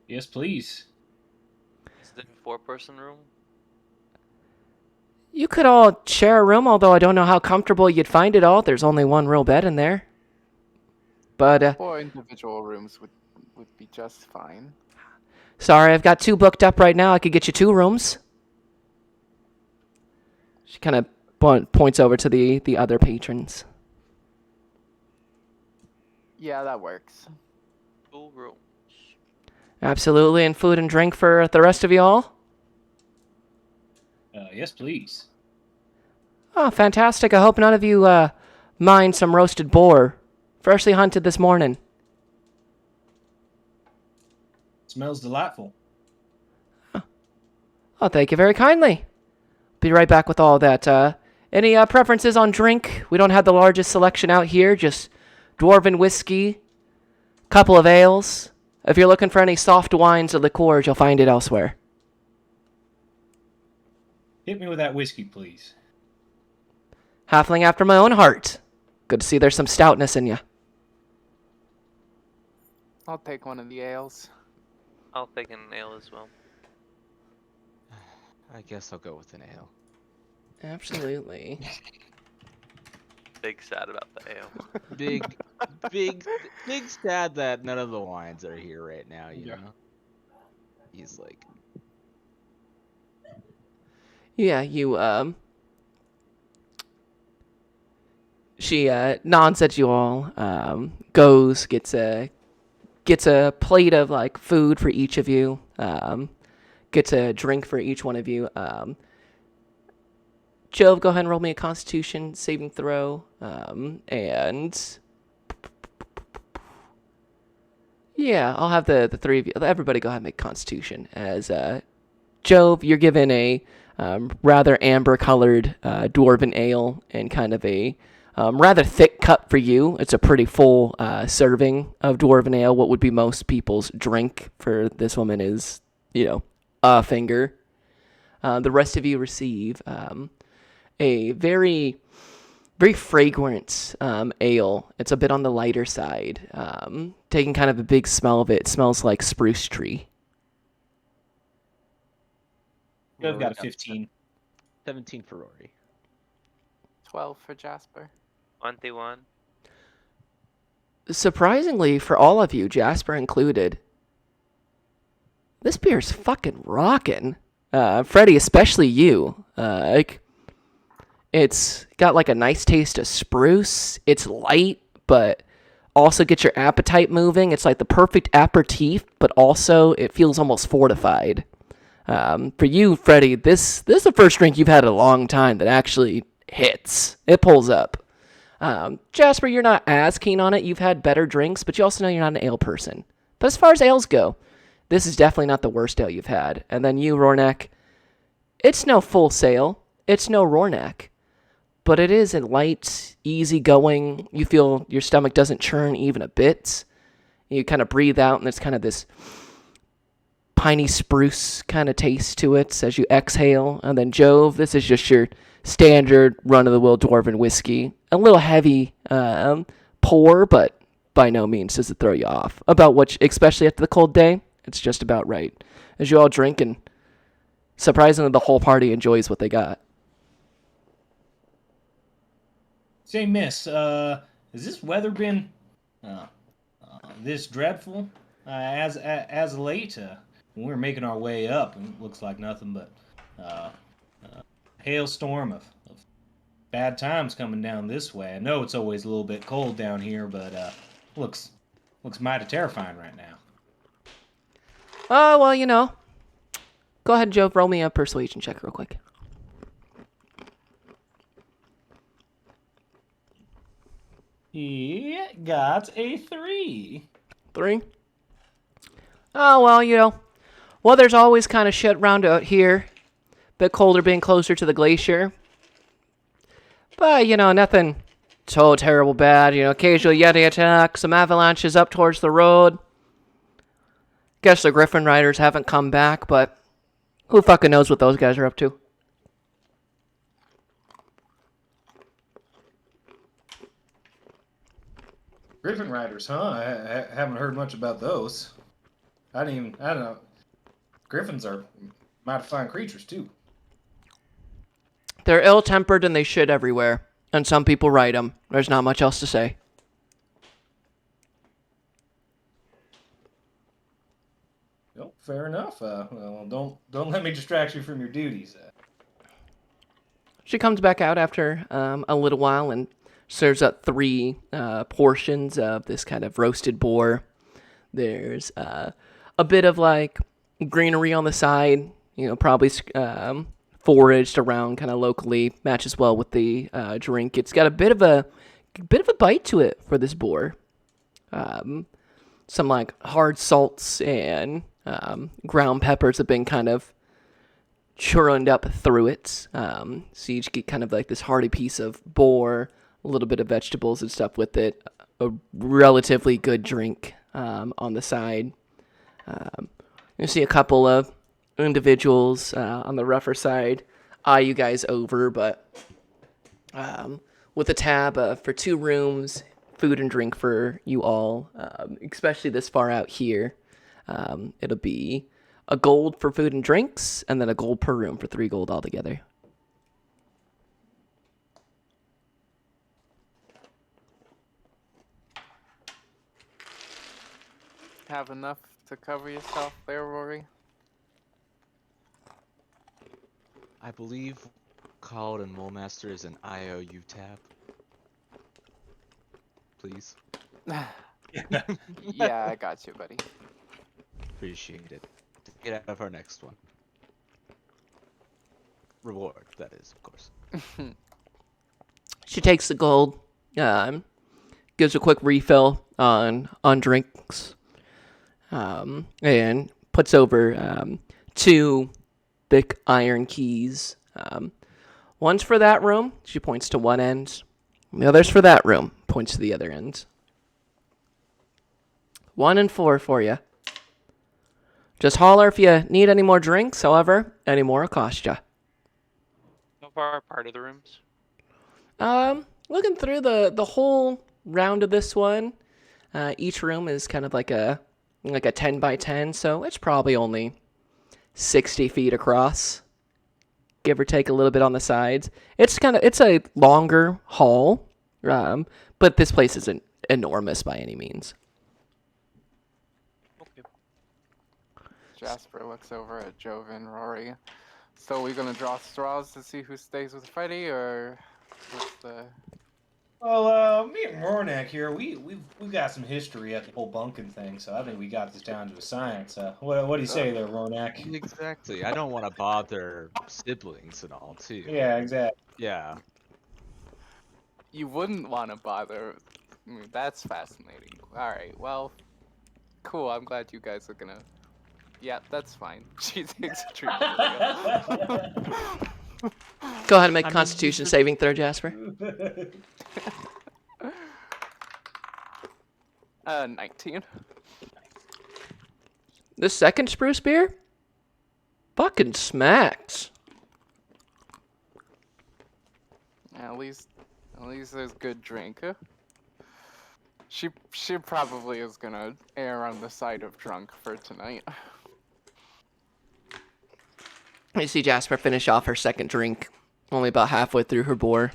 Speaker 6: Yes, please.
Speaker 2: Is it a 4-person room?
Speaker 1: You could all share a room, although I don't know how comfortable you'd find it all. There's only one real bed in there. But,
Speaker 3: 4 individual rooms would be just fine.
Speaker 1: sorry, I've got 2 booked up right now. I could get you 2 rooms. She kind of points over to the other patrons.
Speaker 3: Yeah, that works.
Speaker 2: 2 rooms.
Speaker 1: Absolutely, and food and drink for the rest of you all?
Speaker 6: Yes, please.
Speaker 1: Oh, fantastic. I hope none of you mind some roasted boar. Freshly hunted this morning.
Speaker 6: Smells delightful.
Speaker 1: Oh, thank you very kindly. Be right back with all that. Any preferences on drink? We don't have the largest selection out here, just dwarven whiskey, couple of ales. If you're looking for any soft wines or liqueurs, you'll find it elsewhere.
Speaker 6: Hit me with that whiskey, please.
Speaker 1: Halfling after my own heart. Good to see there's some stoutness in you.
Speaker 3: I'll take one of the ales.
Speaker 2: I'll take an ale as well.
Speaker 5: I guess I'll go with an ale.
Speaker 1: Absolutely.
Speaker 2: Big sad about the ale.
Speaker 5: Big sad that none of the wines are here right now, you
Speaker 6: Yeah.
Speaker 5: know? He's like,
Speaker 1: Yeah, you, she, nods at you all, goes, gets a plate of, like, food for each of you, gets a drink for each one of you, Jove, go ahead and roll me a Constitution saving throw, and... Yeah, I'll have the 3 of you, everybody go ahead and make Constitution, as, Jove, you're given a rather amber-colored dwarven ale and kind of a rather thick cup for you. It's a pretty full serving of dwarven ale. What would be most people's drink for this woman is, a finger. The rest of you receive a very, very fragrant ale. It's a bit on the lighter side. Taking kind of a big smell of it, it smells like spruce tree.
Speaker 6: I've got a 15.
Speaker 5: 17 for Rory.
Speaker 3: 12 for Jasper.
Speaker 2: 21.
Speaker 1: Surprisingly, for all of you, Jasper included, this beer's fucking rockin'. Freddie, especially you. It's got like a nice taste of spruce. It's light, but also gets your appetite moving. It's like the perfect aperitif, but also it feels almost fortified. For you, Freddie, this is the first drink you've had in a long time that actually hits. It pulls up. Jasper, you're not as keen on it. You've had better drinks, but you also know you're not an ale person. But as far as ales go, this is definitely not the worst ale you've had. And then you, Rornak, it's no Full Sail. It's no Rornak. but it is a light, easy going. You feel your stomach doesn't churn even a bit. You kind of breathe out, and there's kind of this piney spruce kind of taste to it as you exhale. And then Jove, this is just your standard run-of-the-mill dwarven whiskey. A little heavy pour, but by no means does it throw you off. About what, especially after the cold day, it's just about right. As you all drink, and surprisingly, the whole party enjoys what they got.
Speaker 6: Say, miss, has this weather been this dreadful? As of late, when we were making our way up, and it looks like nothing but hailstorm of bad times coming down this way. I know it's always a little bit cold down here, but looks mighty terrifying right now.
Speaker 1: Oh, well, you know. Go ahead, Jove. Roll me a persuasion check real quick.
Speaker 6: Yeah, got a 3.
Speaker 1: 3? Oh, well, you know. Well, there's always kind of shit around out here. Bit colder being closer to the glacier. But, you know, nothing so terrible bad. You know, occasional Yeti attacks, some avalanches up towards the road. Guess the Griffin Riders haven't come back, but who fucking knows what those guys are up to?
Speaker 6: Griffin Riders, huh? I haven't heard much about those. I don't know. Griffins are mighty fine creatures, too.
Speaker 1: They're ill-tempered and they shit everywhere. And some people ride them. There's not much else to say.
Speaker 6: Well, fair enough. Well, don't let me distract you from your duties.
Speaker 1: She comes back out after a little while and serves up 3 portions of this kind of roasted boar. There's a bit of like greenery on the side, you know, probably foraged around kind of locally. Matches well with the drink. It's got a bit of a bite to it for this boar. Some like hard salts and ground peppers have been kind of churned up through it. So you just get kind of like this hearty piece of boar, a little bit of vegetables and stuff with it. A relatively good drink on the side. You see a couple of individuals on the rougher side eye you guys over, but with a tab for 2 rooms, food and drink for you all, especially this far out here. It'll be a gold for food and drinks, and then a gold per room for 3 gold altogether.
Speaker 3: Have enough to cover yourself there, Rory?
Speaker 5: I believe called and Molemaster is an IOU tab. Please.
Speaker 3: Yeah, I got you, buddy.
Speaker 5: Appreciate it. Get out of our next one. Reward, that is, of course.
Speaker 1: She takes the gold, gives a quick refill on drinks, and puts over 2 thick iron keys. One's for that room. She points to one end. The other's for that room. Points to the other end. 1 and 4 for you. Just holler if you need any more drinks. However, any more will cost you.
Speaker 2: How far apart are the rooms?
Speaker 1: Looking through the whole round of this one, each room is kind of like a 10 by 10, so it's probably only 60 feet across, give or take a little bit on the sides. It's a longer hall, but this place isn't enormous by any means.
Speaker 2: Okay.
Speaker 3: Jasper looks over at Jove and Rory. So are we gonna draw straws to see who stays with Freddy, or what's the...
Speaker 6: Well, me and Rornak here, we've got some history at the whole bunking thing, so I think we got this down to a science. What do you say there, Rornak?
Speaker 5: Exactly. I don't want to bother siblings and all, too.
Speaker 6: Yeah, exactly.
Speaker 5: Yeah.
Speaker 3: You wouldn't want to bother. I mean, that's fascinating. Alright, well, cool. I'm glad you guys are gonna... Yeah, that's fine. She takes a treat.
Speaker 1: Go ahead and make
Speaker 5: I
Speaker 1: a
Speaker 5: mean,
Speaker 1: Constitution
Speaker 5: these are-
Speaker 1: saving throw, Jasper.
Speaker 3: 19.
Speaker 1: The second spruce beer fucking smacks.
Speaker 3: At least there's good drink. She probably is gonna err on the side of drunk for tonight.
Speaker 1: You see Jasper finish off her second drink, only about halfway through her bore.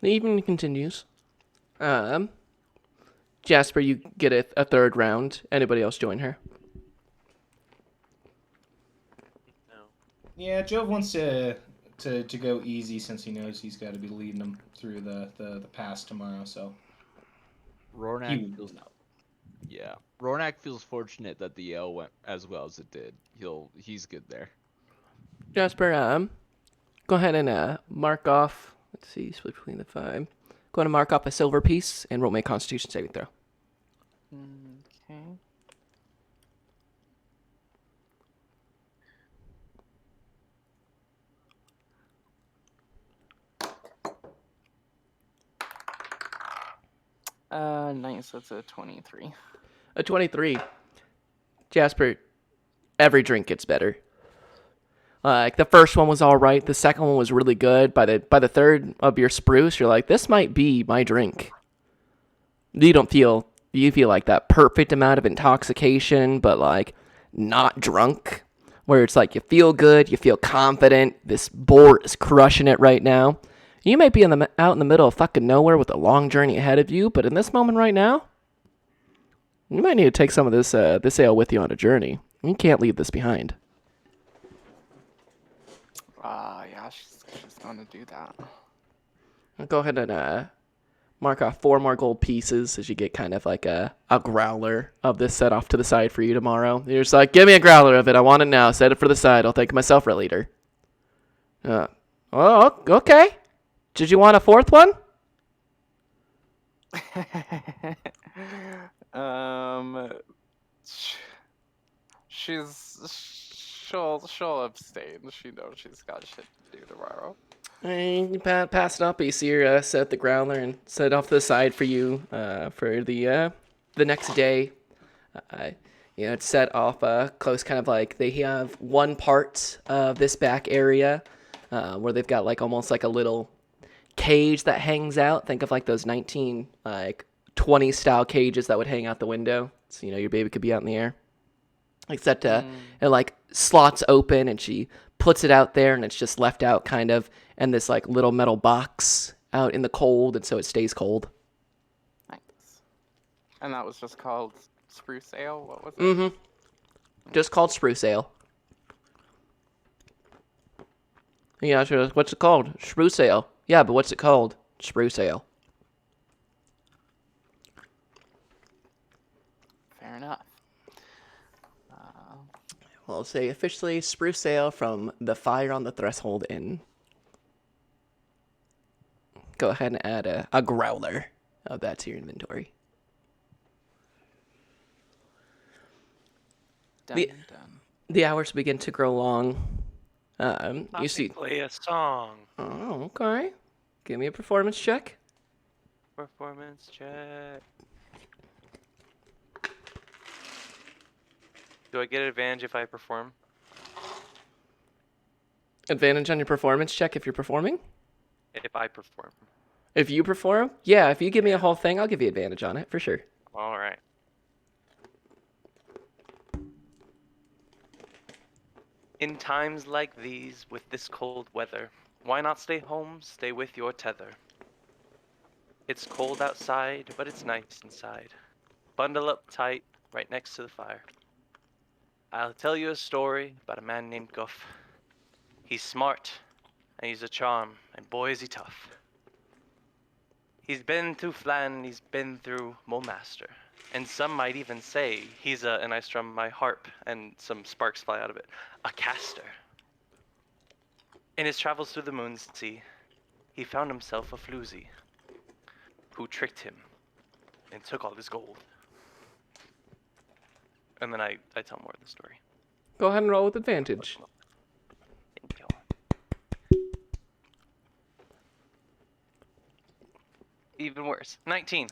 Speaker 1: The evening continues. Jasper, you get a third round. Anybody else join her?
Speaker 2: No.
Speaker 6: Yeah, Jove wants to go easy since he knows he's got to be leading them through the pass tomorrow. So
Speaker 5: Rornak
Speaker 6: You-
Speaker 5: feels Rornak feels fortunate that the ale went as well as it did. He's good there.
Speaker 1: Jasper, go ahead and mark off. Let's see, split between the 5. Go ahead and mark off a silver piece and roll me a Constitution saving throw.
Speaker 3: Okay. Nice. That's a 23.
Speaker 1: A 23. Jasper, every drink gets better. Like the first one was all right. The second one was really good. By the third of your spruce, you're like, this might be my drink. You feel like that perfect amount of intoxication, but like not drunk. Where it's like you feel good, you feel confident. This boar is crushing it right now. You might be out in the middle of fucking nowhere with a long journey ahead of you, but in this moment right now, you might need to take some of this ale with you on a journey. You can't leave this behind.
Speaker 3: Yeah, she's gonna do that.
Speaker 1: I'll go ahead and mark off 4 more gold pieces as you get kind of like a growler of this set off to the side for you tomorrow. You're just like, give me a growler of it. I want it now. Set it for the side. I'll take myself for later. Oh, okay. Did you want a 4th one?
Speaker 3: She'll abstain. She knows she's got shit to do tomorrow.
Speaker 1: And you pass it up. You see her set the growler and set it off to the side for you for the next day. It's set off close, kind of like they have one part of this back area where they've got like almost like a little cage that hangs out. Think of like those 1920 style cages that would hang out the window, so your baby could be out in the air. Except it like slots open and she puts it out there and it's just left out kind of in this like little metal box out in the cold, and so it stays cold.
Speaker 3: Nice. And that was just called spruce ale? What was it?
Speaker 1: Mm-hmm. Just called spruce ale. Yeah, sure. What's it called? Spruce ale. Yeah, but what's it called? Spruce ale.
Speaker 3: Fair enough.
Speaker 1: Well, say officially spruce ale from the Fire on the Threshold Inn. Go ahead and add a growler of that to your inventory.
Speaker 3: Done.
Speaker 1: The hours begin to grow long. You see.
Speaker 4: Play a song.
Speaker 1: Oh, okay. Give me a performance check.
Speaker 4: Performance check. Do I get advantage if I perform?
Speaker 1: Advantage on your performance check if you're performing?
Speaker 4: If I perform.
Speaker 1: If you perform? Yeah, if you give me a whole thing, I'll give you advantage on it, for sure.
Speaker 4: All right. In times like these, with this cold weather, why not stay home, stay with your tether? It's cold outside, but it's nice inside. Bundle up tight, right next to the fire. I'll tell you a story about a man named Guff. He's smart, and he's a charm, and boy is he tough. He's been through Flan, he's been through Mulmaster, and some might even say he's and I strum my harp, and some sparks fly out of it, a caster. In his travels through the Moon Sea, he found himself a floozy who tricked him and took all his gold. And then I tell more of the story.
Speaker 1: Go ahead and roll with advantage.
Speaker 4: Thank you. Even worse. 19.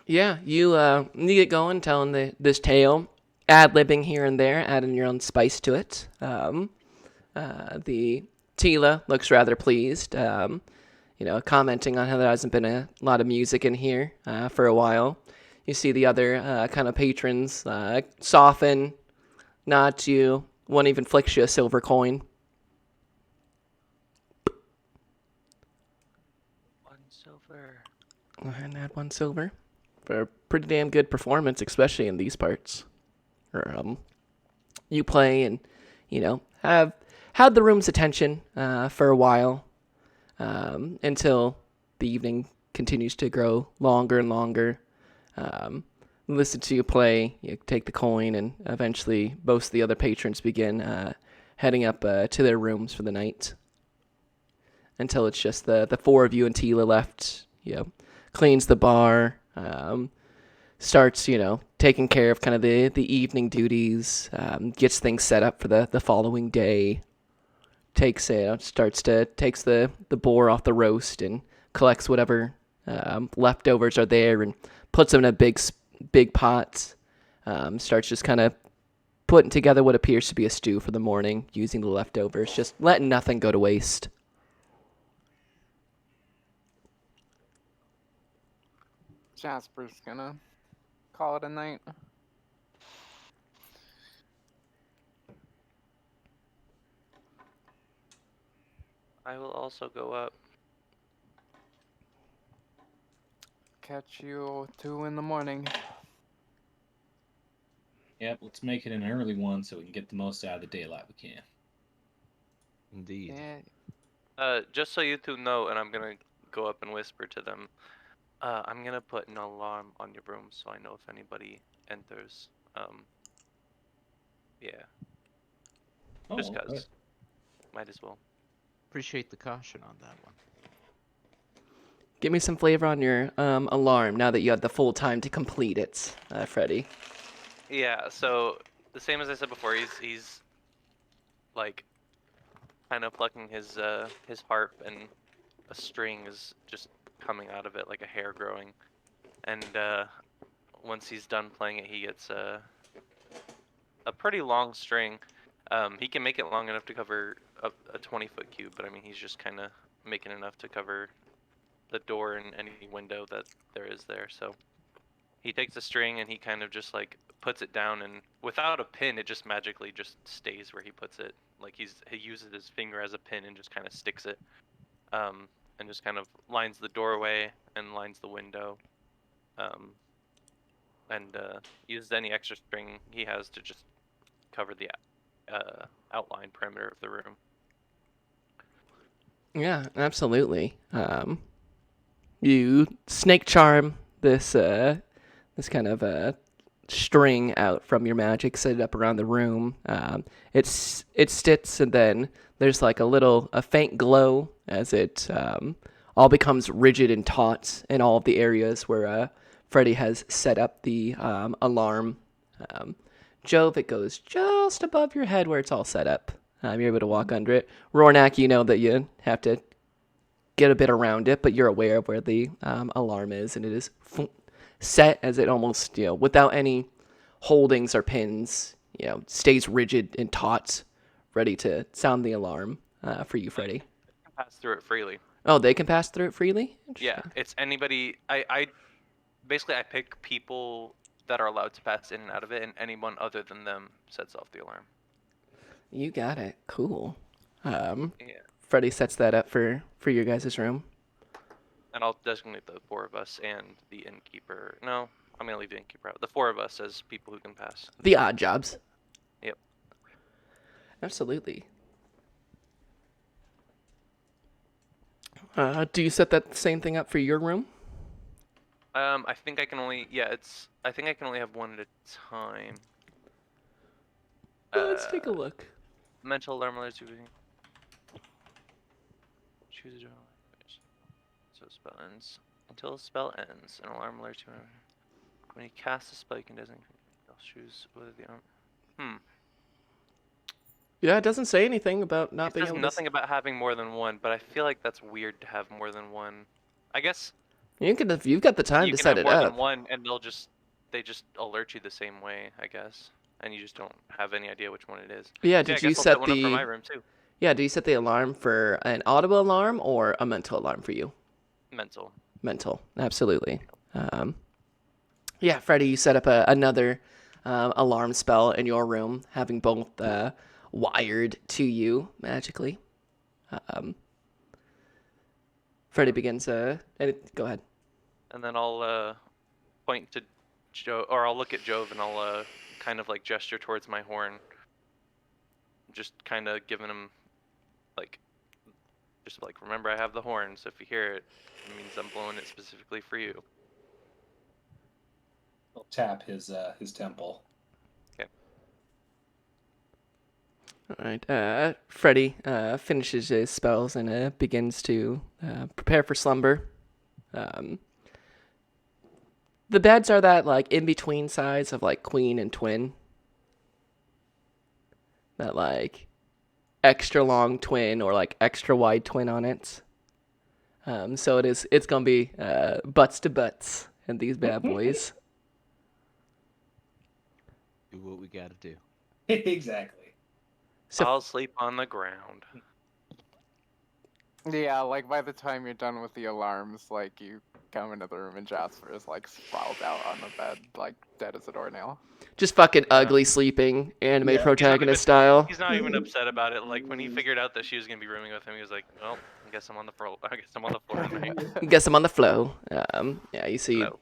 Speaker 1: Yeah, you get going, telling this tale, ad-libbing here and there, adding your own spice to it. The Tila looks rather pleased, commenting on how there hasn't been a lot of music in here for a while. You see the other kind of patrons soften, nod to you, one even flicks you a silver coin.
Speaker 4: 1 silver.
Speaker 1: Go ahead and add 1 silver for a pretty damn good performance, especially in these parts. You play and, have had the room's attention for a while until the evening continues to grow longer and longer. Listen to you play, you take the coin, and eventually most of the other patrons begin heading up to their rooms for the night. Until it's just the 4 of you and Tila left, cleans the bar, starts, taking care of kind of the evening duties, gets things set up for the following day, takes the boar off the roast and collects whatever leftovers are there and puts them in a big pot, starts just kind of putting together what appears to be a stew for the morning using the leftovers, just letting nothing go to waste.
Speaker 3: Jasper's gonna call it a night.
Speaker 4: I will also go up.
Speaker 3: Catch you 2 in the morning.
Speaker 6: Yep, let's make it an early one so we can get the most out of the daylight we can.
Speaker 5: Indeed.
Speaker 3: Yeah.
Speaker 4: Just so you two know, and I'm gonna go up and whisper to them, I'm gonna put an alarm on your room so I know if anybody enters. Yeah.
Speaker 6: Oh,
Speaker 4: Just
Speaker 6: okay.
Speaker 4: cause. Might as well.
Speaker 5: Appreciate the caution on that one.
Speaker 1: Give me some flavor on your alarm now that you had the full time to complete it, Freddy.
Speaker 4: Yeah, so the same as I said before, he's like kind of plucking his harp, and a string is just coming out of it like a hair growing. And once he's done playing it, he gets a pretty long string. He can make it long enough to cover a 20-foot cube, but I mean he's just kind of making enough to cover the door and any window that there is there. So he takes a string and he kind of just like puts it down, and without a pin, it just magically just stays where he puts it. Like he uses his finger as a pin and just kind of sticks it, and just kind of lines the doorway and lines the window, and uses any extra string he has to just cover the outline perimeter of the room.
Speaker 1: Yeah, absolutely. You snake charm this kind of string out from your magic, set it up around the room. It sits, and then there's like a faint glow as it all becomes rigid and taut in all of the areas where Freddy has set up the alarm. Jove, it goes just above your head where it's all set up. You're able to walk under it. Rornak, you know that you have to get a bit around it, but you're aware of where the alarm is, and it is set as it almost, without any holdings or pins, stays rigid and taut, ready to sound the alarm for you, Freddy.
Speaker 4: Pass through it freely.
Speaker 1: Oh, they can pass through it freely?
Speaker 4: Yeah, it's anybody. I basically I pick people that are allowed to pass in and out of it, and anyone other than them sets off the alarm.
Speaker 1: You got it. Cool.
Speaker 4: Yeah.
Speaker 1: Freddy sets that up for your guys' room.
Speaker 4: And I'll designate the 4 of us and the innkeeper. No, I'm gonna leave the innkeeper out. The 4 of us as people who can pass.
Speaker 1: The odd jobs.
Speaker 4: Yep.
Speaker 1: Absolutely. Do you set that same thing up for your room?
Speaker 4: I think I can only. Yeah, I think I can only have one at a time.
Speaker 1: Let's take a look.
Speaker 4: Mental alarm alerts. choose a general language. So spell ends. Until the spell ends, an alarm alerts you. When you cast a spell, you can designate. I'll choose whether the
Speaker 1: Yeah, it doesn't say anything about not
Speaker 4: It
Speaker 1: being
Speaker 4: says
Speaker 1: able
Speaker 4: nothing about having more than one, but I feel like that's weird to have more than one. I guess
Speaker 1: to. You've got the time
Speaker 4: you
Speaker 1: to
Speaker 4: can
Speaker 1: set
Speaker 4: have
Speaker 1: it
Speaker 4: more
Speaker 1: up.
Speaker 4: than one, and they just alert you the same way, I guess, and you just don't have any idea which one it is.
Speaker 1: Yeah,
Speaker 4: I
Speaker 1: did you
Speaker 4: guess I'll set
Speaker 1: set
Speaker 4: one up for my
Speaker 1: the
Speaker 4: room too.
Speaker 1: Yeah, do you set the alarm for an audible alarm or a mental alarm for you?
Speaker 4: Mental.
Speaker 1: Mental, absolutely. Yeah, Freddy, you set up another alarm spell in your room, having both wired to you magically. Freddy begins. Go ahead.
Speaker 4: And then I'll point to Jove, or I'll look at Jove, and I'll kind of like gesture towards my horn, just kind of giving him like, just like, remember I have the horn, so if you hear it, it means I'm blowing it specifically for you.
Speaker 6: He'll tap his temple.
Speaker 4: Okay.
Speaker 1: All right. Freddy finishes his spells and begins to prepare for slumber. The beds are that like in between size of like queen and twin. That like extra long twin or like extra wide twin on it. So it's gonna be butts to butts in these bad boys.
Speaker 5: Do what we gotta do.
Speaker 6: Exactly.
Speaker 1: So
Speaker 4: I'll sleep on the ground.
Speaker 3: Yeah, like by the time you're done with the alarms, like you come into the room and Jasper is like sprawled out on the bed, like dead as a doornail.
Speaker 1: just fucking
Speaker 4: Yeah.
Speaker 1: ugly sleeping, anime
Speaker 6: Yeah.
Speaker 1: protagonist style.
Speaker 4: He's not even upset about it. Like when he figured out that she was gonna be rooming with him, he was like, "Well, I guess I'm on the floor. I guess I'm on the floor tonight."
Speaker 1: Guess I'm on the flow. Yeah, you see.
Speaker 4: Hello.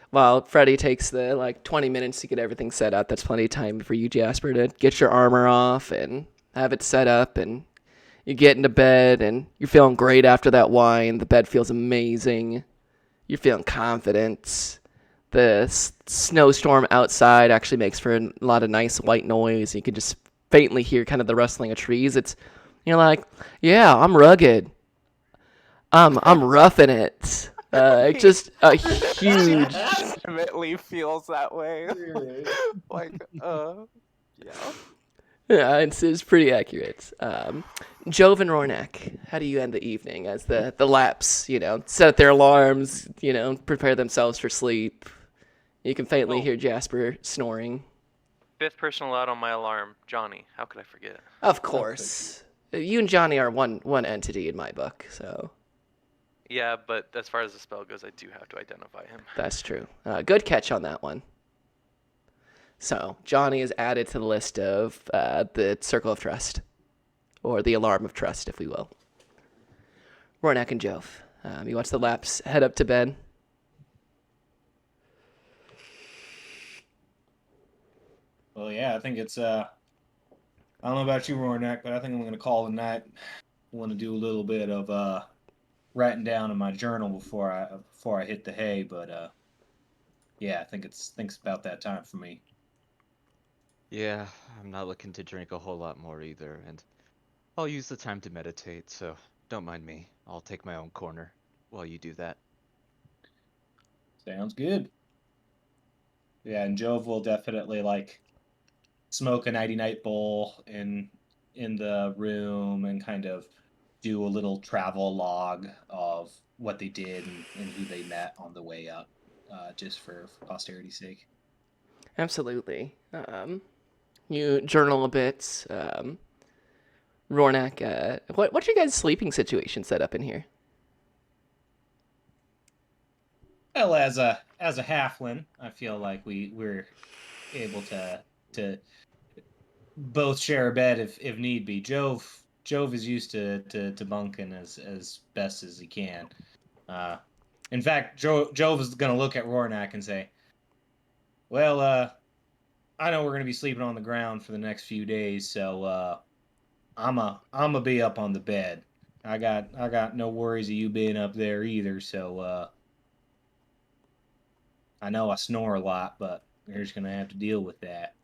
Speaker 1: While Freddy takes the like 20 minutes to get everything set up, that's plenty of time for you, Jasper, to get your armor off and have it set up, and you get into bed and you're feeling great after that wine. The bed feels amazing. You're feeling confident. The snowstorm outside actually makes for a lot of nice white noise. You can just faintly hear kind of the rustling of trees. You're like, yeah, I'm rugged. I'm roughing it. Just a huge.
Speaker 3: Legitimately feels that way. Like, yeah.
Speaker 1: Yeah, it's pretty accurate. Jove and Rornak, how do you end the evening as the laps, set their alarms, prepare themselves for sleep? You can faintly hear Jasper snoring.
Speaker 4: Fifth person allowed on my alarm, Johnny. How could I forget?
Speaker 1: Of course. You and Johnny are one entity in my book, so.
Speaker 4: Yeah, but as far as the spell goes, I do have to identify him.
Speaker 1: That's true. Good catch on that one. So, Johnny is added to the list of the Circle of Trust, or the Alarm of Trust, if we will. Rornak and Jove, you watch the laps head up to bed.
Speaker 6: Well, yeah, I think it's I don't know about you, Rornak, but I think I'm gonna call it a night. I want to do a little bit of writing down in my journal before I hit the hay, but yeah, I think it's about that time for me.
Speaker 5: Yeah, I'm not looking to drink a whole lot more either, and I'll use the time to meditate, so don't mind me. I'll take my own corner while you do that.
Speaker 6: Sounds good. Yeah, and Jove will definitely like smoke a nighty-night bowl in the room and kind of do a little travel log of what they did and who they met on the way up, just for posterity's sake.
Speaker 1: Absolutely. You journal a bit. Rornak, what's your guys' sleeping situation set up in here?
Speaker 6: Well, as a halfling, I feel like we're able to both share a bed if need be. Jove is used to bunking as best as he can. In fact, Jove is gonna look at Rornak and say, "Well, I know we're gonna be sleeping on the ground for the next few days, so I'ma be up on the bed. I got no worries of you being up there either, so I know I snore a lot, but you're just gonna have to deal with that."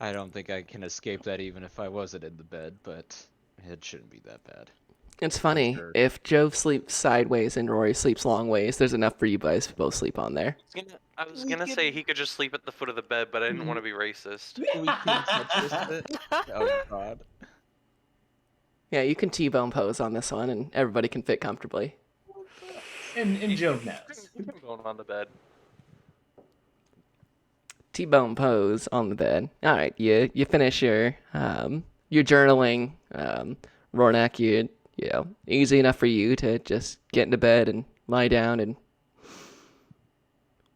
Speaker 5: I don't think I can escape that even if I wasn't in the bed, but It shouldn't be that bad.
Speaker 1: It's funny,
Speaker 5: Sure.
Speaker 1: if Jove sleeps sideways and Rory sleeps long ways, there's enough for you guys to both sleep on there.
Speaker 4: I was gonna say he could just sleep at the foot of the bed, but I didn't want to be racist.
Speaker 5: We can touch this bit. Oh god.
Speaker 1: Yeah, you can T-bone pose on this one, and everybody can fit comfortably.
Speaker 6: And Jove knows.
Speaker 4: I'm going on the bed.
Speaker 1: T-bone pose on the bed. All right, you finish your journaling. Rornak, you know, easy enough for you to just get into bed and lie down and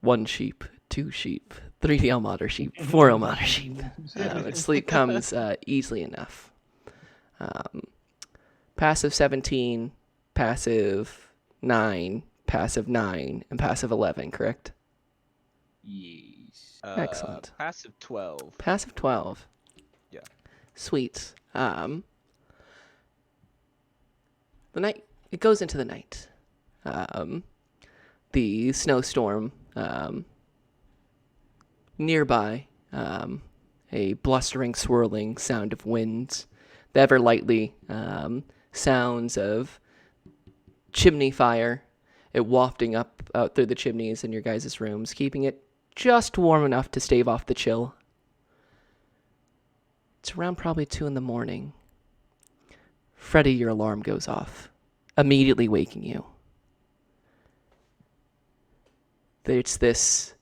Speaker 1: 1 sheep, 2 sheep, 3 Elmater sheep, 4 Elmater sheep. And sleep comes easily enough. Passive 17, passive 9, passive 9, and passive 11, correct?
Speaker 6: Yes.
Speaker 1: Excellent.
Speaker 5: Passive 12.
Speaker 1: Passive 12.
Speaker 5: Yeah.
Speaker 1: Sweet. The night, it goes into the night. The snowstorm nearby, a blustering, swirling sound of winds, the ever lightly sounds of chimney fire, it wafting up out through the chimneys in your guys' rooms, keeping it just warm enough to stave off the chill. It's around probably 2 a.m. Freddy, your alarm goes off, immediately waking you. It's this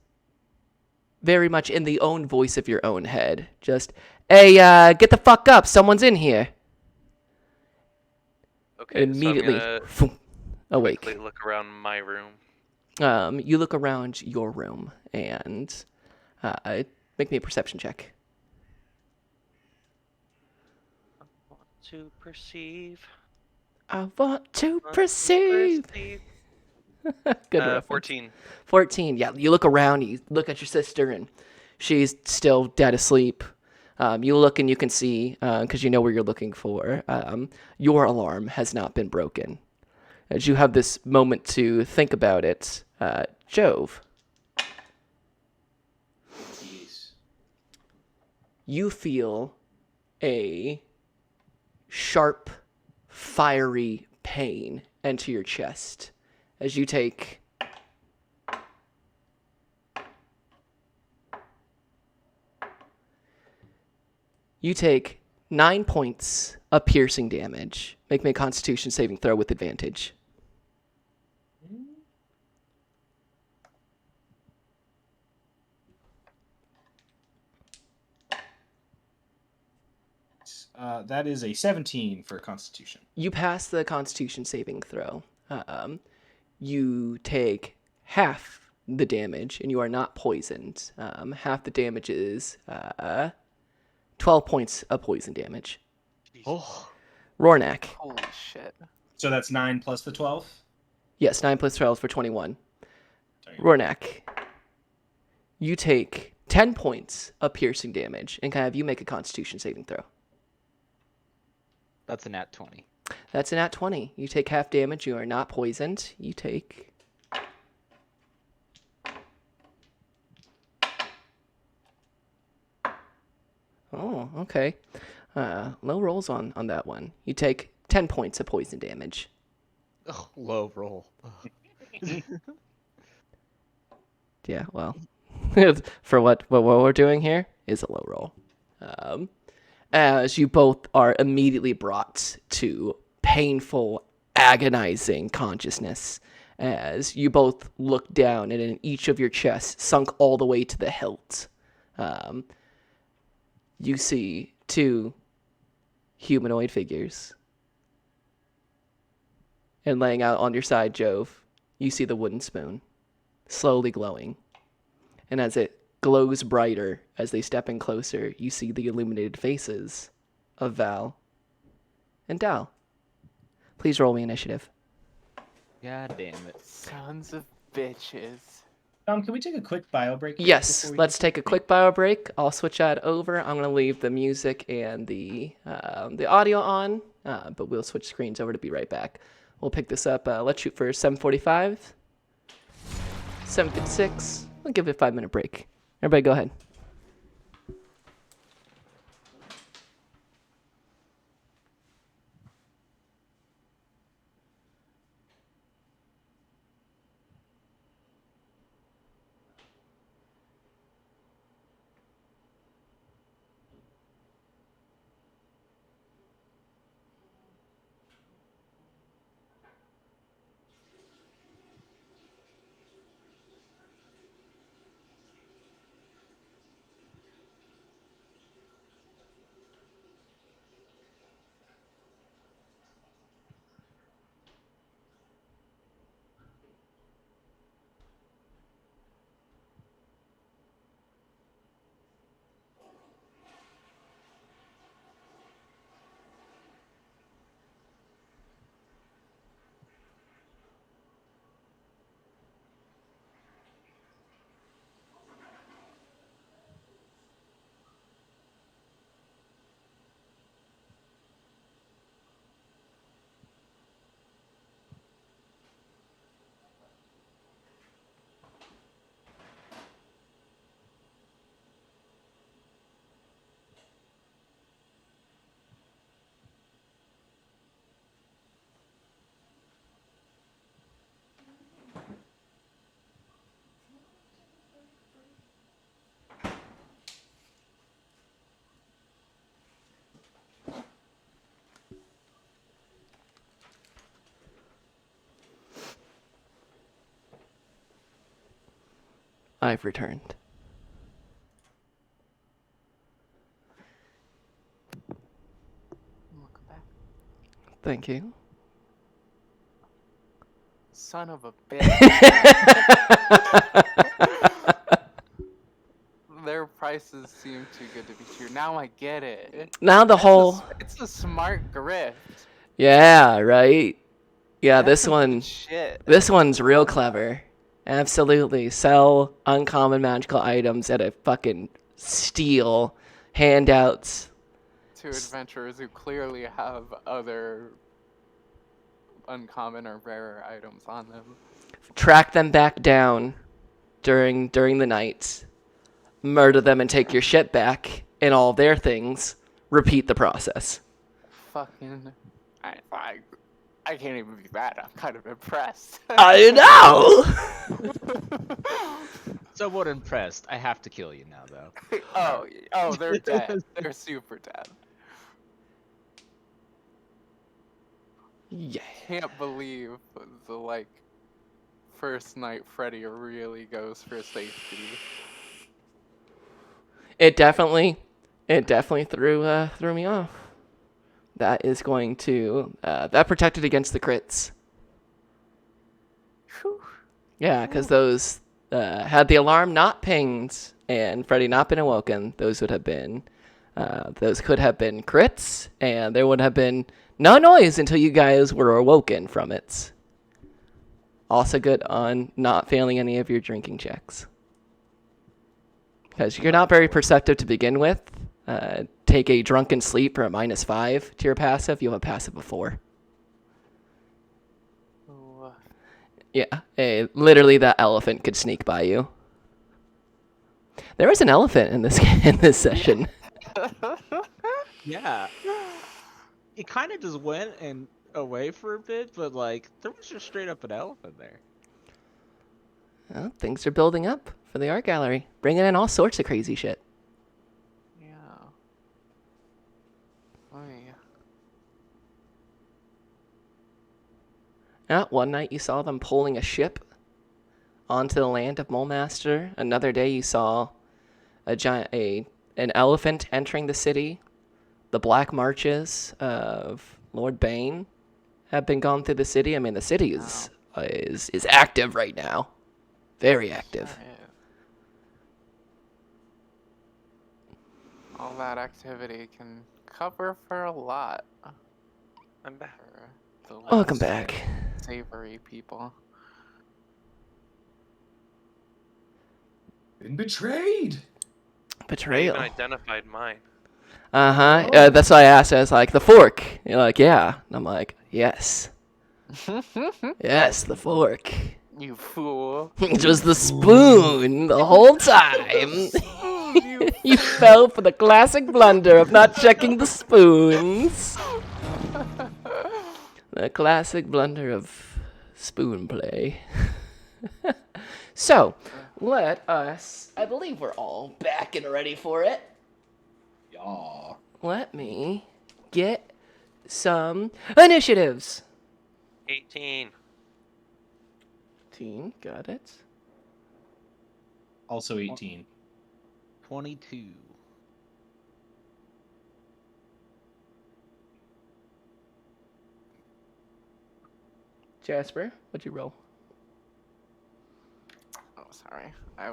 Speaker 1: very much in the own voice of your own head. Just, hey, get the fuck up, someone's in here.
Speaker 4: Okay,
Speaker 1: Immediately
Speaker 4: so I'm
Speaker 1: phoom,
Speaker 4: gonna
Speaker 1: awake.
Speaker 4: quickly look around my room.
Speaker 1: You look around your room and make me a perception check.
Speaker 4: To perceive.
Speaker 1: I want to perceive. Good reference.
Speaker 4: 14.
Speaker 1: 14. Yeah, you look around, you look at your sister, and she's still dead asleep. You look and you can see, because you know where you're looking for, your alarm has not been broken. As you have this moment to think about it, Jove,
Speaker 6: Jeez.
Speaker 1: you feel a sharp, fiery pain enter your chest as you take You take 9 points of piercing damage. Make me a Constitution saving throw with advantage.
Speaker 6: That is a 17 for Constitution.
Speaker 1: You pass the Constitution saving throw. You take half the damage, and you are not poisoned. Half the damage is 12 points of poison damage.
Speaker 5: Oh.
Speaker 1: Rornak.
Speaker 3: Holy shit.
Speaker 6: So that's 9 plus the 12?
Speaker 1: Yes, 9 plus 12 for 21.
Speaker 6: Sorry.
Speaker 1: Rornak. You take 10 points of piercing damage, and can I have you make a Constitution saving throw?
Speaker 5: That's a nat 20.
Speaker 1: That's a nat 20. You take half damage. You are not poisoned. You take... Oh, okay. Low rolls on that one. You take 10 points of poison damage.
Speaker 5: Oh, low roll.
Speaker 1: Yeah, well, for what we're doing here is a low roll. As you both are immediately brought to painful, agonizing consciousness, as you both look down and in each of your chests, sunk all the way to the hilt, you see 2 humanoid figures. And laying out on your side, Jove, you see the wooden spoon, slowly glowing. And as it glows brighter as they step in closer, you see the illuminated faces of Val and Dal. Please roll me initiative.
Speaker 5: God damn it.
Speaker 3: Sons of bitches.
Speaker 6: Can we take a quick bio break?
Speaker 1: Yes,
Speaker 6: before we
Speaker 1: let's take a quick bio break. I'll switch that over. I'm going to leave the music and the audio on, but we'll switch screens over to be right back. We'll pick this up. Let's shoot for 7:45, 7:56. We'll give it a 5-minute break. Everybody go ahead. I've returned.
Speaker 3: Welcome back.
Speaker 1: Thank you.
Speaker 3: Son of a bitch. Their prices seem too good to be true. Now I get it.
Speaker 1: Now
Speaker 3: It's a smart grift.
Speaker 1: Yeah, right? Yeah,
Speaker 3: That's
Speaker 1: this
Speaker 3: some
Speaker 1: one...
Speaker 3: good shit.
Speaker 1: This one's real clever. Absolutely. Sell uncommon magical items at a fucking steal handouts.
Speaker 3: To adventurers who clearly have other uncommon or rarer items on them.
Speaker 1: Track them back down during the night. Murder them and take your shit back and all their things. Repeat the process.
Speaker 3: Fucking... I can't even be mad. I'm kind of impressed.
Speaker 1: I know!
Speaker 5: Somewhat impressed. I have to kill you now, though.
Speaker 3: Oh, they're dead. They're super dead.
Speaker 1: Yeah.
Speaker 3: Can't believe the first night Freddy really goes for safety.
Speaker 1: It definitely threw me off. That is going to that protected against the crits.
Speaker 3: Whew.
Speaker 1: Yeah, because those had the alarm not pinged and Freddy not been awoken, those could have been crits, and there would have been no noise until you guys were awoken from it. Also good on not failing any of your drinking checks. Because you're not very perceptive to begin with. Take a drunken sleep or a -5 to your passive, you'll have a passive of 4.
Speaker 3: Ooh.
Speaker 1: Yeah, literally that elephant could sneak by you. There was an elephant in this session.
Speaker 5: Yeah. It kind of just went and away for a bit, but there was just straight up an elephant there.
Speaker 1: Well, things are building up for the art gallery, bringing in all sorts of crazy shit.
Speaker 3: Yeah. Oy.
Speaker 1: One night you saw them pulling a ship onto the land of Mulemaster. Another day you saw an elephant entering the city. The black marches of Lord Bane have been gone through the city. I mean, the city is active right now, very active.
Speaker 3: Sure is. All that activity can cover for a lot.
Speaker 4: I'm back.
Speaker 3: For the
Speaker 1: Welcome
Speaker 3: less
Speaker 1: back.
Speaker 3: Savory people.
Speaker 6: Been betrayed.
Speaker 4: I
Speaker 1: Betrayal.
Speaker 4: even identified mine.
Speaker 1: That's why I asked. I was like, the fork. You're like, yeah. And I'm like, yes. Yes, the fork.
Speaker 3: You fool.
Speaker 1: It was the spoon the whole time. You fell for the classic blunder of not checking the spoons. The classic blunder of spoon play. So, let us... I believe we're all back and ready for it.
Speaker 6: Yeah.
Speaker 1: Let me get some initiatives.
Speaker 4: 18.
Speaker 1: Got it.
Speaker 6: Also 18.
Speaker 5: 22.
Speaker 1: Jasper, what'd you roll?
Speaker 3: Oh, sorry. I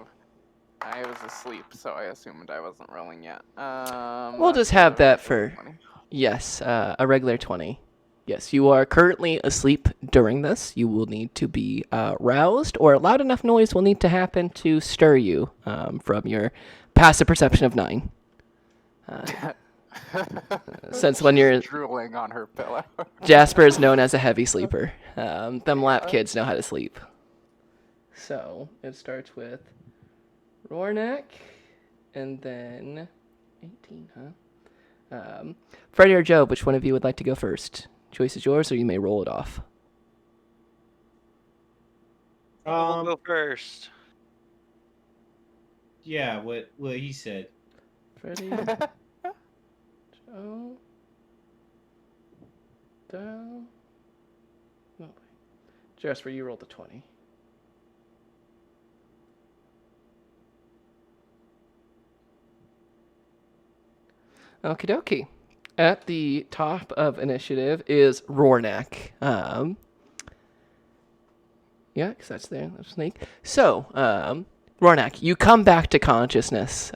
Speaker 3: was asleep, so I assumed I wasn't rolling yet.
Speaker 1: We'll just have that for...
Speaker 3: 20.
Speaker 1: Yes, a regular 20. Yes, you are currently asleep during this. You will need to be roused, or loud enough noise will need to happen to stir you from your passive perception of 9. Since when you're...
Speaker 3: drooling on her pillow.
Speaker 1: Jasper is known as a heavy sleeper. Them lap kids know how to sleep. So, it starts with Rornak, and then 18, huh? Freddy or Joe, which one of you would like to go first? Choice is yours, or you may roll it off.
Speaker 4: We'll go first.
Speaker 6: Yeah, what he said.
Speaker 1: Freddy, Joe, Dow. No, wait. Jasper, you rolled a 20. Okie dokie. At the top of initiative is Rornak. Yeah, because that's there. That's Snake. So, Rornak, you come back to consciousness.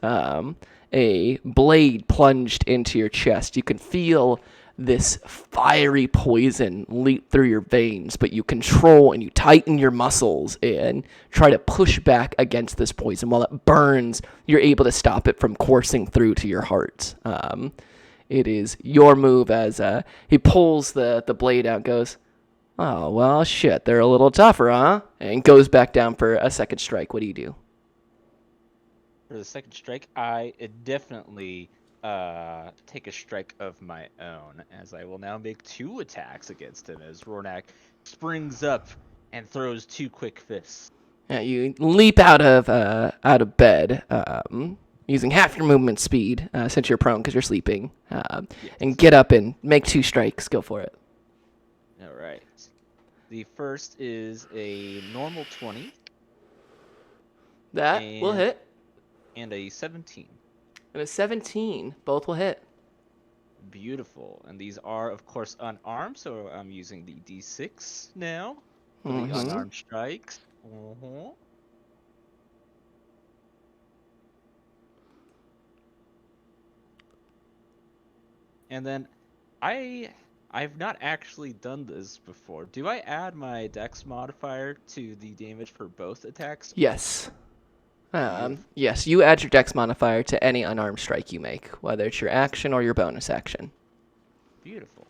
Speaker 1: A blade plunged into your chest. You can feel this fiery poison leap through your veins, but you control and you tighten your muscles and try to push back against this poison. While it burns, you're able to stop it from coursing through to your heart. It is your move as he pulls the blade out, goes, "Oh, well, shit, they're a little tougher, huh?" And goes back down for a second strike. What do you do?
Speaker 5: For the second strike, I definitely take a strike of my own, as I will now make 2 attacks against him as Rornak springs up and throws 2 quick fists.
Speaker 1: Yeah, you leap out of bed, using half your movement speed, since you're prone because you're sleeping, and get up and make 2 strikes. Go for it.
Speaker 5: All right. The first is a normal 20.
Speaker 1: That will hit.
Speaker 5: And a 17.
Speaker 1: And a 17. Both will hit.
Speaker 5: Beautiful. And these are, of course, unarmed, so I'm using the D6 now for
Speaker 1: Mhm.
Speaker 5: the unarmed strikes. And then I've not actually done this before. Do I add my Dex modifier to the damage for both attacks?
Speaker 1: Yes. Yes, you add your dex modifier to any unarmed strike you make, whether it's your action or your bonus action.
Speaker 5: Beautiful.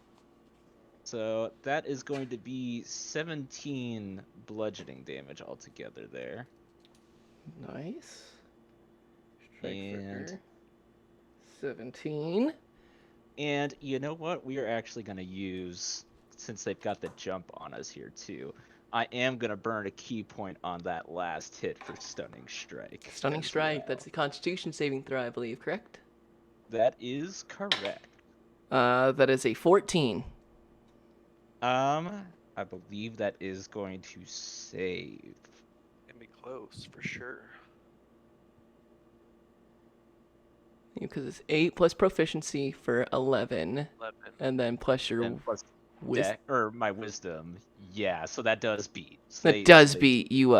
Speaker 5: So that is going to be 17 bludgeoning damage altogether there.
Speaker 1: Nice. Strike
Speaker 5: And-
Speaker 1: for 17.
Speaker 5: And you know what? We are actually going to use, since they've got the jump on us here too, I am going to burn a key point on that last hit for Stunning Strike.
Speaker 1: Stunning
Speaker 5: as
Speaker 1: strike.
Speaker 5: well.
Speaker 1: That's a Constitution saving throw, I believe. Correct?
Speaker 5: That is correct.
Speaker 1: That is a 14.
Speaker 5: I believe that is going to save.
Speaker 4: Gonna be close for sure.
Speaker 1: Because it's 8 plus proficiency for 11,
Speaker 4: 11.
Speaker 1: and then plus your
Speaker 5: And plus
Speaker 1: wisdom.
Speaker 5: or my wisdom. Yeah, so that does beat. So
Speaker 1: That does beat you.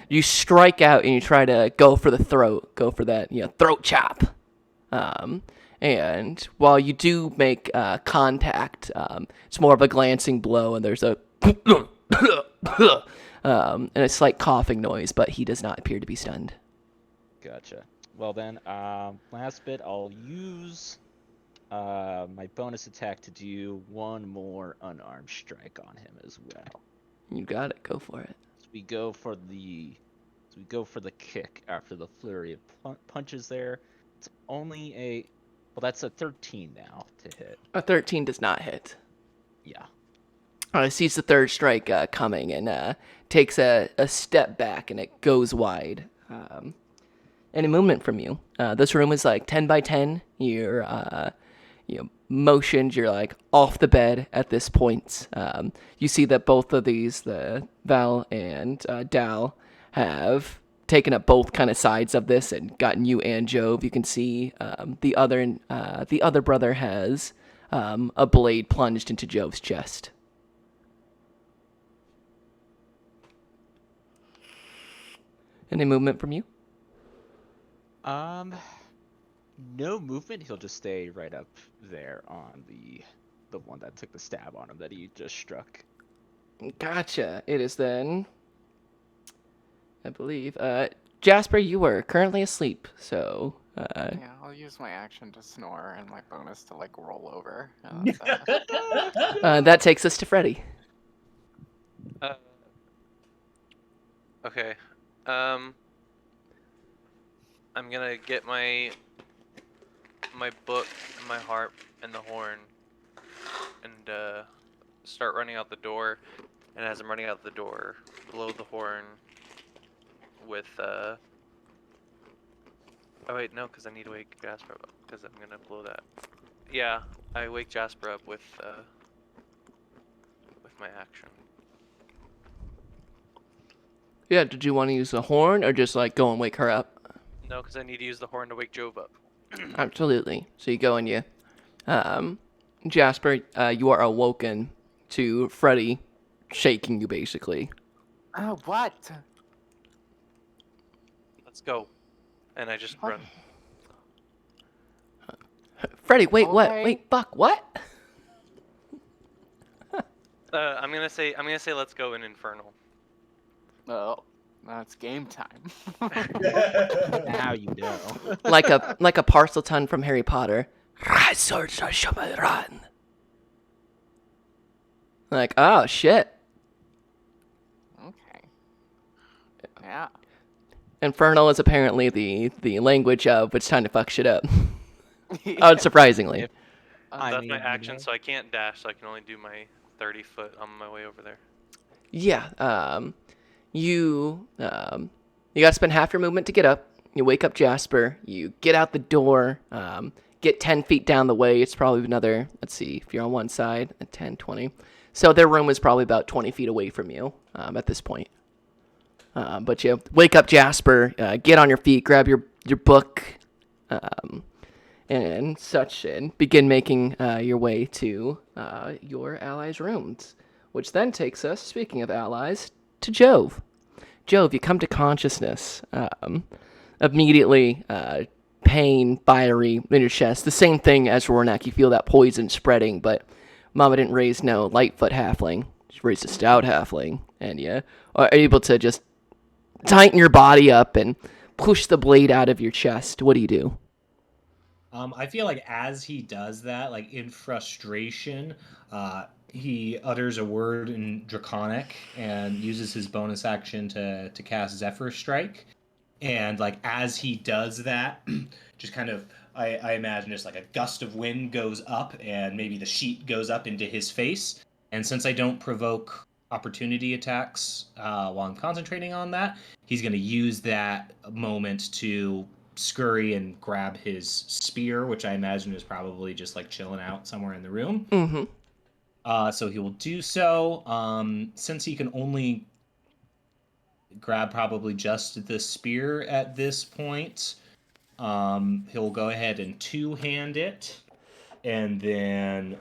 Speaker 1: You strike out and you try to go for the throat, go for that, throat chop. And while you do make contact, it's more of a glancing blow, and there's a and a slight coughing noise, but he does not appear to be stunned.
Speaker 5: Gotcha. Well then, last bit, I'll use my bonus attack to do 1 more unarmed strike on him as well.
Speaker 1: You got it. Go for it.
Speaker 5: So we go for the kick after the flurry of punches there. It's only that's a 13 now to hit.
Speaker 1: A 13 does not hit.
Speaker 5: Yeah.
Speaker 1: Sees the third strike coming and takes a step back, and it goes wide. Any movement from you. This room is like 10 by 10. You're motioned. You're like off the bed at this point. You see that both of these, the Val and Dal, have taken up both kind of sides of this and gotten you and Jove. You can see the other brother has a blade plunged into Jove's chest. Any movement from you?
Speaker 5: No movement. He'll just stay right up there on the one that took the stab on him that he just struck.
Speaker 1: Gotcha. It is then, I believe, Jasper, you were currently asleep, so
Speaker 3: Yeah, I'll use my action to snore and my bonus to roll over. And that's it.
Speaker 1: that takes us to Freddy.
Speaker 4: Okay. I'm gonna get my book, and my harp, and the horn, and start running out the door. And as I'm running out the door, blow the horn with Oh wait, no, because I need to wake Jasper up, because I'm gonna blow that. Yeah, I wake Jasper up with my action.
Speaker 1: Yeah, did you want to use the horn or just go and wake her up?
Speaker 4: No, because I need to use the horn to wake Jove up.
Speaker 1: Absolutely. So you go and you Jasper, you are awoken to Freddy shaking you, basically.
Speaker 3: What?
Speaker 4: Let's go. And I just run.
Speaker 1: Freddy, wait, what?
Speaker 3: Okay.
Speaker 1: Wait, Buck, what?
Speaker 4: I'm gonna say let's go in Infernal.
Speaker 3: Oh, that's game time.
Speaker 5: Now you know.
Speaker 1: like a Parselton from Harry Potter. Like, oh shit.
Speaker 3: Okay. Yeah.
Speaker 1: Infernal is apparently the language of it's time to fuck shit up. Unsurprisingly.
Speaker 5: If-
Speaker 4: That's
Speaker 5: mean,
Speaker 4: my
Speaker 5: you
Speaker 4: action,
Speaker 5: know.
Speaker 4: so I can't dash, so I can only do my 30 foot on my way over there.
Speaker 1: Yeah. You gotta spend half your movement to get up. You wake up Jasper. You get out the door. Get 10 feet down the way. It's probably another, let's see, if you're on one side, 10, 20. So their room is probably about 20 feet away from you at this point. But you wake up Jasper, get on your feet, grab your book, and such, and begin making your way to your allies' rooms. Which then takes us, speaking of allies, to Jove. Jove, you come to consciousness. Immediately, pain, fiery in your chest. The same thing as Rornak. You feel that poison spreading, but Mama didn't raise no Lightfoot halfling. She raised a stout halfling, and you are able to just tighten your body up and push the blade out of your chest. What do you do?
Speaker 6: I feel like as he does that, like in frustration, he utters a word in Draconic and uses his bonus action to cast Zephyr Strike. And like as he does that, just kind of I imagine just like a gust of wind goes up and maybe the sheet goes up into his face. And since I don't provoke opportunity attacks while I'm concentrating on that, he's going to use that moment to scurry and grab his spear, which I imagine is probably just like chilling out somewhere in the room.
Speaker 1: Mm-hmm.
Speaker 6: So he will do so. Since he can only grab probably just the spear at this point, he'll go ahead and two-hand it, and then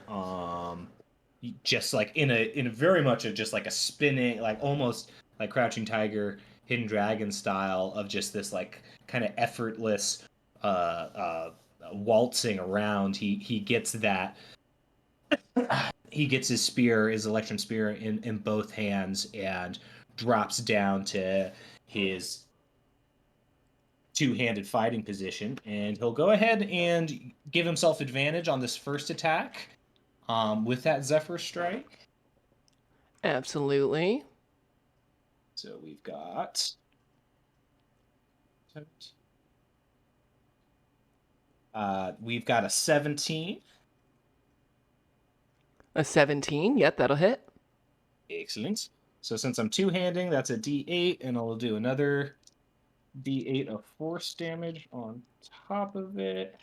Speaker 6: just like in a very much of just like a spinning, like almost like Crouching Tiger, Hidden Dragon style of just this like kind of effortless waltzing around. He gets that. He gets his spear, his electrum spear, in both hands and drops down to his two-handed fighting position, and he'll go ahead and give himself advantage on this first attack with that Zephyr Strike.
Speaker 1: Absolutely.
Speaker 6: So we've got a 17.
Speaker 1: A 17. Yep, that'll hit.
Speaker 6: Excellent. So since I'm two-handing, that's a D8, and I'll do another D8 of force damage on top of it.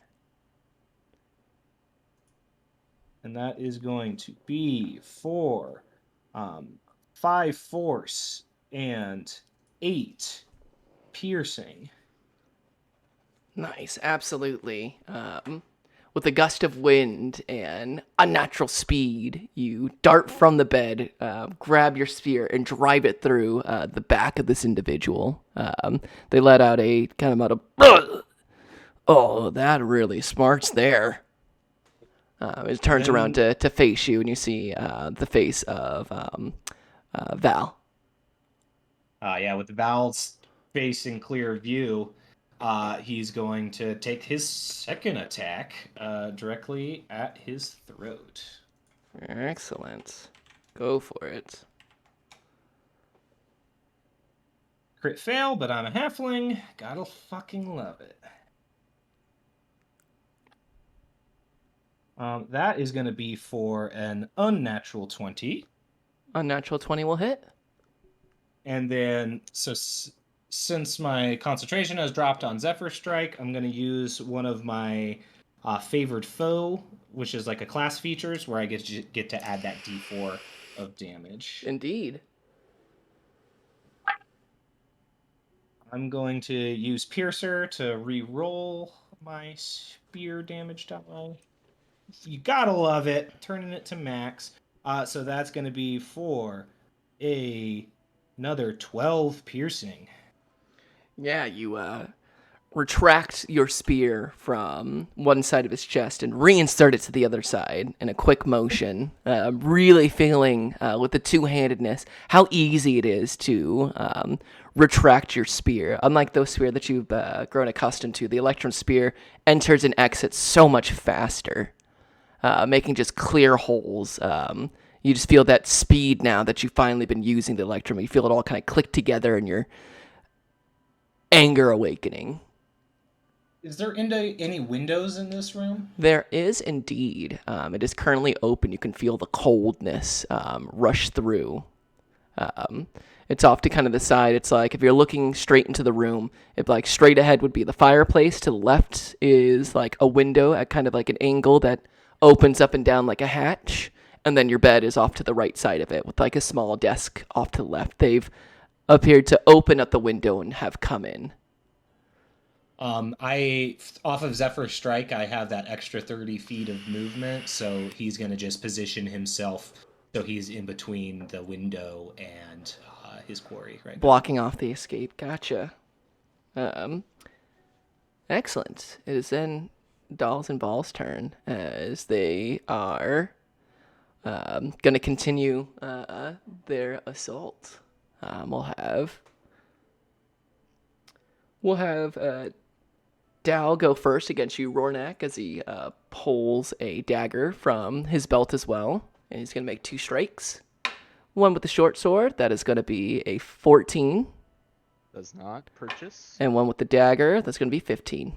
Speaker 6: And that is going to be for 5 force and 8 piercing.
Speaker 1: Nice, absolutely. With a gust of wind and unnatural speed, you dart from the bed, grab your spear, and drive it through the back of this individual. They let out a kind of oh, that really smarts there. It turns around to face you, and you see the face of Val.
Speaker 6: Yeah, with Val's face in clear view, he's going to take his second attack directly at his throat.
Speaker 1: Excellent. Go for it.
Speaker 6: Crit fail, but I'm a halfling. Gotta fucking love it. That is going to be for an unnatural 20.
Speaker 1: Unnatural 20 will hit.
Speaker 6: And then, so since my concentration has dropped on Zephyr Strike, I'm going to use one of my favored foe, which is like a class features, where I get to add that D4 of damage.
Speaker 1: Indeed.
Speaker 6: I'm going to use Piercer to re-roll my spear damage die. You gotta love it. Turning it to max. So that's going to be for another 12 piercing.
Speaker 1: Yeah, you retract your spear from one side of his chest and reinsert it to the other side in a quick motion, really feeling with the two-handedness how easy it is to retract your spear. Unlike those spear that you've grown accustomed to, the Electrum spear enters and exits so much faster, making just clear holes. You just feel that speed now that you've finally been using the Electrum. You feel it all kind of click together in your anger awakening.
Speaker 6: Is there any windows in this room?
Speaker 1: There is indeed. It is currently open. You can feel the coldness rush through. It's off to kind of the side. It's like if you're looking straight into the room, if like straight ahead would be the fireplace. To the left is like a window at kind of like an angle that opens up and down like a hatch. And then your bed is off to the right side of it with like a small desk off to the left. They've appeared to open up the window and have come in.
Speaker 6: I off of Zephyr Strike, I have that extra 30 feet of movement, so he's gonna just position himself so he's in between the window and his quarry right now.
Speaker 1: Blocking off the escape. Gotcha. Excellent. It is then Dolls and Balls' turn as they are going to continue their assault. We'll have Dal go first against you, Rornak, as he pulls a dagger from his belt as well. And he's going to make 2 strikes. One with the short sword, that is going to be a 14.
Speaker 5: Does not purchase.
Speaker 1: And one with the dagger, that's going to be 15.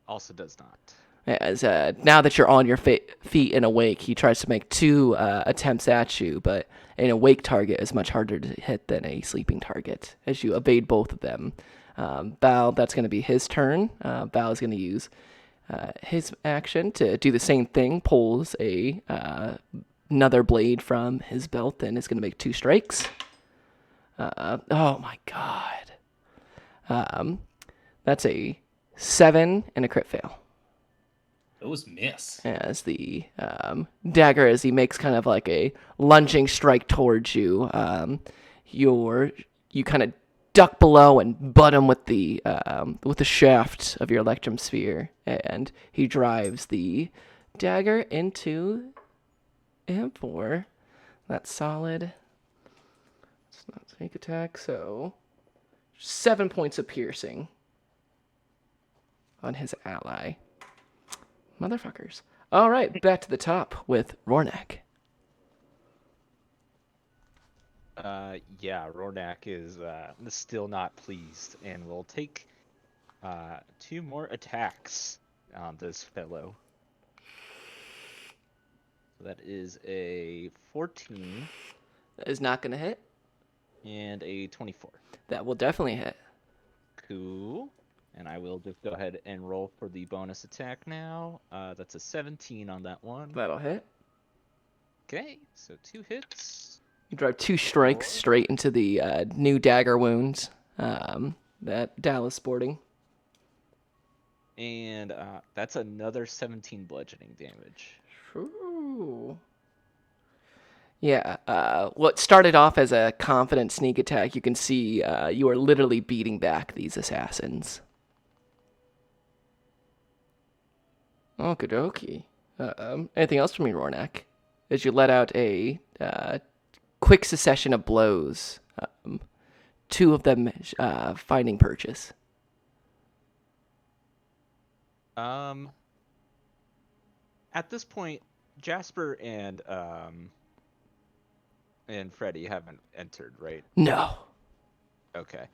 Speaker 5: Also does not.
Speaker 1: As now that you're on your feet and awake, he tries to make 2 attempts at you, but an awake target is much harder to hit than a sleeping target, as you evade both of them. Bao, that's going to be his turn. Bao is going to use his action to do the same thing, pulls another blade from his belt, and is going to make 2 strikes. Oh my god. That's a 7 and a crit fail.
Speaker 6: Those miss.
Speaker 1: As the dagger, as he makes kind of like a lunging strike towards you, you kind of duck below and butt him with the shaft of your Electrum Sphere, and he drives the dagger into him for that solid. It's not sneak attack, so 7 points of piercing on his ally. Motherfuckers. All right, back to the top with Rornak.
Speaker 5: Yeah, Rornak is still not pleased and will take 2 more attacks on this fellow. So that is a 14.
Speaker 1: That is not going to hit.
Speaker 5: And a 24.
Speaker 1: That will definitely hit.
Speaker 5: Cool. And I will just go ahead and roll for the bonus attack now. That's a 17 on that one.
Speaker 1: That'll hit.
Speaker 5: Okay, so 2 hits.
Speaker 1: You drive 2 strikes straight into the new dagger wounds that Dal is sporting.
Speaker 5: And that's another 17 bludgeoning damage.
Speaker 1: True. Yeah, what started off as a confident sneak attack, you can see you are literally beating back these assassins. Okie dokie. Anything else from you, Rornak? As you let out a quick succession of blows, 2 of them finding purchase.
Speaker 5: At this point, Jasper and Freddy haven't entered, right?
Speaker 1: No.
Speaker 5: Okay.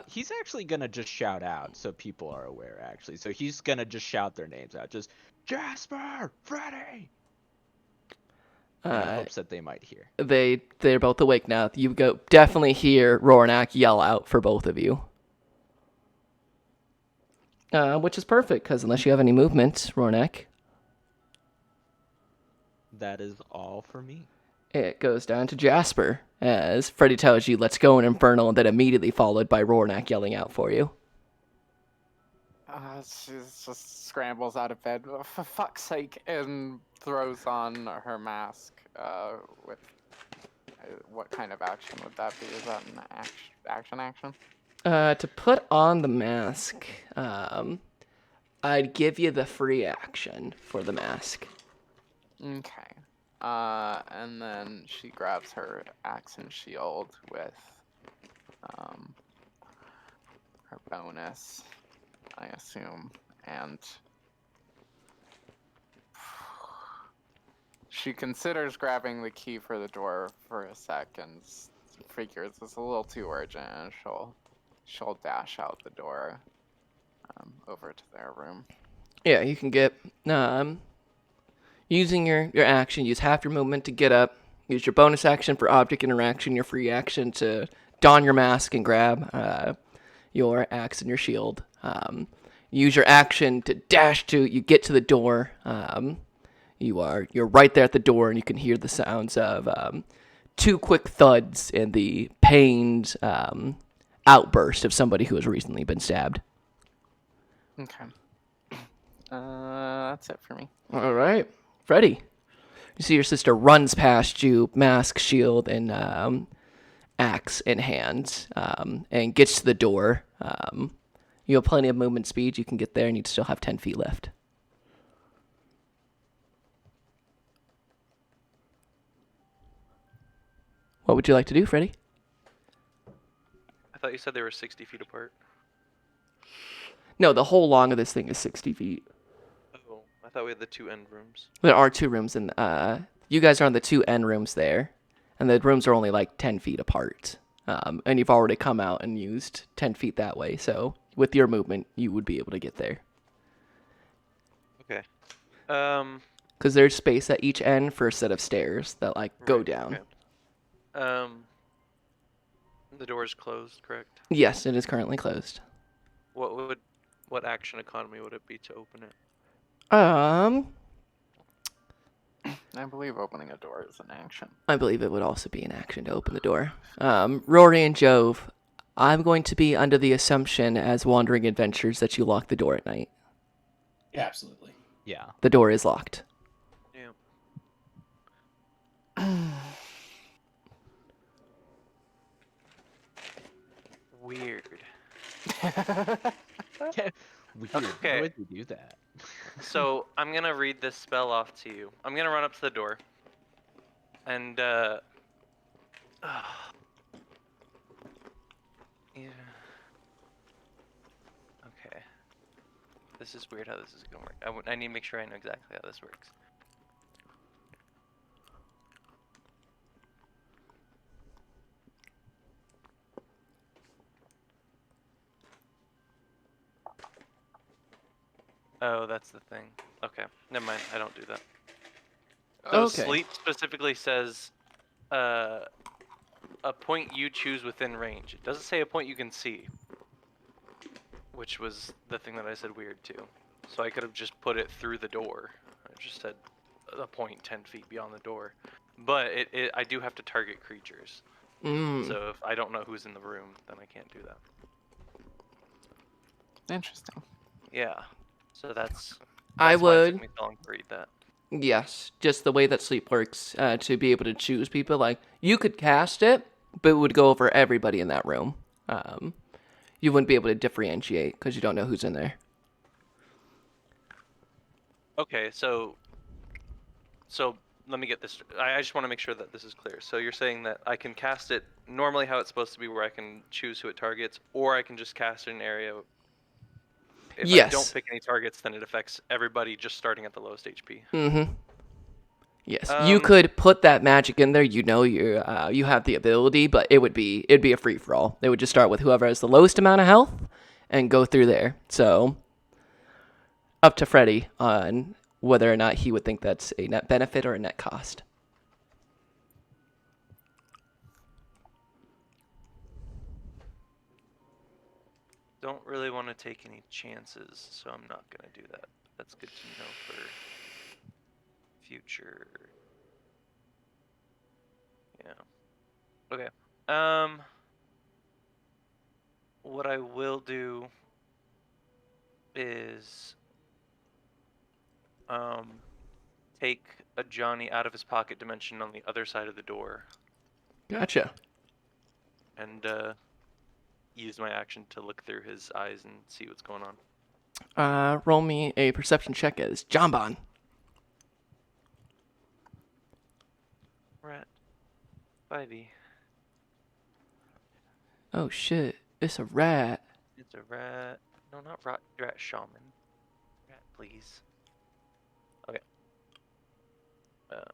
Speaker 5: He's actually gonna just shout out so people are aware, actually. So he's gonna just shout their names out. Just, Jasper! Freddy! In hopes that they might hear.
Speaker 1: They're both awake now. You definitely hear Rornak yell out for both of you. Which is perfect, because unless you have any movement, Rornak.
Speaker 5: That is all for me.
Speaker 1: It goes down to Jasper, as Freddy tells you, let's go in Infernal, and then immediately followed by Rornak yelling out for you.
Speaker 3: She's just scrambles out of bed, for fuck's sake, and throws on her mask. With what kind of action would that be? Is that an action?
Speaker 1: To put on the mask, I'd give you the free action for the mask.
Speaker 3: Okay. And then she grabs her axe and shield with her bonus, I assume, and she considers grabbing the key for the door for a second, figures it's a little too urgent, and she'll dash out the door over to their room.
Speaker 1: Yeah, you can get using your action, use half your movement to get up, use your bonus action for object interaction, your free action to don your mask and grab your axe and your shield. Use your action to dash you get to the door. You're right there at the door, and you can hear the sounds of 2 quick thuds and the pained outburst of somebody who has recently been stabbed.
Speaker 3: Okay. That's it for me.
Speaker 1: All right, Freddy. You see your sister runs past you, mask, shield, and axe in hand, and gets to the door. You have plenty of movement speed. You can get there, and you'd still have 10 feet left. What would you like to do, Freddy?
Speaker 4: I thought you said they were 60 feet apart.
Speaker 1: No, the whole long of this thing is 60 feet.
Speaker 4: Oh, I thought we had the 2 end rooms.
Speaker 1: There are 2 rooms, and you guys are on the 2 end rooms there, and the rooms are only like 10 feet apart. And you've already come out and used 10 feet that way, so with your movement, you would be able to get there.
Speaker 4: Okay.
Speaker 1: Because there's space at each end for a set of stairs that go
Speaker 4: Right,
Speaker 1: down.
Speaker 4: okay. The door is closed, correct?
Speaker 1: Yes, it is currently closed.
Speaker 4: What action economy would it be to open it?
Speaker 3: I believe opening a door is an action.
Speaker 1: I believe it would also be an action to open the door. Rory and Jove, I'm going to be under the assumption as wandering adventures that you lock the door at night.
Speaker 6: Yeah, absolutely.
Speaker 5: Yeah.
Speaker 1: The door is locked.
Speaker 4: Yeah. Weird.
Speaker 5: Weird.
Speaker 4: Okay.
Speaker 5: Why would they do that?
Speaker 4: So I'm gonna read this spell off to you. I'm gonna run up to the door, and yeah. Okay. This is weird how this is gonna work. I need to make sure I know exactly how this works. Oh, that's the thing. Okay, never mind. I don't do that. So
Speaker 1: Okay.
Speaker 4: sleep specifically says a point you choose within range. It doesn't say a point you can see, which was the thing that I said weird too. So I could have just put it through the door. I just said a point 10 feet beyond the door. But I do have to target creatures. So if I don't know who's in the room, then I can't do that.
Speaker 3: Interesting.
Speaker 4: Yeah. So that's
Speaker 1: I
Speaker 4: why it took
Speaker 1: would.
Speaker 4: me so long to read that.
Speaker 1: Yes, just the way that sleep works, to be able to choose people. Like, you could cast it, but it would go over everybody in that room. You wouldn't be able to differentiate because you don't know who's in there.
Speaker 4: Okay, so let me get this. I just want to make sure that this is clear. So you're saying that I can cast it normally how it's supposed to be, where I can choose who it targets, or I can just cast it in an area. If I
Speaker 1: Yes.
Speaker 4: don't pick any targets, then it affects everybody just starting at the lowest HP.
Speaker 1: Mm-hmm. Yes, you could put that magic in there. You know you have the ability, but it'd be a free for all. It would just start with whoever has the lowest amount of health, and go through there. So, up to Freddy on whether or not he would think that's a net benefit or a net cost.
Speaker 4: Don't really want to take any chances, so I'm not gonna do that. That's good to know for future. Yeah. Okay. What I will do is take a Johnny out of his pocket dimension on the other side of the door,
Speaker 1: Gotcha.
Speaker 4: and use my action to look through his eyes and see what's going on.
Speaker 1: Roll me a perception check as Jambon.
Speaker 4: Rat. 5e.
Speaker 1: Oh shit, it's a rat.
Speaker 4: It's a rat. No, not rat. Rat shaman. Rat, please. Okay. +0.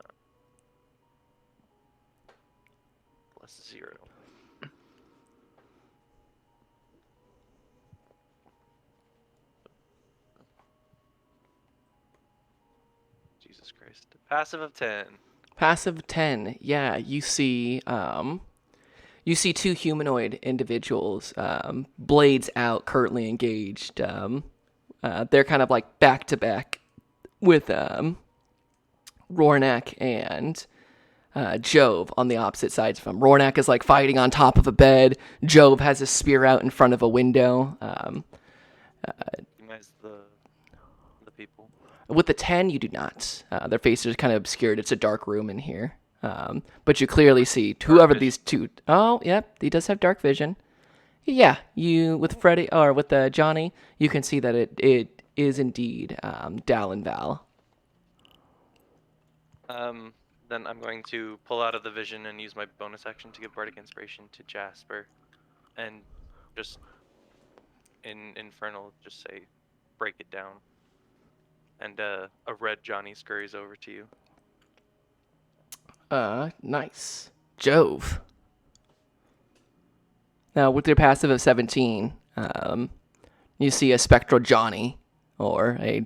Speaker 4: Jesus Christ. Passive of 10.
Speaker 1: Passive 10. Yeah, you see two humanoid individuals, blades out, currently engaged. They're kind of like back to back with Rornak and Jove on the opposite sides of him. Rornak is like fighting on top of a bed. Jove has a spear out in front of a window.
Speaker 4: Recognize the people.
Speaker 1: With the 10, you do not. Their faces are kind of obscured. It's a dark room in here. But you clearly see whoever these two... Oh, yep, he does have dark vision. Yeah, you, with Freddy, or with Johnny, you can see that it is indeed Dal and Val.
Speaker 4: Then I'm going to pull out of the vision and use my bonus action to give Bardic Inspiration to Jasper. And just, in Infernal, just say, break it down. And a red Johnny scurries over to you.
Speaker 1: Nice. Jove. Now, with your passive of 17, you see a spectral Johnny, or a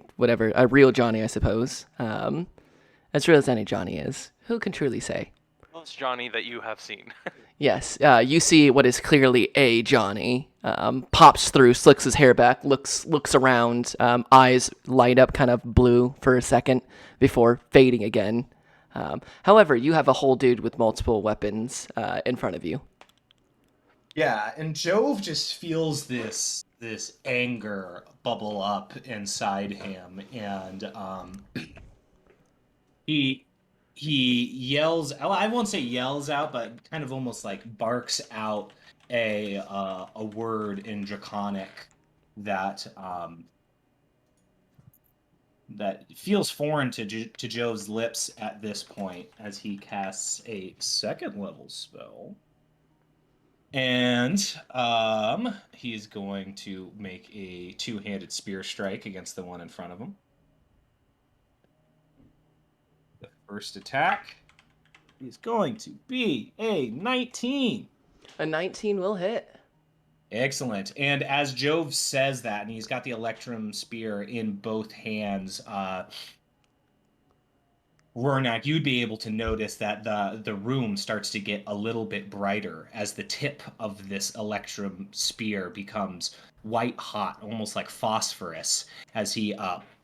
Speaker 1: real Johnny, I suppose. As real as any Johnny is. Who can truly say?
Speaker 4: Most Johnny that you have seen.
Speaker 1: Yes, you see what is clearly a Johnny. Pops through, slicks his hair back, looks around, eyes light up kind of blue for a second before fading again. However, you have a whole dude with multiple weapons in front of you.
Speaker 6: Yeah, and Jove just feels this anger bubble up inside him, and he yells. I won't say yells out, but kind of almost like barks out a word in Draconic that that feels foreign to Jove's lips at this point, as he casts a second level spell. And he's going to make a two-handed spear strike against the one in front of him. The first attack is going to be a 19.
Speaker 1: A 19 will hit.
Speaker 6: Excellent. And as Jove says that, and he's got the Electrum Spear in both hands, Rornak, you'd be able to notice that the room starts to get a little bit brighter as the tip of this Electrum Spear becomes white hot, almost like phosphorus, as he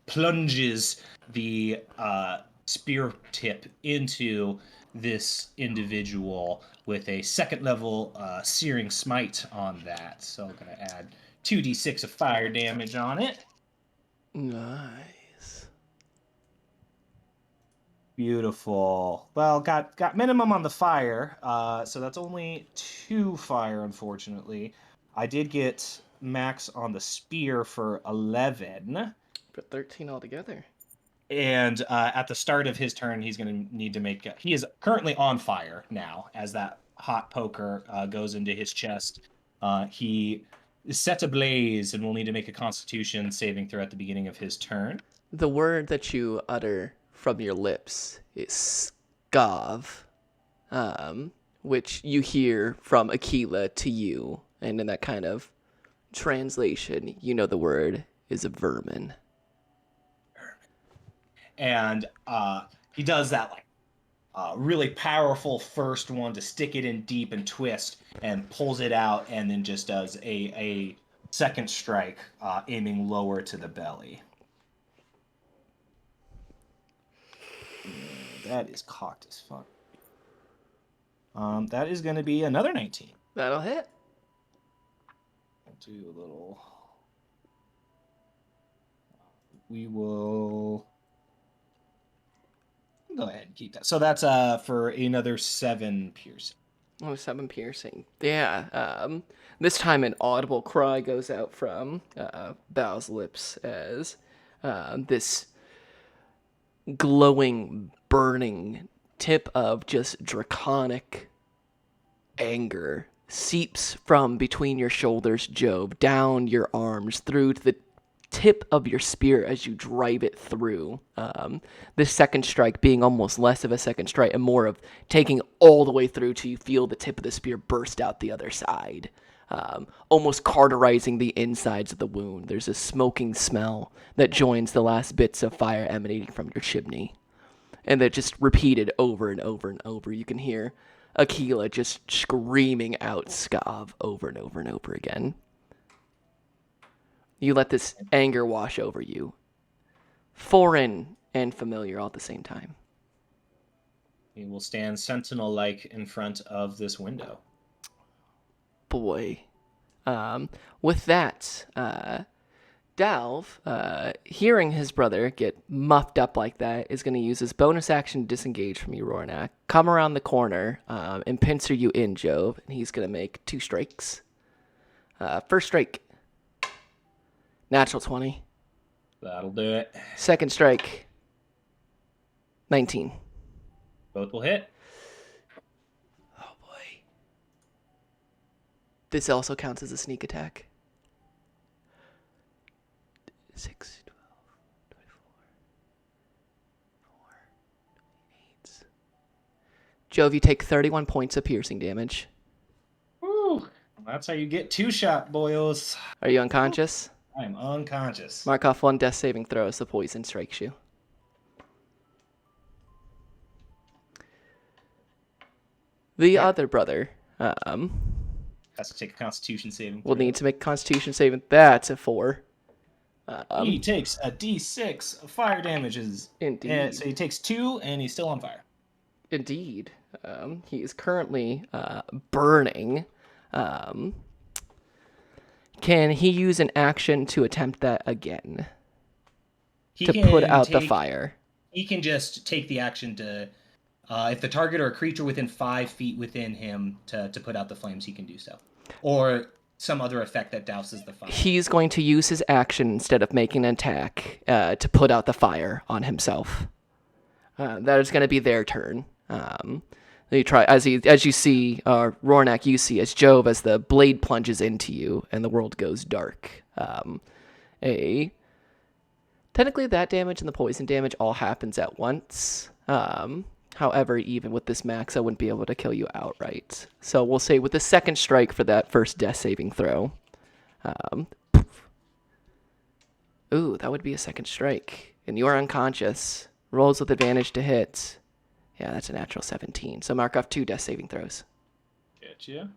Speaker 6: plunges the spear tip into this individual with a second level Searing Smite on that. So I'm going to add 2d6 of fire damage on it.
Speaker 1: Nice.
Speaker 6: Beautiful. Well, got minimum on the fire, so that's only 2 fire, unfortunately. I did get max on the spear for 11.
Speaker 1: For 13 altogether.
Speaker 6: And at the start of his turn, he's going to need to make... He is currently on fire now, as that hot poker goes into his chest. He is set ablaze and will need to make a Constitution saving throw at the beginning of his turn.
Speaker 1: The word that you utter from your lips is Skav, which you hear from Aquila to you. And in that kind of translation, you know the word is a vermin.
Speaker 6: And he does that like really powerful first one to stick it in deep and twist, and pulls it out, and then just does a second strike, aiming lower to the belly. That is cocked as fuck. That is going to be another 19.
Speaker 1: That'll hit.
Speaker 6: I'll do a little... We will Go ahead and keep that. So that's for another 7 piercing.
Speaker 1: Oh, 7 piercing. Yeah. This time an audible cry goes out from Bao's lips as this glowing, burning tip of just draconic anger seeps from between your shoulders, Job, down your arms, through to the tip of your spear as you drive it through. This second strike being almost less of a second strike and more of taking all the way through till you feel the tip of the spear burst out the other side, almost cauterizing the insides of the wound. There's a smoking smell that joins the last bits of fire emanating from your chimney. And they're just repeated over and over and over. You can hear Aquila just screaming out Scav over and over and over again. You let this anger wash over you. Foreign and familiar all at the same time.
Speaker 6: He will stand sentinel-like in front of this window.
Speaker 1: Boy. With that, Dalv, hearing his brother get muffed up like that, is going to use his bonus action to disengage from you, Rornak, come around the corner, and pincer you in, Jove, and he's going to make 2 strikes. First strike. Natural 20.
Speaker 6: That'll do it.
Speaker 1: Second strike. 19.
Speaker 6: Both will hit.
Speaker 1: Oh, boy. This also counts as a sneak attack. 6, 12, 24, 4, 28. Jove, you take 31 points of piercing damage.
Speaker 6: Woo! That's how you get 2-shot, boyos.
Speaker 1: Are you unconscious?
Speaker 6: I'm unconscious.
Speaker 1: Mark off 1 death saving throw as the poison strikes you. The other brother
Speaker 6: Has to take a Constitution saving.
Speaker 1: will need to make a Constitution saving. That's a 4.
Speaker 6: He takes a D6 of fire damages.
Speaker 1: Indeed.
Speaker 6: And so he takes 2, and he's still on fire.
Speaker 1: Indeed. He is currently burning. Can he use an action to attempt that again?
Speaker 6: He
Speaker 1: To
Speaker 6: can
Speaker 1: put out the
Speaker 6: take-
Speaker 1: fire?
Speaker 6: He can just take the action to, if the target or a creature within 5 feet within him to put out the flames, he can do so. Or some other effect that douses the fire.
Speaker 1: He's going to use his action instead of making an attack to put out the fire on himself. That is going to be their turn. They try as you see, Rornak, you see as Jove as the blade plunges into you and the world goes dark. Technically, that damage and the poison damage all happens at once. However, even with this max, I wouldn't be able to kill you outright. So we'll say with the second strike for that first death saving throw. Ooh, that would be a second strike. And you are unconscious. Rolls with advantage to hit. Yeah, that's a natural 17. So mark off 2 death saving throws.
Speaker 6: Getcha.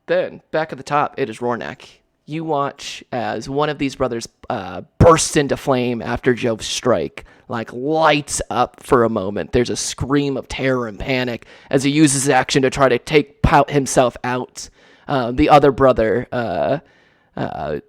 Speaker 1: Then, back at the top, it is Rornak. You watch as one of these brothers bursts into flame after Jove's strike, like lights up for a moment. There's a scream of terror and panic as he uses his action to try to take himself out. The other brother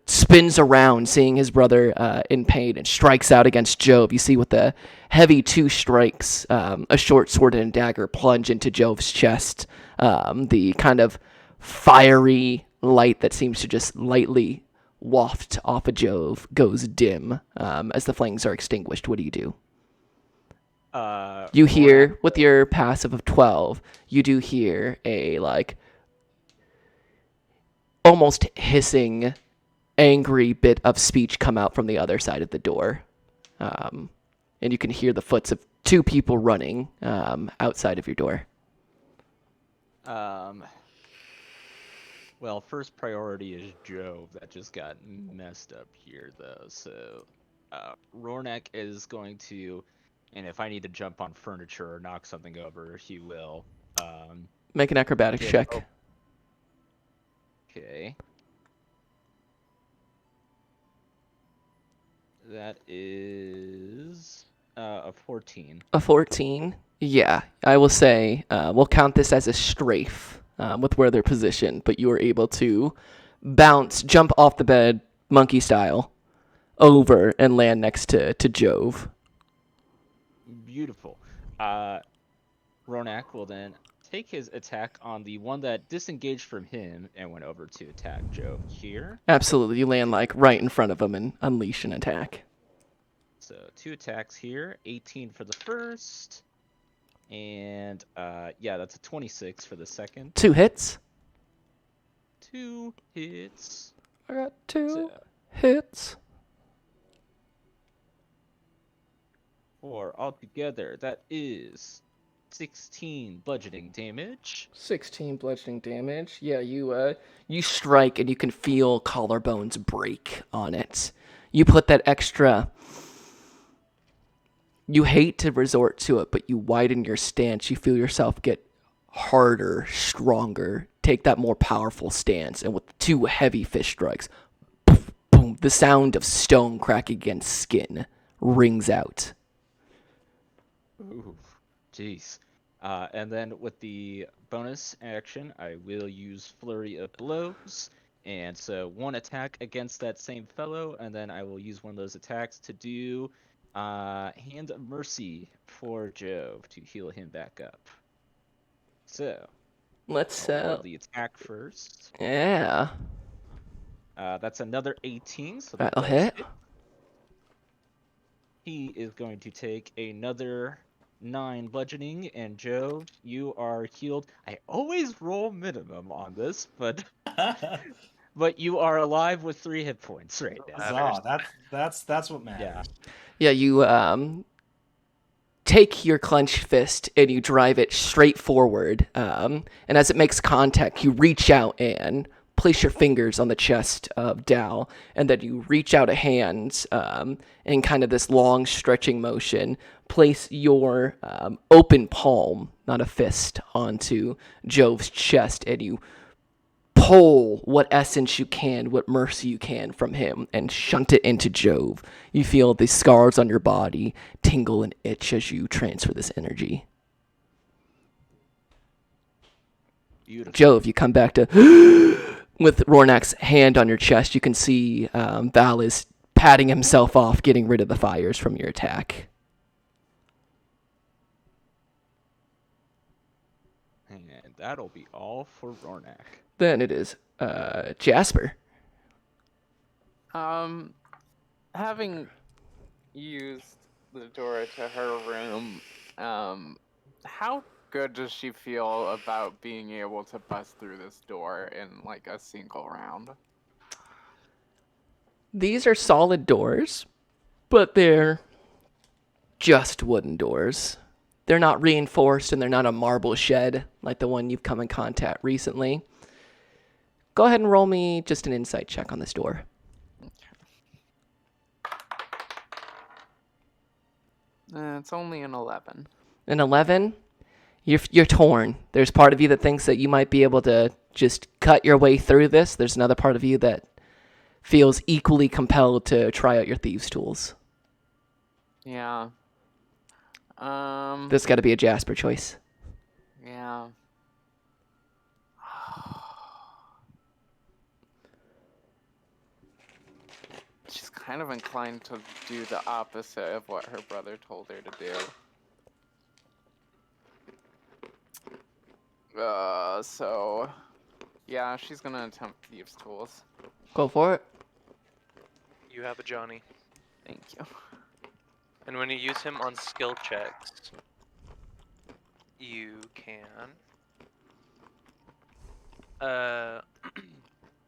Speaker 1: spins around, seeing his brother in pain, and strikes out against Jove. You see with the heavy 2 strikes, a short sword and a dagger plunge into Jove's chest. The kind of fiery light that seems to just lightly waft off of Jove goes dim as the flames are extinguished. What do you do? You hear, with your passive of 12, you do hear a, almost hissing, angry bit of speech come out from the other side of the door. And you can hear the foots of 2 people running outside of your door.
Speaker 5: Well, first priority is Jove. That just got messed up here, though. So, Rornak is going to, and if I need to jump on furniture or knock something over, he will.
Speaker 1: Make an acrobatics
Speaker 5: Yeah,
Speaker 1: check.
Speaker 5: Okay. That is a 14.
Speaker 1: A 14? Yeah, I will say we'll count this as a strafe with where they're positioned, but you were able to jump off the bed, monkey style, over and land next to Jove.
Speaker 5: Beautiful. Ronak will then take his attack on the one that disengaged from him and went over to attack Joe here.
Speaker 1: Absolutely. You land like right in front of him and unleash an attack.
Speaker 5: So 2 attacks here. 18 for the first. And yeah, that's a 26 for the second.
Speaker 1: 2 hits.
Speaker 5: 2 hits.
Speaker 1: I got 2
Speaker 5: So,
Speaker 1: hits.
Speaker 5: for altogether, that is 16 bludgeoning damage.
Speaker 1: 16 bludgeoning damage. Yeah, you strike and you can feel collarbones break on it. You put that extra. You hate to resort to it, but you widen your stance. You feel yourself get harder, stronger. Take that more powerful stance, and with 2 heavy fist strikes, boom, boom, the sound of stone cracking against skin rings out.
Speaker 5: Ooh, jeez. And then with the bonus action, I will use Flurry of Blows. And so 1 attack against that same fellow, and then I will use one of those attacks to do Hand of Mercy for Jove to heal him back up. So,
Speaker 1: Let's
Speaker 5: I'll roll the attack first.
Speaker 1: yeah,
Speaker 5: That's another 18, so
Speaker 1: that'll
Speaker 5: does
Speaker 1: hit.
Speaker 5: He is going to take another 9 bludgeoning, and Joe, you are healed. I always roll minimum on this, but you are alive with 3 hit points right now.
Speaker 6: Huzzah, that's what matters.
Speaker 1: Yeah, you take your clenched fist and you drive it straight forward. And as it makes contact, you reach out and place your fingers on the chest of Dal, and then you reach out a hand in kind of this long stretching motion. Place your open palm, not a fist, onto Jove's chest, and you pull what essence you can, what mercy you can from him, and shunt it into Jove. You feel the scars on your body tingle and itch as you transfer this energy.
Speaker 5: Beautiful.
Speaker 1: Jove, you come back to with Rornak's hand on your chest. You can see Val is patting himself off, getting rid of the fires from your attack.
Speaker 5: And that'll be all for Rornak.
Speaker 1: Then it is Jasper.
Speaker 3: Having used the door to her room, how good does she feel about being able to bust through this door in like a single round?
Speaker 1: These are solid doors, but they're just wooden doors. They're not reinforced and they're not a marble shed like the one you've come in contact recently. Go ahead and roll me just an insight check on this door.
Speaker 3: It's only an 11.
Speaker 1: An 11? You're torn. There's part of you that thinks that you might be able to just cut your way through this. There's another part of you that feels equally compelled to try out your thieves' tools.
Speaker 3: Yeah.
Speaker 1: This got to be a Jasper choice.
Speaker 3: Yeah. She's kind of inclined to do the opposite of what her brother told her to do. So, yeah, she's gonna attempt thieves' tools.
Speaker 1: Go for it.
Speaker 4: You have a Johnny.
Speaker 3: Thank you.
Speaker 4: And when you use him on skill checks, you can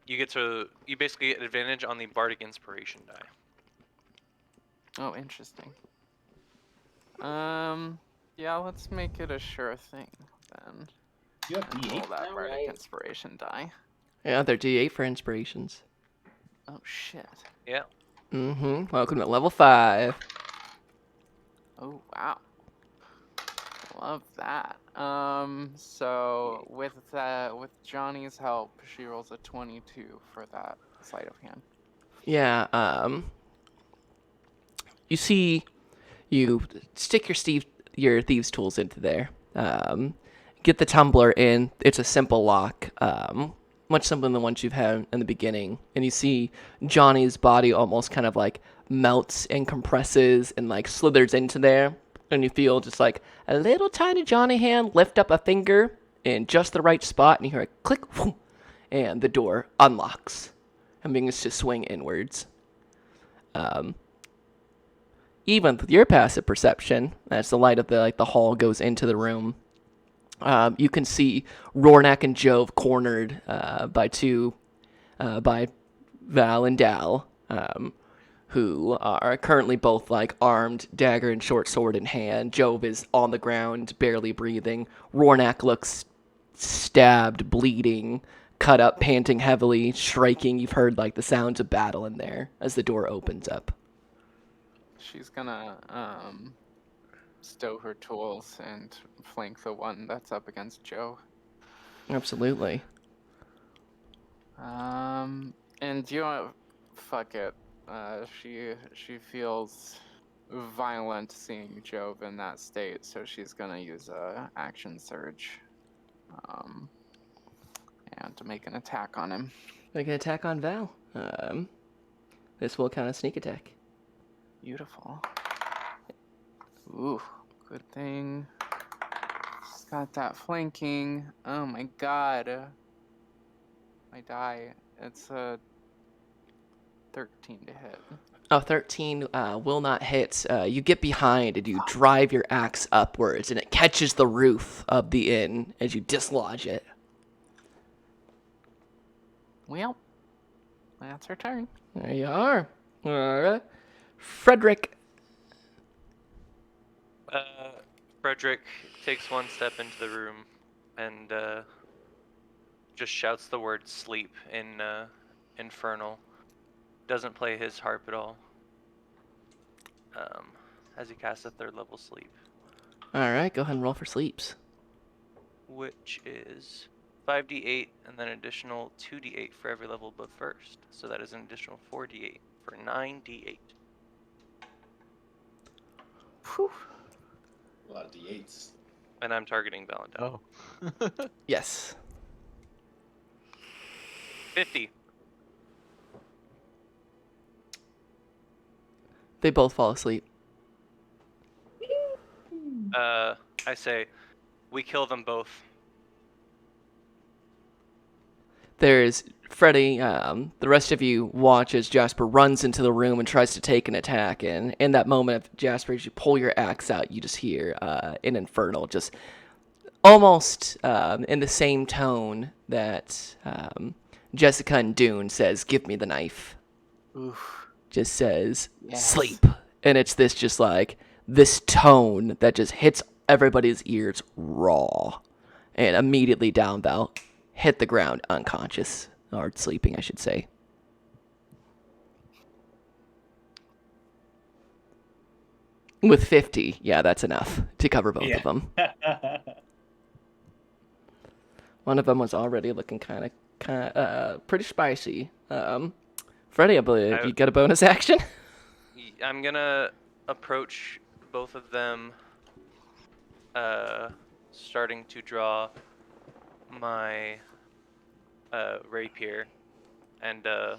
Speaker 4: you basically get advantage on the Bardic Inspiration die.
Speaker 3: Oh, interesting. Yeah, let's make it a sure thing then.
Speaker 6: You have
Speaker 3: And
Speaker 6: D8
Speaker 3: roll
Speaker 6: for
Speaker 3: that
Speaker 6: that,
Speaker 3: Bardic
Speaker 6: right?
Speaker 3: Inspiration die.
Speaker 1: Yeah, they're D8 for inspirations.
Speaker 3: Oh shit.
Speaker 4: Yeah.
Speaker 1: Mm-hmm. Welcome to level 5.
Speaker 3: Oh wow. Love that. So with Johnny's help, she rolls a 22 for that sleight of hand.
Speaker 1: Yeah, you see, you stick your thieves' tools into there. Get the tumbler in. It's a simple lock, much simpler than the ones you've had in the beginning. And you see Johnny's body almost kind of like melts and compresses and like slithers into there. And you feel just like a little tiny Johnny hand lift up a finger in just the right spot, and you hear a click, whoom, and the door unlocks and begins to swing inwards. Even with your passive perception, as the light of the hall goes into the room, you can see Rornak and Jove cornered by Val and Dal, who are currently both like armed, dagger and short sword in hand. Jove is on the ground, barely breathing. Rornak looks stabbed, bleeding, cut up, panting heavily, shrieking. You've heard like the sounds of battle in there as the door opens up.
Speaker 3: She's gonna stow her tools and flank the one that's up against Joe.
Speaker 1: Absolutely.
Speaker 3: And you know, fuck it. She feels violent seeing Jove in that state, so she's gonna use a action surge, and to make an attack on him.
Speaker 1: Make an attack on Val. This will count as sneak attack.
Speaker 3: Beautiful. Ooh, good thing. She's got that flanking. Oh my god. My die. It's a 13 to hit.
Speaker 1: Oh, 13 will not hit. You get behind and you drive your axe upwards, and it catches the roof of the inn as you dislodge it.
Speaker 3: Well, that's her turn.
Speaker 1: There you are. All right. Frederick.
Speaker 4: Frederick takes one step into the room and just shouts the word sleep in Infernal. Doesn't play his harp at all. As he casts a 3rd level sleep.
Speaker 1: All right, go ahead and roll for sleeps.
Speaker 4: Which is 5d8 and then an additional 2d8 for every level above first. So that is an additional 4d8 for 9d8.
Speaker 3: Whew.
Speaker 6: A lot of D8s.
Speaker 4: And I'm targeting Valentine.
Speaker 5: Oh.
Speaker 1: Yes.
Speaker 4: 50.
Speaker 1: They both fall asleep.
Speaker 4: I say, we kill them both.
Speaker 1: There's Freddy. The rest of you watch as Jasper runs into the room and tries to take an attack. And in that moment, Jasper, as you pull your axe out, you just hear an Infernal, just almost in the same tone that Jessica and Dune says, "Give me the knife."
Speaker 3: Oof.
Speaker 1: Just says,
Speaker 3: Yes.
Speaker 1: "Sleep." And it's this just like this tone that just hits everybody's ears raw. And immediately down Val hit the ground unconscious, or sleeping, I should say. With 50, yeah, that's enough to cover both of them. One of them was already looking kind of pretty spicy. Freddy, I believe you get a bonus action.
Speaker 4: I'm gonna approach both of them, starting to draw my rapier, and a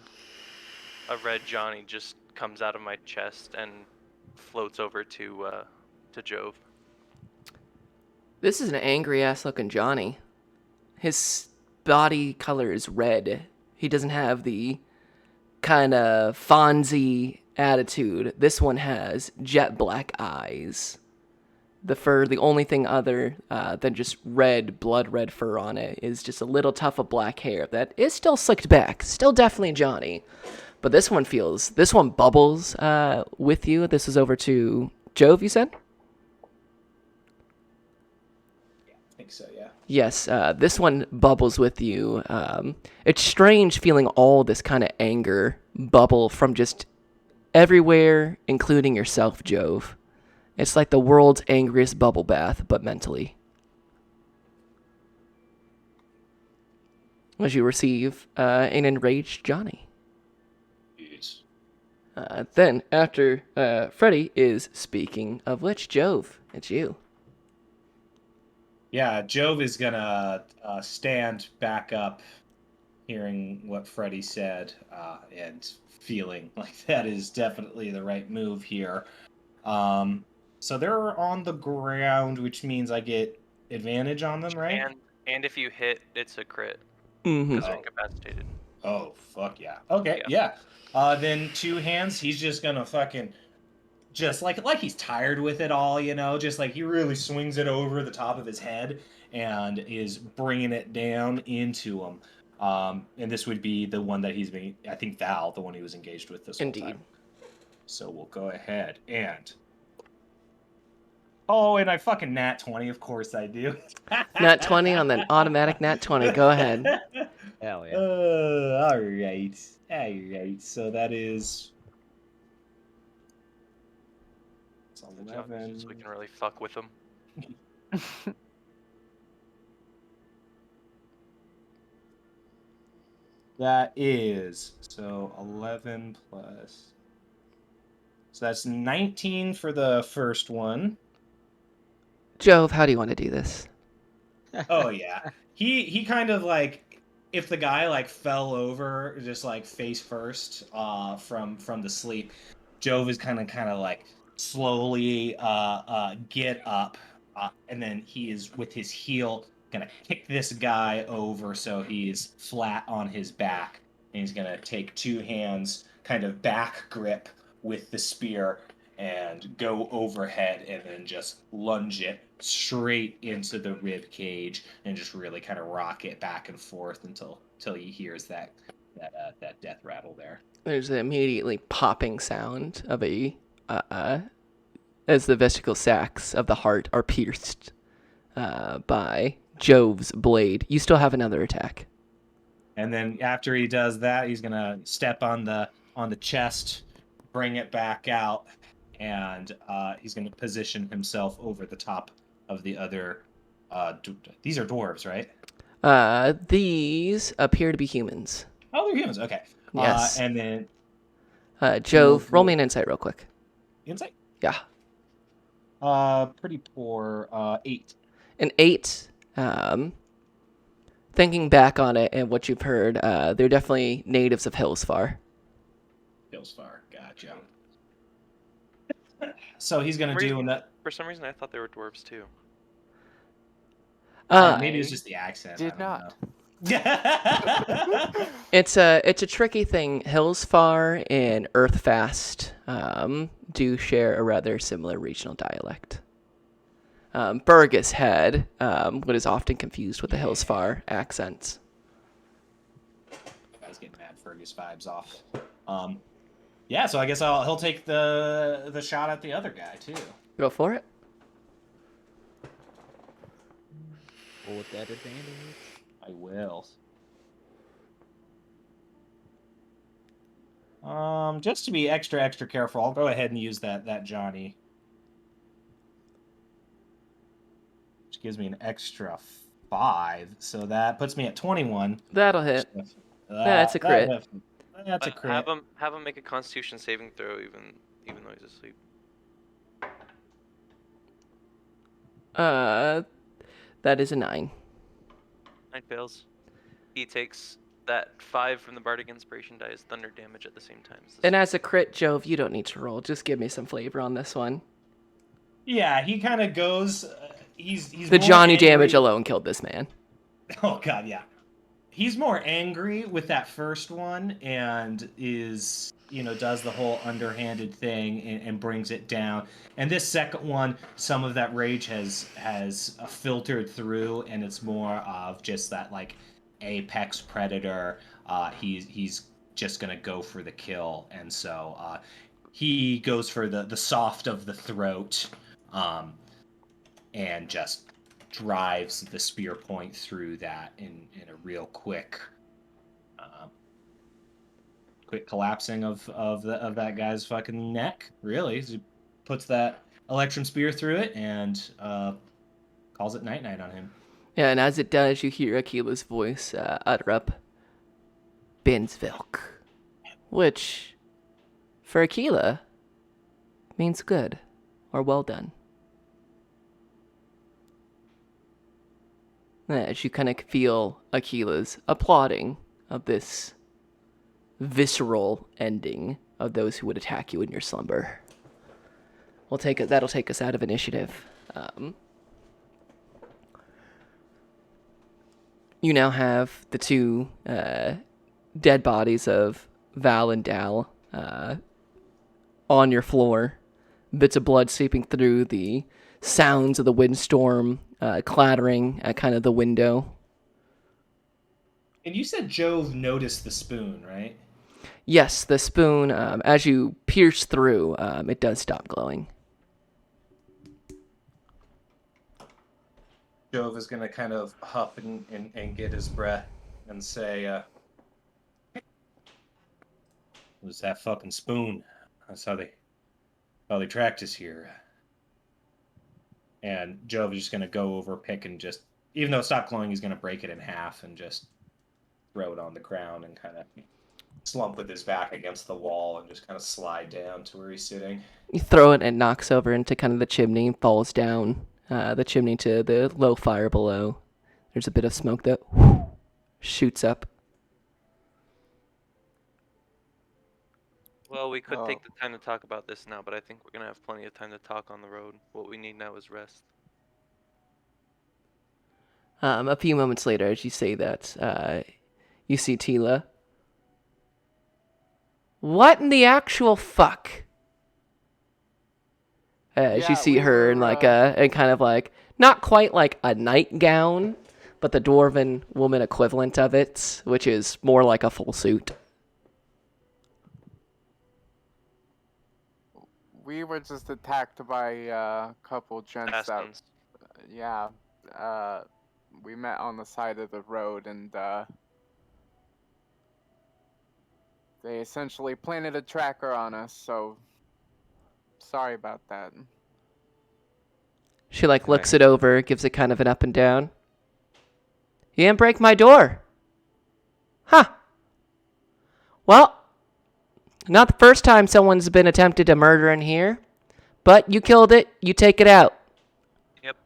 Speaker 4: red Johnny just comes out of my chest and floats over to Jove.
Speaker 1: This is an angry-ass looking Johnny. His body color is red. He doesn't have the kind of Fonzie attitude. This one has jet black eyes. The fur, the only thing other than just red, blood red fur on it is just a little tuft of black hair that is still slicked back. Still definitely Johnny. But this one bubbles with you. This is over to Jove, you said?
Speaker 6: I think so, yeah.
Speaker 1: Yes, this one bubbles with you. It's strange feeling all this kind of anger bubble from just everywhere, including yourself, Jove. It's like the world's angriest bubble bath, but mentally. As you receive an enraged Johnny.
Speaker 6: Jeez.
Speaker 1: Then, after Freddy is speaking, of which, Jove, it's you.
Speaker 6: Yeah, Jove is gonna stand back up, hearing what Freddy said, and feeling like that is definitely the right move here. So they're on the ground, which means I get advantage on them, right?
Speaker 4: And if you hit, it's a crit
Speaker 1: Mm-hmm.
Speaker 4: because they're incapacitated.
Speaker 6: Oh, fuck yeah. Okay, yeah. Then two hands, he's just gonna fucking just like he's tired with it all, just like he really swings it over the top of his head and is bringing it down into him. And this would be the one that he's been, I think Val, the one he was engaged with this whole
Speaker 1: Indeed.
Speaker 6: time. So we'll go ahead and. Oh, and I fucking nat 20, of course I do.
Speaker 1: Nat 20 on that automatic nat 20. Go ahead.
Speaker 5: Hell yeah.
Speaker 6: All right. So that is. It's
Speaker 4: Good job,
Speaker 6: 11.
Speaker 4: so we can really fuck with them.
Speaker 6: That is so 11 plus. So that's 19 for the first one.
Speaker 1: Jove, how do you want to do this?
Speaker 6: Oh yeah. He kind of like, if the guy like fell over just like face first from the sleep, Jove is kind of like slowly get up and then he is with his heel gonna kick this guy over so he's flat on his back, and he's gonna take two hands kind of back grip with the spear and go overhead and then just lunge it straight into the rib cage and just really kind of rock it back and forth until he hears that death rattle there.
Speaker 1: There's an immediately popping sound of as the vesicle sacs of the heart are pierced by Jove's blade. You still have another attack.
Speaker 6: And then after he does that, he's gonna step on the chest, bring it back out, and he's gonna position himself over the top of the other. These are dwarves, right?
Speaker 1: These appear to be humans.
Speaker 6: Oh, they're humans. Okay.
Speaker 1: Yes.
Speaker 6: And then
Speaker 1: Jove, roll me an insight real quick.
Speaker 6: insight.
Speaker 1: Yeah.
Speaker 6: Pretty poor. 8.
Speaker 1: An 8. Thinking back on it and what you've heard, they're definitely natives of Hillsfar.
Speaker 6: Hillsfar, gotcha. So he's gonna do that.
Speaker 4: For some reason, I thought they were dwarves too.
Speaker 6: Maybe it's just the accent.
Speaker 3: Did
Speaker 6: I
Speaker 3: not.
Speaker 6: don't know.
Speaker 1: It's a tricky thing. Hillsfar and Earthfast do share a rather similar regional dialect. Burgess had what is often confused with the Hillsfar accents.
Speaker 6: I was getting mad Fergus vibes off. Yeah, so I guess he'll take the shot at the other guy too.
Speaker 1: Go for it.
Speaker 5: Roll with that advantage.
Speaker 6: I will. Just to be extra careful, I'll go ahead and use that Johnny. Which gives me an extra 5, so that puts me at 21.
Speaker 1: That'll hit. That's a crit.
Speaker 6: That's a crit.
Speaker 4: Have him make a Constitution saving throw, even though he's asleep.
Speaker 1: That is a 9.
Speaker 4: 9 fails. He takes that 5 from the Bardic Inspiration die as thunder damage at the same time.
Speaker 1: And as a crit, Jove, you don't need to roll. Just give me some flavor on this one.
Speaker 6: Yeah, he kind of goes. He's
Speaker 1: the
Speaker 6: more
Speaker 1: Johnny
Speaker 6: angry.
Speaker 1: damage alone killed this man.
Speaker 6: Oh god, yeah. He's more angry with that first one and is, does the whole underhanded thing and brings it down. And this second one, some of that rage has filtered through, and it's more of just that like apex predator. He's just gonna go for the kill, and so he goes for the soft of the throat, and just drives the spear point through that in a real quick collapsing of that guy's fucking neck. Really, he puts that electrum spear through it and calls it night on him.
Speaker 1: Yeah, and as it does, you hear Akila's voice utter up Binsvilk, which for Akila means good or well done. As you kind of feel Akila's applauding of this visceral ending of those who would attack you in your slumber. That'll take us out of initiative. You now have the two dead bodies of Val and Dal on your floor. Bits of blood seeping through, the sounds of the windstorm clattering at kind of the window.
Speaker 6: And you said Jove noticed the spoon, right?
Speaker 1: Yes, the spoon, as you pierce through, it does stop glowing.
Speaker 6: Jove is going to kind of huff and get his breath and say, it was that fucking spoon. That's how they tracked us here. And Jove is just going to go over, pick, and just, even though it stopped glowing, he's going to break it in half and just throw it on the ground and kind of slump with his back against the wall and just kind of slide down to where he's sitting.
Speaker 1: You throw it and it knocks over into kind of the chimney and falls down the chimney to the low fire below. There's a bit of smoke that shoots up.
Speaker 4: Well, we could take the time to talk about this now, but I think we're going to have plenty of time to talk on the road. What we need now is rest.
Speaker 1: A few moments later, as you say that, you see Tila. What in the actual fuck? As you see her in like and kind of like, not quite like a nightgown, but the dwarven woman equivalent of it, which is more like a full suit.
Speaker 3: We were just attacked by a couple gents that,
Speaker 4: Assassins.
Speaker 3: we met on the side of the road, and they essentially planted a tracker on us, so sorry about that.
Speaker 1: She like looks it over, gives it kind of an up and down. You didn't break my door. Huh. Well, not the first time someone's been attempted to murder in here, but you killed it, you take it out.
Speaker 4: Yep.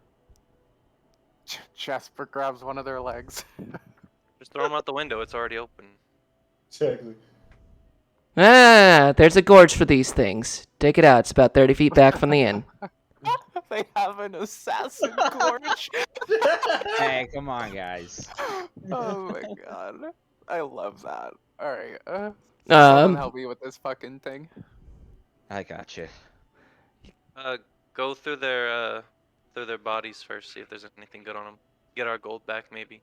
Speaker 3: Jasper grabs one of their legs.
Speaker 4: Just throw them out the window. It's already open.
Speaker 6: Exactly.
Speaker 1: Ah, there's a gorge for these things. Take it out. It's about 30 feet back from the inn.
Speaker 3: They have an assassin gorge.
Speaker 5: Hey, come on, guys.
Speaker 3: Oh my god. I love that. Alright,
Speaker 1: Um,
Speaker 3: someone help me with this fucking thing.
Speaker 5: I got you.
Speaker 4: Go through their bodies first. See if there's anything good on them. Get our gold back, maybe.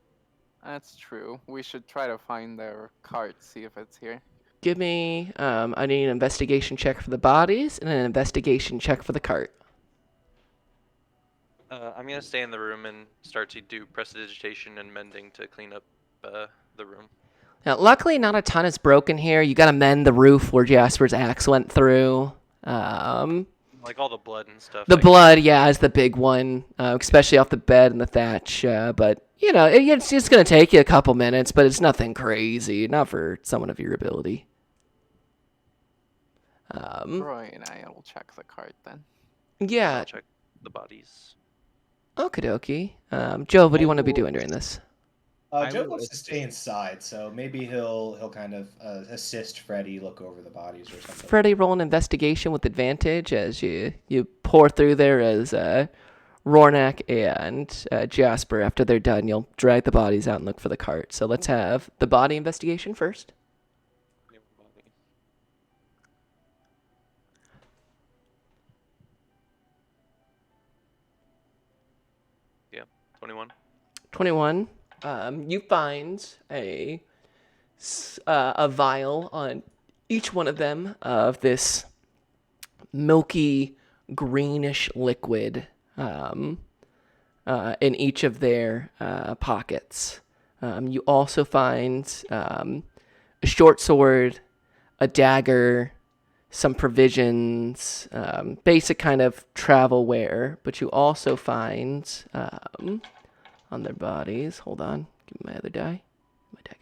Speaker 3: That's true. We should try to find their cart, see if it's here.
Speaker 1: Give me, I need an investigation check for the bodies and an investigation check for the cart.
Speaker 4: I'm gonna stay in the room and start to do prestidigitation and mending to clean up the room.
Speaker 1: Now, luckily, not a ton is broken here. You gotta mend the roof where Jasper's axe went through.
Speaker 4: Like all the blood and stuff.
Speaker 1: The blood, yeah, is the big one, especially off the bed and the thatch. But, you know, it's just going to take you a couple minutes, but it's nothing crazy. Not for someone of your ability.
Speaker 3: Roy and I will check the cart then.
Speaker 1: Yeah.
Speaker 4: I'll check the bodies.
Speaker 1: Okie dokie. Joe, what do you want to be doing during this?
Speaker 6: Joe wants to stay inside, so maybe he'll kind of assist Freddy look over the bodies or something.
Speaker 1: Freddy, roll an investigation with advantage as you pour through there as Rornak and Jasper. After they're done, you'll drag the bodies out and look for the cart. So let's have the body investigation first.
Speaker 4: Yeah, 21.
Speaker 1: 21. You find a vial on each one of them of this milky greenish liquid in each of their pockets. You also find a short sword, a dagger, some provisions, basic kind of travel wear, but you also find on their bodies. Hold on. Give me my other die. Where'd my die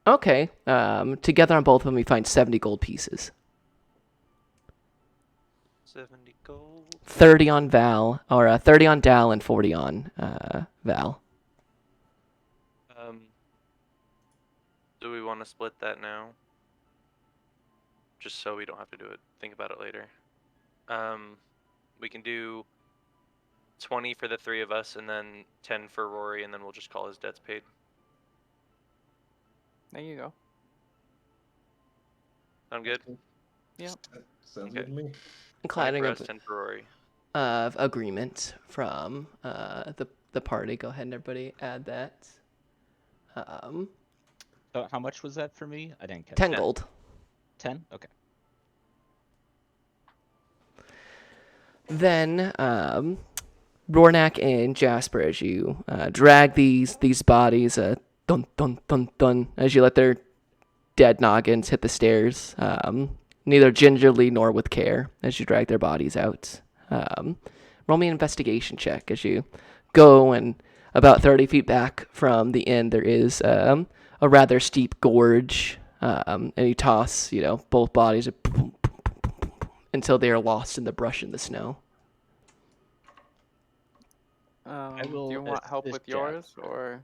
Speaker 1: go? Okay. Together on both of them, we find 70 gold pieces.
Speaker 4: 70 gold.
Speaker 1: 30 on Val, or 30 on Dal and 40 on Val.
Speaker 4: Do we want to split that now? just so we don't have to think about it later. We can do 20 for the 3 of us, and then 10 for Rory, and then we'll just call his debts paid.
Speaker 3: There you go.
Speaker 4: Sound good?
Speaker 3: Yep.
Speaker 6: Sounds
Speaker 4: Okay.
Speaker 6: good to me.
Speaker 4: 20
Speaker 1: Including
Speaker 4: for
Speaker 1: a
Speaker 4: us, 10 for Rory.
Speaker 1: of agreement from the party. Go ahead and everybody add that.
Speaker 5: So how much was that for me? I didn't catch
Speaker 1: 10
Speaker 5: that.
Speaker 1: gold.
Speaker 5: 10? Okay.
Speaker 1: Then Rornak and Jasper, as you drag these bodies, dun dun dun dun, as you let their dead noggins hit the stairs, neither gingerly nor with care, as you drag their bodies out. Roll me an investigation check as you go, and about 30 feet back from the inn, there is a rather steep gorge, and you toss, both bodies until they are lost in the brush and the snow.
Speaker 5: will
Speaker 3: Do you want help
Speaker 5: assist
Speaker 3: with
Speaker 5: Jack.
Speaker 3: yours, or?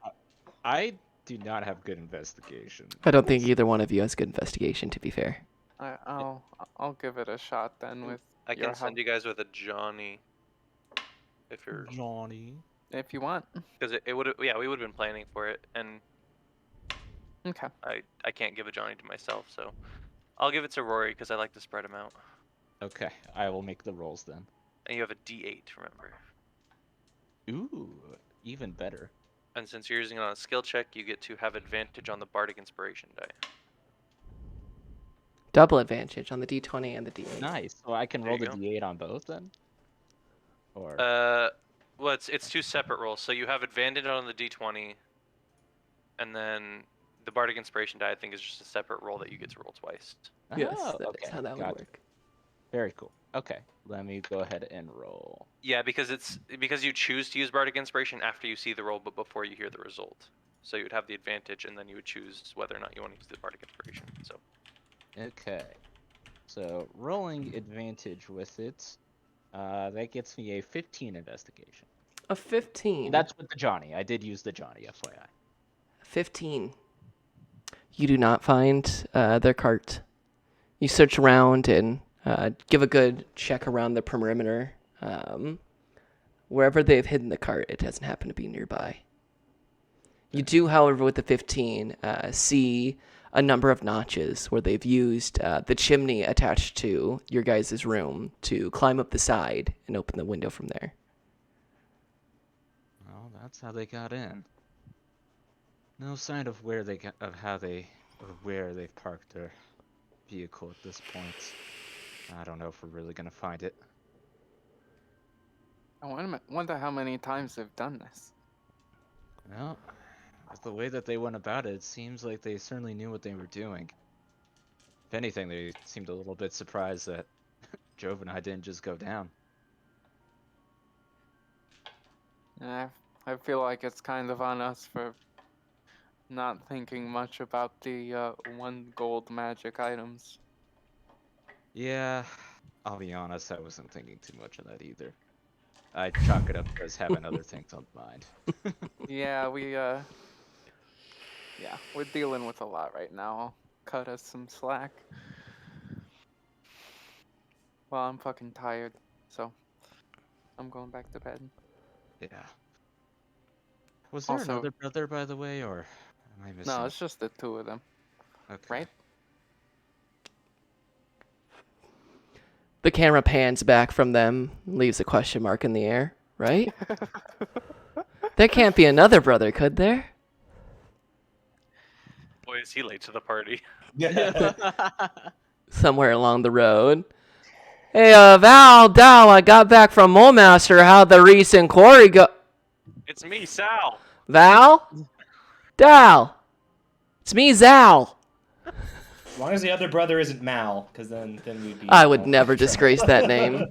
Speaker 5: I do not have good investigation.
Speaker 1: I don't think either one of you has good investigation, to be fair.
Speaker 3: I'll give it a shot then with
Speaker 4: I
Speaker 3: your
Speaker 4: can send
Speaker 3: help
Speaker 4: you guys with a Johnny. If you're...
Speaker 5: Johnny.
Speaker 3: if you want.
Speaker 4: Because we would have been planning for it, and
Speaker 3: Okay.
Speaker 4: I can't give a Johnny to myself, so I'll give it to Rory because I like to spread them out.
Speaker 5: Okay, I will make the rolls then.
Speaker 4: And you have a D8, remember.
Speaker 5: Ooh, even better.
Speaker 4: And since you're using it on a skill check, you get to have advantage on the Bardic Inspiration die.
Speaker 1: Double advantage on the d20 and the d8.
Speaker 5: Nice. So I can
Speaker 4: There
Speaker 5: roll
Speaker 4: you
Speaker 5: the
Speaker 4: go.
Speaker 5: d8 on both then? Or
Speaker 4: Well, it's 2 separate rolls. So you have advantage on the D20, and then the Bardic Inspiration die, I think, is just a separate roll that you get to roll twice.
Speaker 1: Yes,
Speaker 5: Oh,
Speaker 1: that
Speaker 5: okay.
Speaker 1: is how that would
Speaker 5: Gotcha.
Speaker 1: work.
Speaker 5: Very cool. Okay, let me go ahead and roll.
Speaker 4: Yeah, because you choose to use Bardic Inspiration after you see the roll, but before you hear the result. So you would have the advantage, and then you would choose whether or not you want to use the Bardic Inspiration. So.
Speaker 5: Okay. So rolling advantage with it, that gets me a 15 investigation.
Speaker 1: A 15.
Speaker 5: That's with the Johnny. I did use the Johnny, FYI.
Speaker 1: 15. You do not find their cart. You search around and give a good check around the perimeter. Wherever they've hidden the cart, it doesn't happen to be nearby. You do, however, with the 15, see a number of notches where they've used the chimney attached to your guys' room to climb up the side and open the window from there.
Speaker 5: Well, that's how they got in. No sign of where they've parked their vehicle at this point. I don't know if we're really gonna find it.
Speaker 3: I wonder how many times they've done this.
Speaker 5: Well, with the way that they went about it, it seems like they certainly knew what they were doing. If anything, they seemed a little bit surprised that Jove and I didn't just go down.
Speaker 3: I feel like it's kind of on us for not thinking much about the 1 gold magic items.
Speaker 5: Yeah, I'll be honest, I wasn't thinking too much of that either. I chalk it up as having other things on mind.
Speaker 3: Yeah, we're dealing with a lot right now. I'll cut us some slack. Well, I'm fucking tired, so I'm going back to bed.
Speaker 5: Yeah. Was there
Speaker 3: Also-
Speaker 5: another brother, by the way, or am I missing?
Speaker 3: No, it's just the 2 of them,
Speaker 5: okay.
Speaker 3: right?
Speaker 1: The camera pans back from them, leaves a question mark in the air, right? There can't be another brother, could there?
Speaker 4: Boy, is he late to the party.
Speaker 6: Yeah.
Speaker 1: Somewhere along the road. Hey, Val, Dow, I got back from Molemaster. How'd the recent quarry go?
Speaker 4: It's me, Sal.
Speaker 1: Val? Dow. It's me, Zal.
Speaker 6: As long as the other brother isn't Mal, because then we'd be.
Speaker 1: I would never disgrace that name.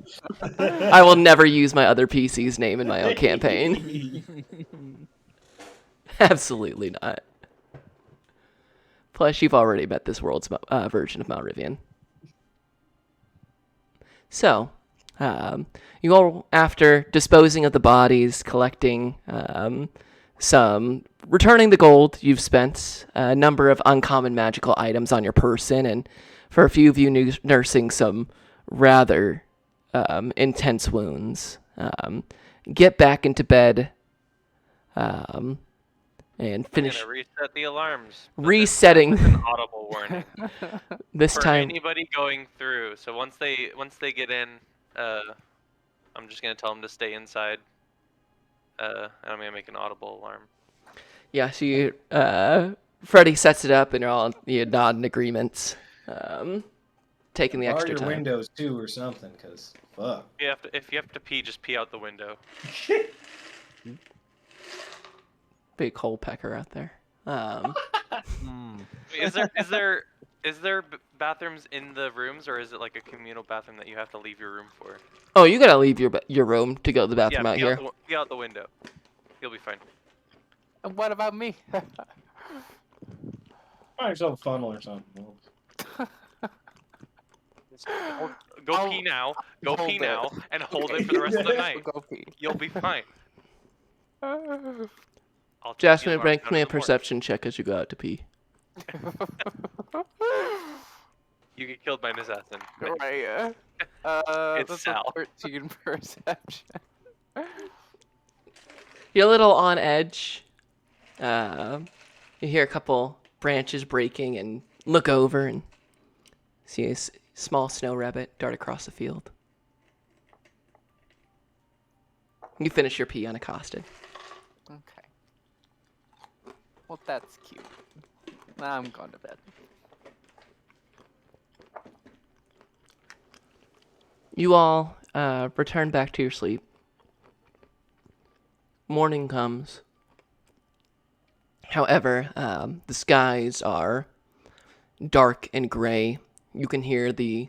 Speaker 1: I will never use my other PC's name in my own campaign. Absolutely not. Plus, you've already met this world's version of Mount Rivian. So, you all, after disposing of the bodies, collecting returning the gold you've spent, a number of uncommon magical items on your person, and for a few of you nursing some rather intense wounds, get back into bed and
Speaker 4: I'm
Speaker 1: finish
Speaker 4: gonna reset the alarms. but
Speaker 1: resetting
Speaker 4: This time with an audible warning
Speaker 1: this
Speaker 4: for
Speaker 1: time.
Speaker 4: anybody going through. So once they get in, I'm just gonna tell them to stay inside. And I'm gonna make an audible alarm.
Speaker 1: Yeah, so you, Freddy sets it up, and you nod in agreement, taking the
Speaker 6: Bar
Speaker 1: extra
Speaker 6: your
Speaker 1: time.
Speaker 6: windows too, or something, cause fuck.
Speaker 4: If you have to pee, just pee out the window.
Speaker 1: Big hole pecker out there.
Speaker 4: Wait, is there bathrooms in the rooms, or is it like a communal bathroom that you have to leave your room for?
Speaker 1: Oh, you gotta leave your room to go to the bathroom
Speaker 4: Yeah,
Speaker 1: out here.
Speaker 4: pee out the window. You'll be fine.
Speaker 3: And what about me?
Speaker 6: Find yourself a funnel or something.
Speaker 4: Go pee now. Go pee now, and hold it for the rest of the night.
Speaker 3: Go pee.
Speaker 4: You'll be fine. I'll check the
Speaker 1: Jasmine,
Speaker 4: alarm
Speaker 1: rank
Speaker 4: down
Speaker 1: me
Speaker 4: in
Speaker 1: a
Speaker 4: the morning.
Speaker 1: perception check as you go out to pee.
Speaker 4: You get killed by an assassin.
Speaker 3: Right.
Speaker 4: It's
Speaker 3: That's
Speaker 4: Sal.
Speaker 3: a 13 perception.
Speaker 1: You're a little on edge. You hear a couple branches breaking and look over and see a small snow rabbit dart across the field. You finish your pee unaccosted.
Speaker 3: Okay. Well, that's cute. Now I'm going to bed.
Speaker 1: You all return back to your sleep. Morning comes. However, the skies are dark and gray. You can hear the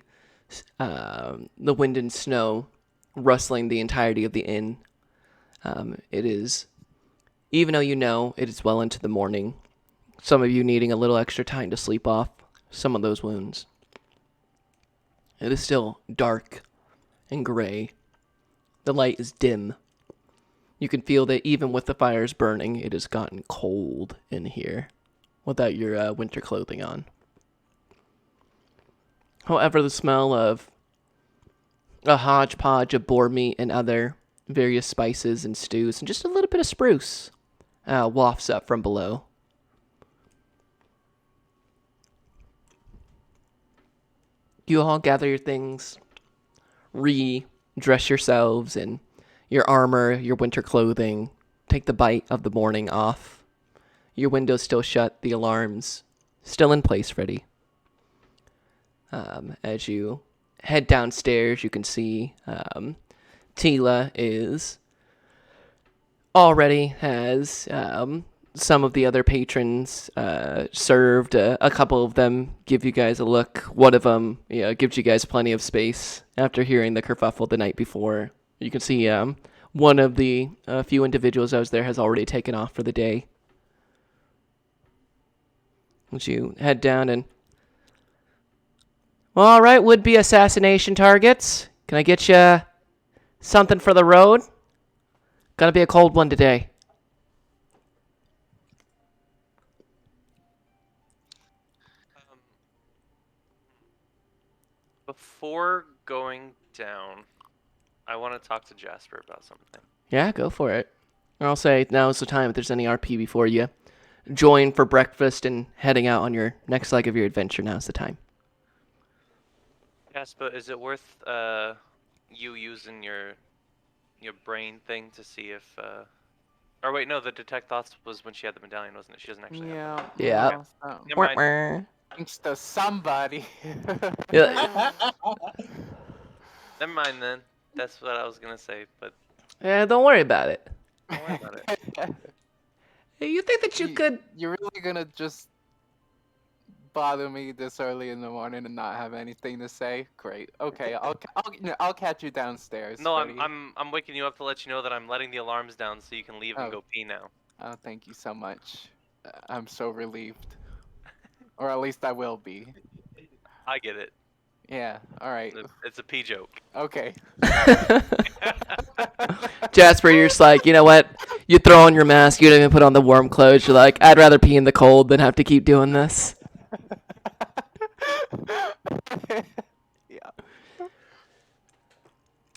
Speaker 1: wind and snow rustling the entirety of the inn. It is, even though you know it is well into the morning, some of you needing a little extra time to sleep off some of those wounds. It is still dark and gray. The light is dim. You can feel that even with the fires burning, it has gotten cold in here without your winter clothing on. However, the smell of a hodgepodge of boar meat and other various spices and stews and just a little bit of spruce wafts up from below. You all gather your things, re-dress yourselves in your armor, your winter clothing, take the bite of the morning off. Your windows still shut, the alarms still in place, Freddy. As you head downstairs, you can see Tila is already has some of the other patrons served. A couple of them give you guys a look. One of them gives you guys plenty of space after hearing the kerfuffle the night before. You can see one of the few individuals that was there has already taken off for the day. As you head down and... All right, would-be assassination targets. Can I get you something for the road? Gonna be a cold one today.
Speaker 4: Before going down, I want to talk to Jasper about something.
Speaker 1: Yeah, go for it. I'll say now's the time if there's any RP before you join for breakfast and heading out on your next leg of your adventure. Now's the time.
Speaker 4: Jasper, is it worth you using your brain thing to see if or wait, no, the detect thoughts was when she had the medallion, wasn't it? She doesn't actually have it.
Speaker 1: Yeah.
Speaker 4: Never mind.
Speaker 3: Thanks to somebody.
Speaker 1: Yeah.
Speaker 4: Never mind then. That's what I was gonna say, but
Speaker 1: Yeah, don't worry about it.
Speaker 4: don't worry about it.
Speaker 1: Hey, you think that you could...
Speaker 3: You're really gonna just bother me this early in the morning and not have anything to say? Great. Okay, I'll catch you downstairs.
Speaker 4: No,
Speaker 3: buddy.
Speaker 4: I'm waking you up to let you know that I'm letting the alarms down so you can leave and
Speaker 3: Oh.
Speaker 4: go pee now.
Speaker 3: Oh, thank you so much. I'm so relieved. Or at least I will be.
Speaker 4: I get it.
Speaker 3: Yeah. All right.
Speaker 4: It's a pee joke.
Speaker 3: Okay.
Speaker 1: Jasper, you're just like, you know what? You throw on your mask, you don't even put on the warm clothes. You're like, I'd rather pee in the cold than have to keep doing this.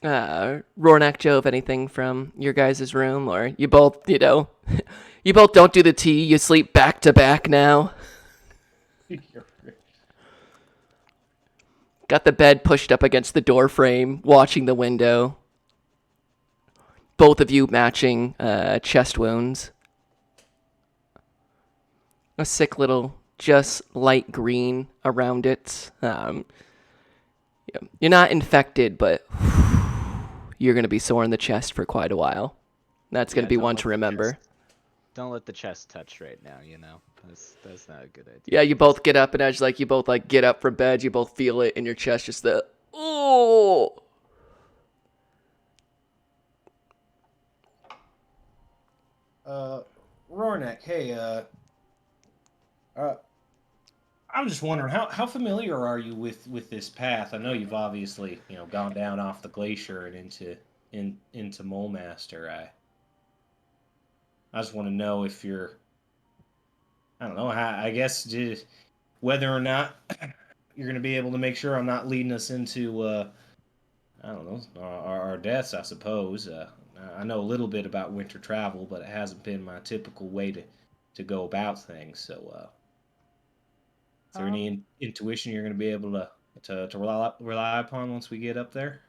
Speaker 3: Yeah.
Speaker 1: Rornak, Jove, anything from your guys' room? Or you both, you both don't do the tea, you sleep back to back now? Got the bed pushed up against the door frame, watching the window. Both of you matching chest wounds. A sick little, just light green around it. You're not infected, but you're going to be sore in the chest for quite a while. That's going to be
Speaker 5: don't
Speaker 1: one
Speaker 5: let
Speaker 1: to
Speaker 5: the
Speaker 1: remember.
Speaker 5: Don't let the chest touch right now, you know? That's not a good idea.
Speaker 1: Yeah, you both get up, and as you both get up from bed, you both feel it in your chest, just the, oh!
Speaker 6: Rornak, hey, I'm just wondering how familiar are you with this path? I know you've obviously gone down off the glacier and into Molemaster. I just want to know if you're, I don't know, I guess whether or not you're going to be able to make sure I'm not leading us into I don't know, our deaths, I suppose. I know a little bit about winter travel, but it hasn't been my typical way to go about things. So, is there any intuition you're going to be able to rely upon once we get up there?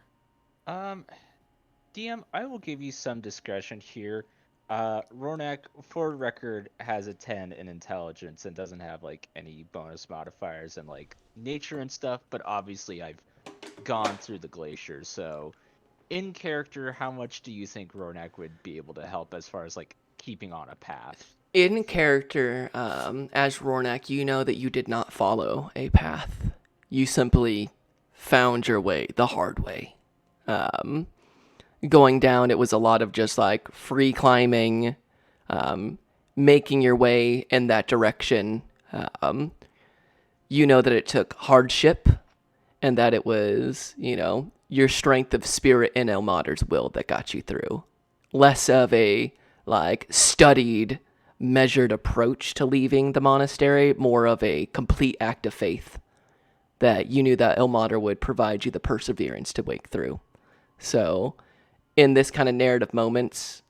Speaker 5: DM, I will give you some discretion here. Ronak, for record, has a 10 in intelligence and doesn't have like any bonus modifiers and like nature and stuff, but obviously I've gone through the glacier, so in character, how much do you think Ronak would be able to help as far as like keeping on a path?
Speaker 1: In character, as Rornak, you know that you did not follow a path. You simply found your way the hard way. Going down, it was a lot of just like free climbing, making your way in that direction. You know that it took hardship and that it was, your strength of spirit and Ilmater's will that got you through. Less of a like studied, measured approach to leaving the monastery, more of a complete act of faith that you knew that Ilmater would provide you the perseverance to wake through. So, in this kind of narrative moments,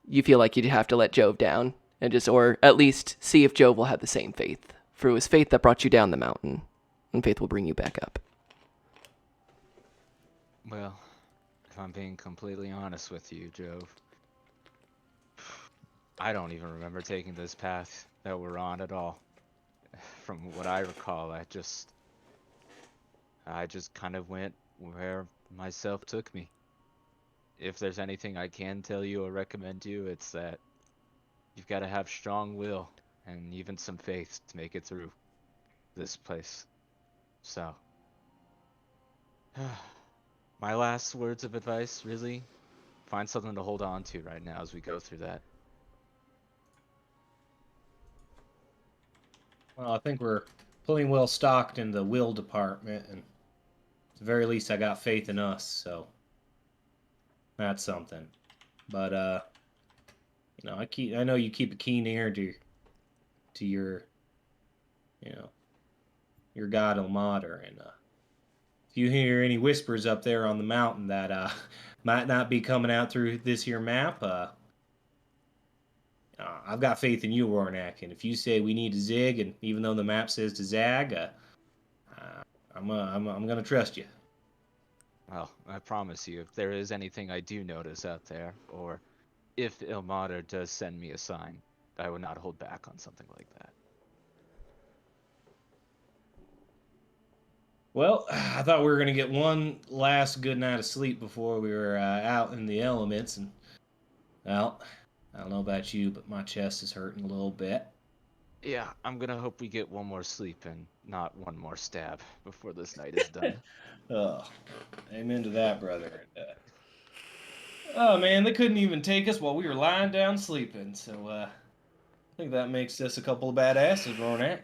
Speaker 1: you feel like you'd have to let Jove down and just, or at least see if Jove will have the same faith. For it was faith that brought you down the mountain, and faith will bring you back up.
Speaker 5: Well, if I'm being completely honest with you, Jove, I don't even remember taking this path that we're on at all. From what I recall, I just kind of went where myself took me. If there's anything I can tell you or recommend to you, it's that you've got to have strong will and even some faith to make it through this place. So, my last words of advice, really, find something to hold on to right now as we go through that.
Speaker 6: Well, I think we're plenty well stocked in the will department, and at the very least, I got faith in us. So that's something. But I know you keep a keen ear to your your god Ilmater, and if you hear any whispers up there on the mountain that might not be coming out through this here map, I've got faith in you, Rornak, and if you say we need to zig, and even though the map says to zag, I'm gonna trust you.
Speaker 5: Well, I promise you, if there is anything I do notice out there, or if Ilmater does send me a sign, I would not hold back on something like that.
Speaker 6: Well, I thought we were gonna get one last good night of sleep before we were out in the elements, and well, I don't know about you, but my chest is hurting a little bit.
Speaker 5: Yeah, I'm gonna hope we get one more sleep and not one more stab before this night is done.
Speaker 6: Oh, amen to that, brother. Oh man, they couldn't even take us while we were lying down sleeping. So I think that makes us a couple of badasses, Ronak.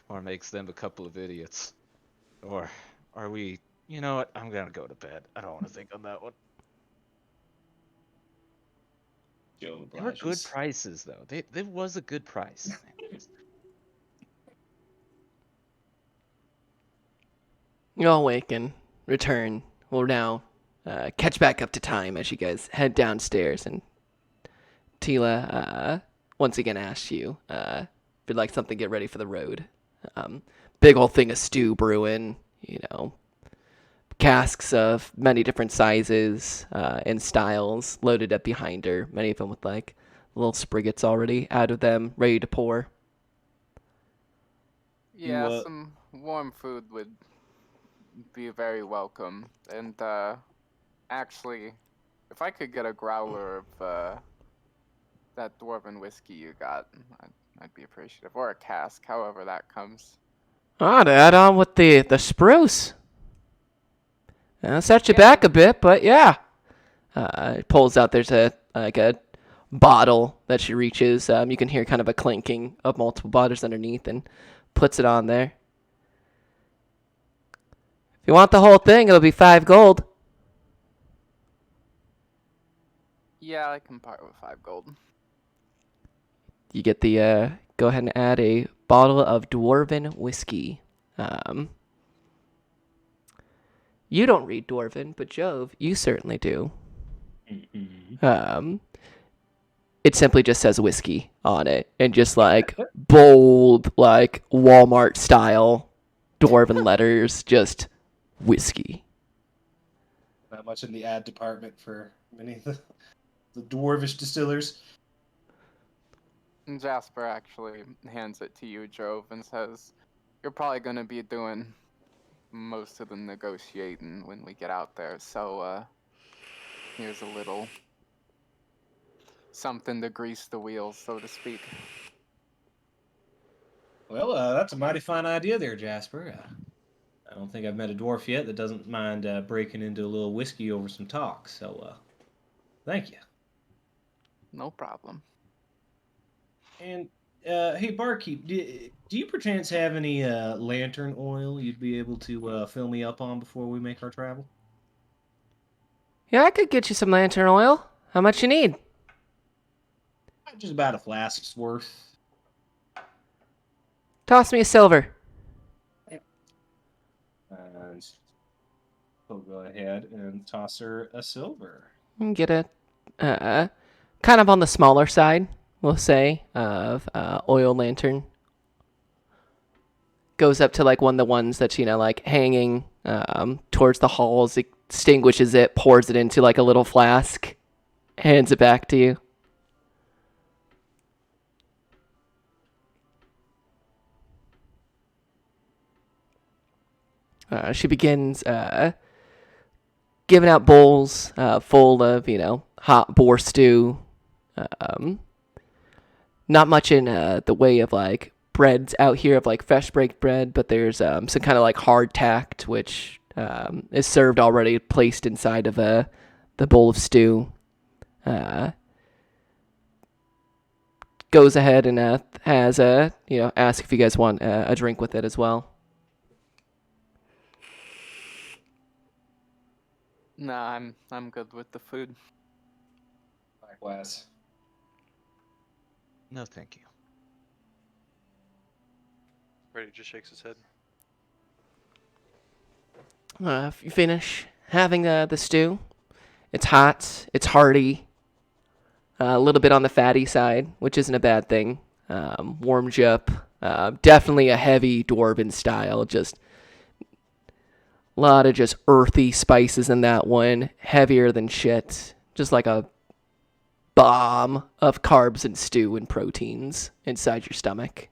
Speaker 5: Or makes them a couple of idiots. Or are we... You know what? I'm gonna go to bed. I don't want to think on that one.
Speaker 6: Joe
Speaker 5: They were good
Speaker 6: obliges.
Speaker 5: prices, though. They was a good price.
Speaker 1: You all awaken, return. We'll now catch back up to time as you guys head downstairs, and Tila once again asks you if you'd like something to get ready for the road. Big old thing of stew brewing, casks of many different sizes and styles loaded up behind her, many of them with like little spriggets already out of them, ready to pour.
Speaker 3: Yeah, some warm food would be very welcome. And actually, if I could get a growler of that dwarven whiskey you got, I'd be appreciative. Or a cask, however that comes.
Speaker 1: To add on with the spruce. Set you back a bit, but yeah. It pulls out, there's a bottle that she reaches. You can hear kind of a clinking of multiple bottles underneath, and puts it on there. If you want the whole thing, it'll be 5 gold.
Speaker 3: Yeah, I can part with 5 gold.
Speaker 1: You get the, go ahead and add a bottle of dwarven whiskey. You don't read dwarven, but Jove, you certainly do. It simply just says whiskey on it, and just like bold, like Walmart style dwarven letters, just whiskey.
Speaker 6: Not much in the ad department for many of the dwarvish distillers.
Speaker 3: And Jasper actually hands it to you, Jove, and says, "You're probably going to be doing most of the negotiating when we get out there, so here's a little something to grease the wheels, so to speak."
Speaker 6: Well, that's a mighty fine idea there, Jasper. I don't think I've met a dwarf yet that doesn't mind breaking into a little whiskey over some talk, so thank you.
Speaker 3: No problem.
Speaker 6: And, hey, barkeep, do you perchance have any lantern oil you'd be able to fill me up on before we make our travel?
Speaker 1: Yeah, I could get you some lantern oil. How much you need?
Speaker 6: Just about a flask's worth.
Speaker 1: Toss me a silver.
Speaker 6: And we'll go ahead and toss her a silver.
Speaker 1: Get a kind of on the smaller side, we'll say, of oil lantern. Goes up to like one of the ones that's, like hanging towards the halls, extinguishes it, pours it into like a little flask, hands it back to you. She begins giving out bowls full of, hot boar stew. Not much in the way of like breads out here of like fresh baked bread, but there's some kind of like hardtack, which is served already, placed inside of the bowl of stew. Goes ahead and has ask if you guys want a drink with it as well.
Speaker 3: Nah, I'm good with the food.
Speaker 6: Likewise.
Speaker 5: No, thank you.
Speaker 4: Brady just shakes his head.
Speaker 1: If you finish having the stew, it's hot, it's hearty, a little bit on the fatty side, which isn't a bad thing. Warms you up. Definitely a heavy dwarven style, just a lot of just earthy spices in that one, heavier than shit, just like a bomb of carbs and stew and proteins inside your stomach.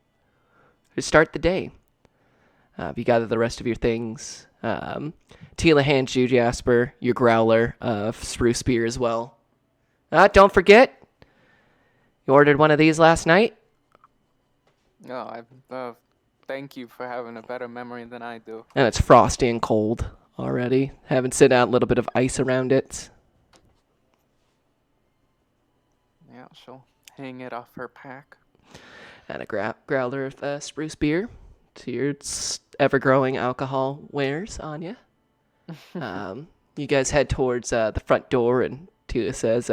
Speaker 1: To start the day, you gather the rest of your things. Tila hands you, Jasper, your growler of spruce beer as well. Don't forget, you ordered one of these last night.
Speaker 3: No, thank you for having a better memory than I do.
Speaker 1: And it's frosty and cold already. Having sit out a little bit of ice around it.
Speaker 3: Yeah, she'll hang it off her pack.
Speaker 1: And a growler of spruce beer to your ever-growing alcohol wares on you. You guys head towards the front door, and Tila says,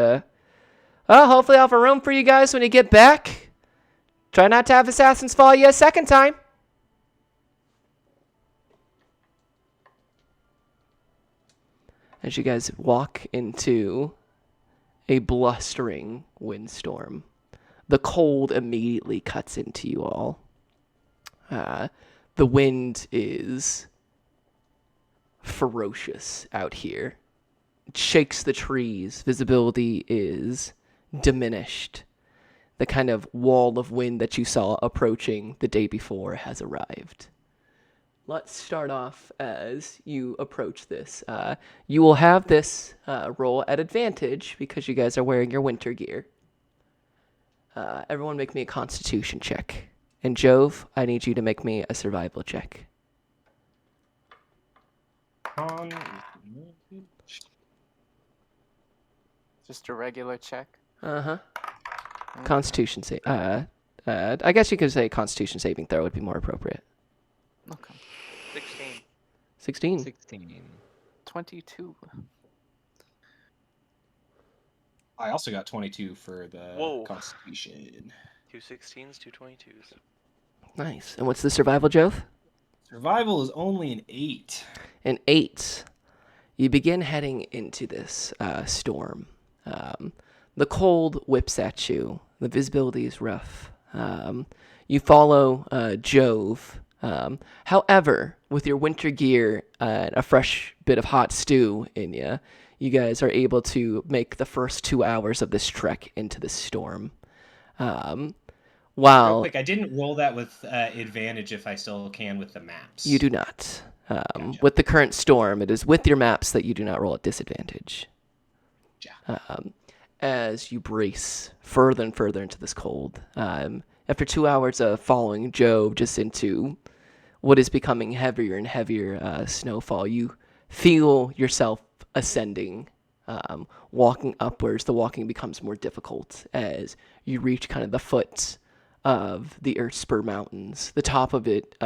Speaker 1: hopefully I'll have a room for you guys when you get back. Try not to have assassins follow you a second time. as you guys walk into a blustering windstorm. The cold immediately cuts into you all. The wind is ferocious out here. It shakes the trees. Visibility is diminished. The kind of wall of wind that you saw approaching the day before has arrived. Let's start off as you approach this. You will have this roll at advantage because you guys are wearing your winter gear. Everyone make me a constitution check. And Jove, I need you to make me a survival check.
Speaker 3: Just a regular check.
Speaker 1: Uh-huh. Constitution save. I guess you could say constitution saving throw would be more appropriate.
Speaker 3: Okay.
Speaker 4: 16.
Speaker 5: 16.
Speaker 3: 22.
Speaker 6: I also got 22 for the
Speaker 4: Whoa.
Speaker 6: Constitution.
Speaker 4: 2 16s, 2 22s.
Speaker 1: Nice. And what's the survival, Jove?
Speaker 6: Survival is only an 8.
Speaker 1: An 8. You begin heading into this storm. The cold whips at you. The visibility is rough. You follow Jove. However, with your winter gear and a fresh bit of hot stew in you, you guys are able to make the first 2 hours of this trek into the storm.
Speaker 6: Real
Speaker 1: While
Speaker 6: quick, I didn't roll that with advantage if I still can with the maps.
Speaker 1: you do not.
Speaker 6: Gotcha.
Speaker 1: With the current storm, it is with your maps that you do not roll at disadvantage. As you brace further and further into this cold. After 2 hours of following Jove just into what is becoming heavier and heavier snowfall, you feel yourself ascending, walking upwards. The walking becomes more difficult as you reach kind of the foot of the Earthspur Mountains. The top of it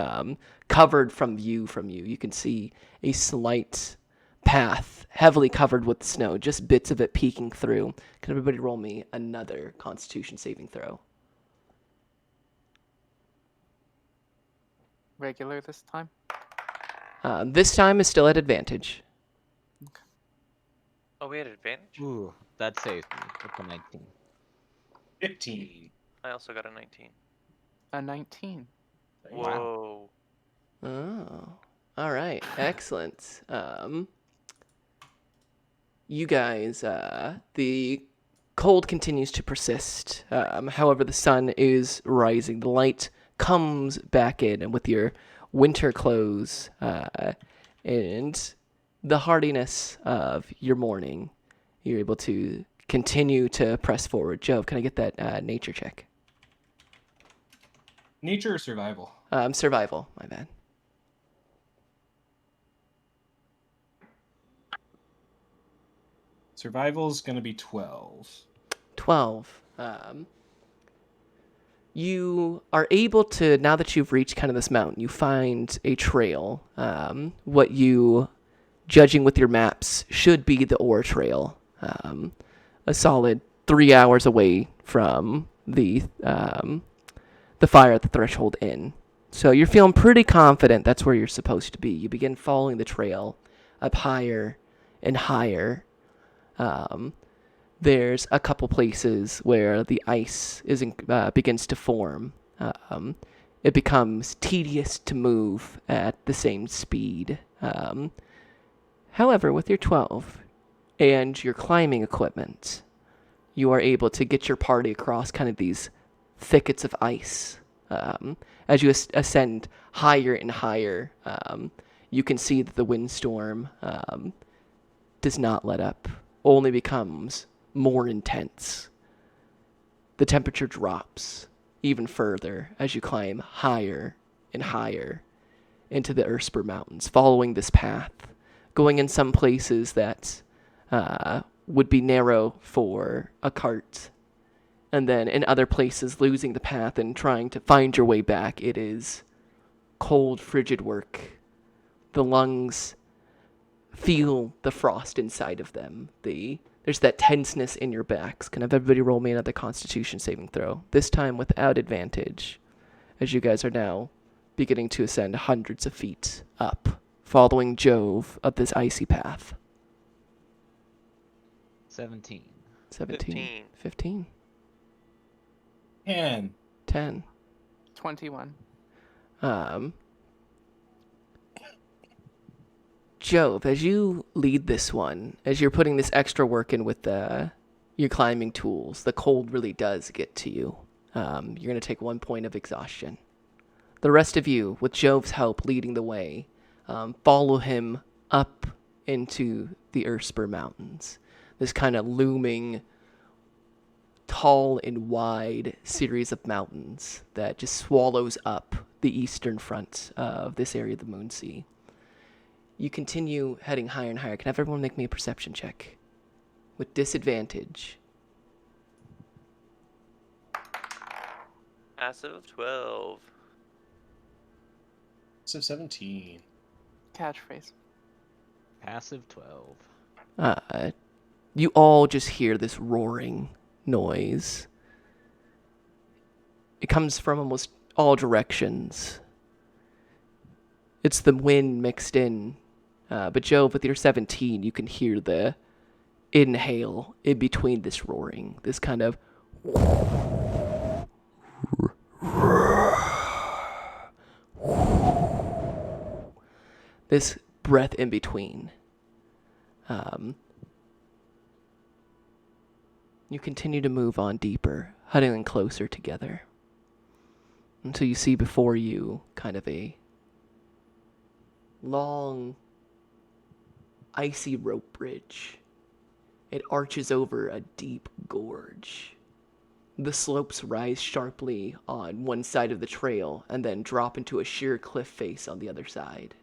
Speaker 1: covered from view from you. You can see a slight path heavily covered with snow, just bits of it peeking through. Can everybody roll me another Constitution saving throw?
Speaker 3: Regular this time?
Speaker 1: This time is still at advantage.
Speaker 4: Oh, we had advantage?
Speaker 5: Ooh, that saved me. With the 19.
Speaker 6: 15.
Speaker 4: I also got a 19.
Speaker 3: A 19.
Speaker 4: Whoa.
Speaker 1: Oh, all right, excellent. You guys, the cold continues to persist. However, the sun is rising. The light comes back in, and with your winter clothes and the hardiness of your morning, you're able to continue to press forward. Jove, can I get that nature check?
Speaker 6: Nature or survival?
Speaker 1: Survival, my bad.
Speaker 6: Survival's going to be 12.
Speaker 1: 12. You are able to, now that you've reached kind of this mountain, you find a trail. What you, judging with your maps, should be the ore trail. A solid 3 hours away from the fire at the Threshold Inn. So you're feeling pretty confident that's where you're supposed to be. You begin following the trail up higher and higher. There's a couple places where the ice begins to form. It becomes tedious to move at the same speed. However, with your 12 and your climbing equipment, you are able to get your party across kind of these thickets of ice. As you ascend higher and higher, you can see that the windstorm does not let up, only becomes more intense. The temperature drops even further as you climb higher and higher into the Earthspur Mountains, following this path, going in some places that would be narrow for a cart, and then in other places losing the path and trying to find your way back. It is cold, frigid work. The lungs feel the frost inside of them. There's that tenseness in your backs. Can everybody roll me another Constitution saving throw? This time without advantage, as you guys are now beginning to ascend hundreds of feet up, following Jove up this icy path.
Speaker 5: 17.
Speaker 1: 17. 15.
Speaker 6: 10.
Speaker 1: 10.
Speaker 3: 21.
Speaker 1: Jove, as you lead this one, as you're putting this extra work in with your climbing tools, the cold really does get to you. You're going to take 1 point of exhaustion. The rest of you, with Jove's help leading the way, follow him up into the Earthspur Mountains. This kind of looming, tall and wide series of mountains that just swallows up the eastern front of this area of the Moonsea. You continue heading higher and higher. Can everyone make me a perception check? With disadvantage.
Speaker 4: Passive 12.
Speaker 6: So 17.
Speaker 3: Catchphrase.
Speaker 5: Passive 12.
Speaker 1: You all just hear this roaring noise. It comes from almost all directions. It's the wind mixed in. But Jove, with your 17, you can hear the inhale in between this roaring. This kind of... this breath in between. You continue to move on deeper, huddling closer together, until you see before you kind of a long, icy rope bridge. It arches over a deep gorge. The slopes rise sharply on one side of the trail and then drop into a sheer cliff face on the other side.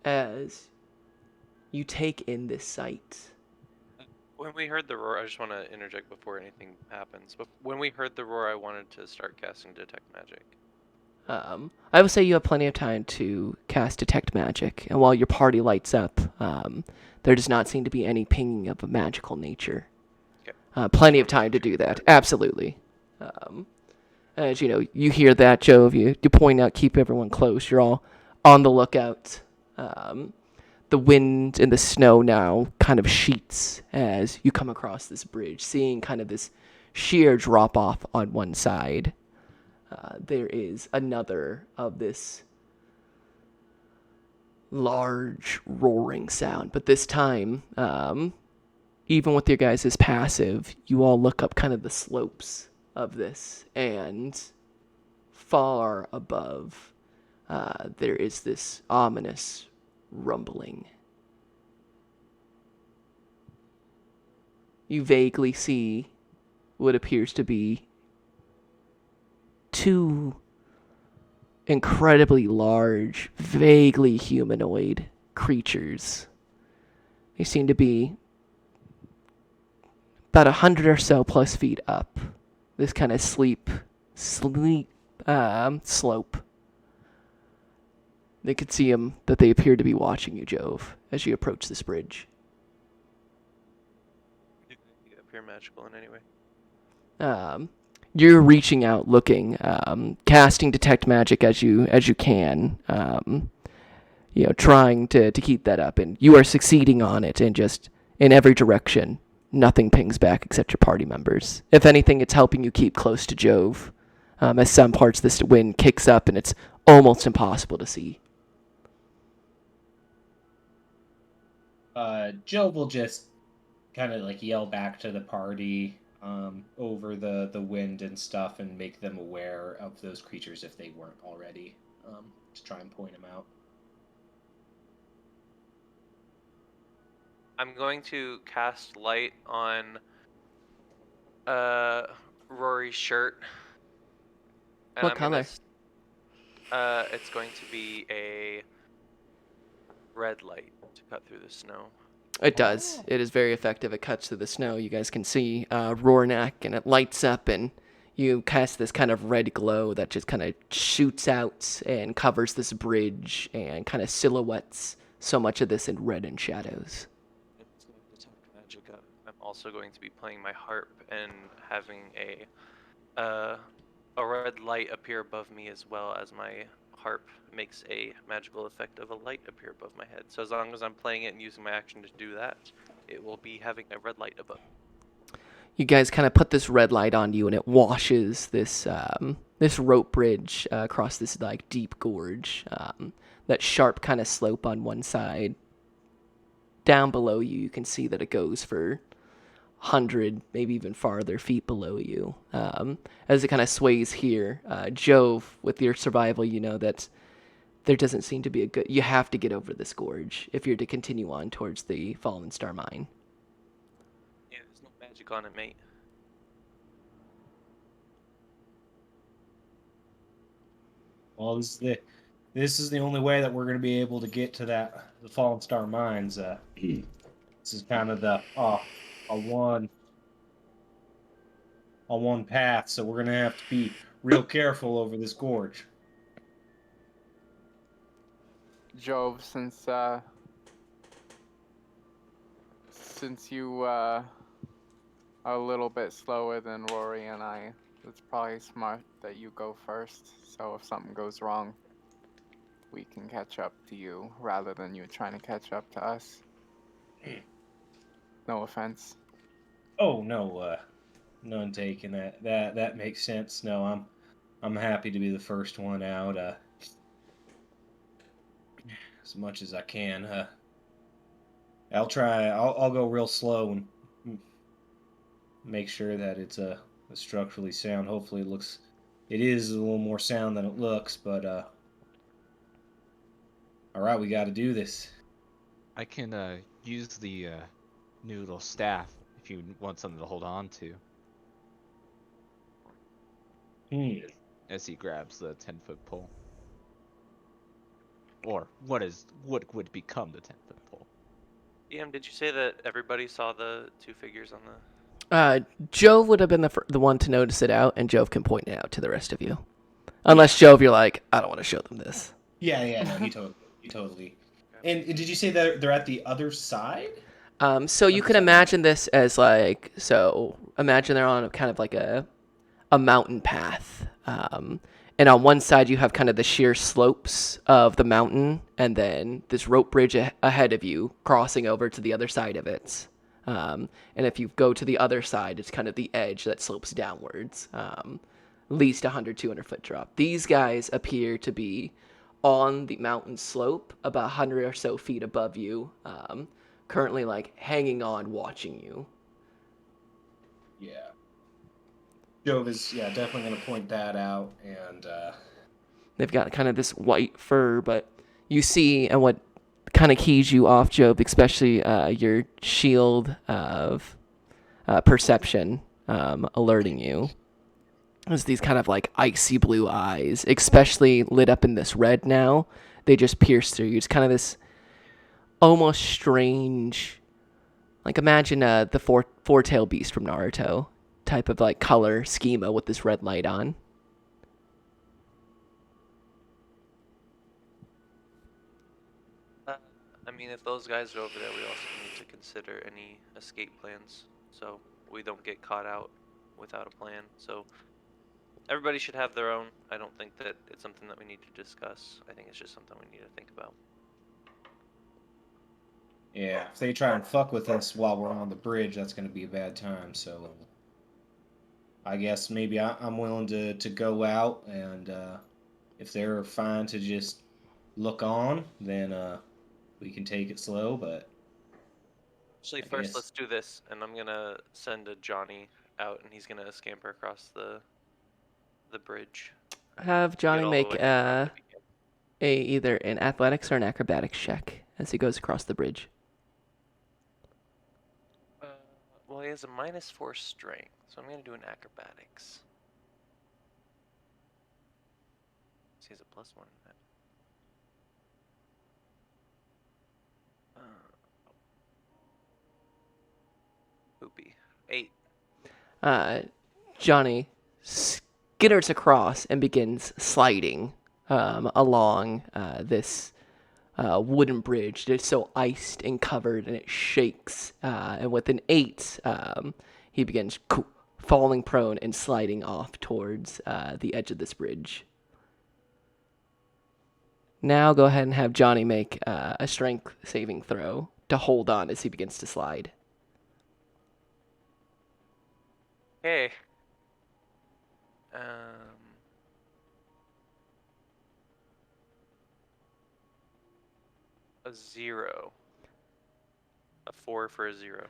Speaker 1: As you take in this sight,
Speaker 4: When we heard the roar, I just want to interject before anything happens. But when we heard the roar, I wanted to start casting Detect Magic.
Speaker 1: I will say you have plenty of time to cast Detect Magic, and while your party lights up, there does not seem to be any pinging of a magical nature.
Speaker 4: Okay.
Speaker 1: Plenty of time to do that, absolutely. As you know, you hear that, Jove, you point out, keep everyone close, you're all on the lookout. The wind and the snow now kind of sheets as you come across this bridge, seeing kind of this sheer drop off on one side. There is another of this large roaring sound, but this time, even with your guys' passive, you all look up kind of the slopes of this, and far above, there is this ominous rumbling. You vaguely see what appears to be two incredibly large, vaguely humanoid creatures. They seem to be about 100 or so plus feet up. This kind of slope. They could see that they appear to be watching you, Jove, as you approach this bridge.
Speaker 4: Do they appear magical in any way?
Speaker 1: You're reaching out, looking, casting Detect Magic as you can, trying to keep that up, and you are succeeding on it, and just in every direction, nothing pings back except your party members. If anything, it's helping you keep close to Jove, as some parts of this wind kicks up, and it's almost impossible to see.
Speaker 6: Joe will just kind of like yell back to the party over the wind and stuff and make them aware of those creatures if they weren't already, to try and point them out.
Speaker 4: I'm going to cast light on Rory's shirt. And
Speaker 1: What
Speaker 4: I'm
Speaker 1: color?
Speaker 4: It's going to be a red light to cut through the snow.
Speaker 1: It does. It is very effective. It cuts through the snow. You guys can see Rornak, and it lights up, and you cast this kind of red glow that just kind of shoots out and covers this bridge and kind of silhouettes so much of this in red and shadows.
Speaker 4: It's going to detect magic. I'm also going to be playing my harp and having a red light appear above me, as well as my harp makes a magical effect of a light appear above my head. So as long as I'm playing it and using my action to do that, it will be having a red light above.
Speaker 1: You guys kind of put this red light on you, and it washes this this rope bridge across this like deep gorge. That sharp kind of slope on one side. Down below you, you can see that it goes for 100, maybe even farther feet below you. As it kind of sways here, Jove, with your survival, you know that there doesn't seem to be a good... You have to get over this gorge if you're to continue on towards the Fallen Star Mine.
Speaker 4: Yeah, there's no magic on it, mate.
Speaker 6: Well, this is the only way that we're going to be able to get to the Fallen Star Mines. This is kind of the a one path, so we're going to have to be real careful over this gorge.
Speaker 3: Jove, since you are a little bit slower than Rory and I, it's probably smart that you go first. So if something goes wrong, we can catch up to you rather than you trying to catch up to us. No offense.
Speaker 6: Oh no, none taken. That makes sense. No, I'm happy to be the first one out. As much as I can. I'll try. I'll go real slow and make sure that it's structurally sound. Hopefully, it is a little more sound than it looks. But all right, we got to do this.
Speaker 5: I can use the new little staff if you want something to hold on to. As he grabs the 10-foot pole. Or what would become the 10-foot pole.
Speaker 4: DM, did you say that everybody saw the two figures on the...
Speaker 1: Jove would have been the one to notice it out, and Jove can point it out to the rest of you. Unless, Jove, you're like, I don't want to show them this.
Speaker 6: Yeah, no, he totally. And did you say that they're at the other side?
Speaker 1: So you can imagine this as like, so imagine they're on kind of like a mountain path. And on one side you have kind of the sheer slopes of the mountain, and then this rope bridge ahead of you crossing over to the other side of it. And if you go to the other side, it's kind of the edge that slopes downwards. At least 100, 200 foot drop. These guys appear to be on the mountain slope about 100 or so feet above you, currently like hanging on, watching you.
Speaker 6: Yeah. Jove is definitely going to point that out, and
Speaker 1: They've got kind of this white fur, but you see, and what kind of keys you off, Jove, especially your shield of perception alerting you, is these kind of like icy blue eyes, especially lit up in this red now. They just pierce through you. It's kind of this almost strange, like imagine the four-tailed beast from Naruto type of like color schema with this red light on.
Speaker 4: I mean, if those guys are over there, we also need to consider any escape plans, so we don't get caught out without a plan. So everybody should have their own. I don't think that it's something that we need to discuss. I think it's just something we need to think about.
Speaker 6: yeah, if they try and fuck with us while we're on the bridge, that's going to be a bad time. So I guess maybe I'm willing to go out, and if they're fine to just look on, then we can take it slow. But
Speaker 4: Actually,
Speaker 6: I
Speaker 4: first
Speaker 6: guess-
Speaker 4: let's do this, and I'm gonna send a Johnny out, and he's gonna scamper across the bridge.
Speaker 1: Have Johnny
Speaker 4: Get all the
Speaker 1: make
Speaker 4: way to the front if he can.
Speaker 1: either an athletics or an acrobatics check as he goes across the bridge.
Speaker 4: Well, he has a -4 strength, so I'm gonna do an acrobatics. So he has a +1 in that. Poopy. 8.
Speaker 1: Johnny skitters across and begins sliding along this wooden bridge. It's so iced and covered, and it shakes. And with an 8, he begins falling prone and sliding off towards the edge of this bridge. Now go ahead and have Johnny make a strength saving throw to hold on as he begins to slide.
Speaker 4: Okay. A 0. A 4 for a 0.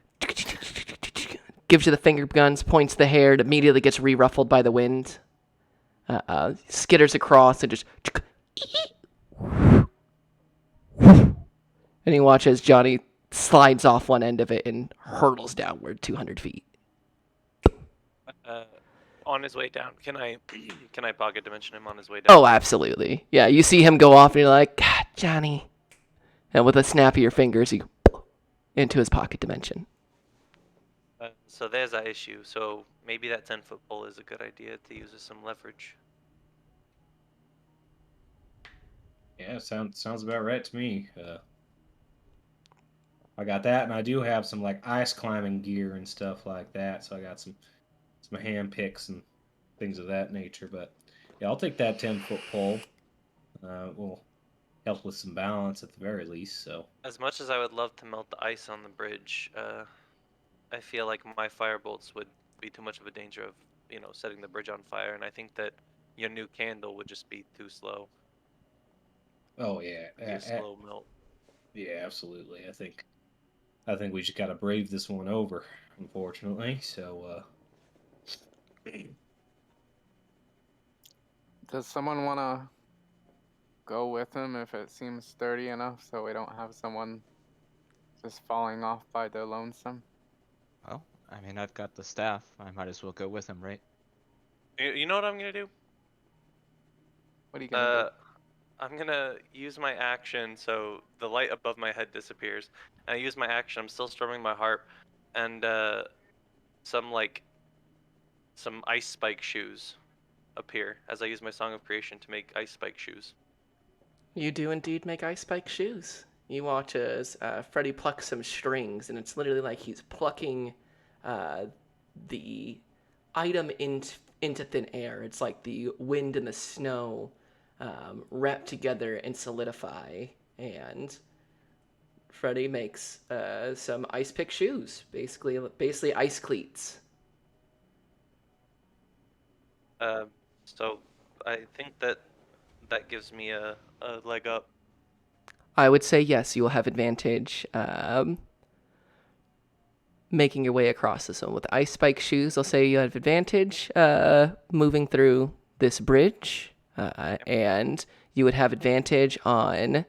Speaker 1: Gives you the finger guns, points the hair, it immediately gets re-ruffled by the wind. Skitters across and just... And you watch as Johnny slides off one end of it and hurtles downward 200 feet.
Speaker 4: On his way down, can I pocket dimension him on his way down?
Speaker 1: Oh, absolutely. Yeah, you see him go off and you're like, God, Johnny. And with a snap of your fingers, you go into his pocket dimension.
Speaker 4: So there's that issue. So maybe that 10-foot pole is a good idea to use as some leverage.
Speaker 6: Yeah, sounds about right to me. I got that, and I do have some like ice climbing gear and stuff like that. So I got some hand picks and things of that nature. But yeah, I'll take that 10-foot pole. Will help with some balance at the very least. So
Speaker 4: As much as I would love to melt the ice on the bridge, I feel like my firebolts would be too much of a danger of, setting the bridge on fire, and I think that your new candle would just be too slow.
Speaker 6: oh yeah,
Speaker 4: It'd be a slow melt.
Speaker 6: yeah, absolutely. I think we just got to brave this one over, unfortunately. So
Speaker 3: Does someone want to go with him if it seems sturdy enough so we don't have someone just falling off by their lonesome?
Speaker 5: Well, I mean, I've got the staff. I might as well go with him, right?
Speaker 4: You know what I'm gonna do?
Speaker 3: What are you gonna do?
Speaker 4: I'm gonna use my action so the light above my head disappears. And I use my action. I'm still strumming my harp, and some ice spike shoes appear as I use my Song of Creation to make ice spike shoes.
Speaker 1: You do indeed make ice spike shoes. You watch as Freddy plucks some strings, and it's literally like he's plucking the item into thin air. It's like the wind and the snow wrap together and solidify, and Freddy makes some ice pick shoes, basically ice cleats.
Speaker 4: So I think that gives me a leg up.
Speaker 1: I would say yes, you will have advantage making your way across this one. With ice spike shoes, I'll say you have advantage moving through this bridge, and you would have advantage on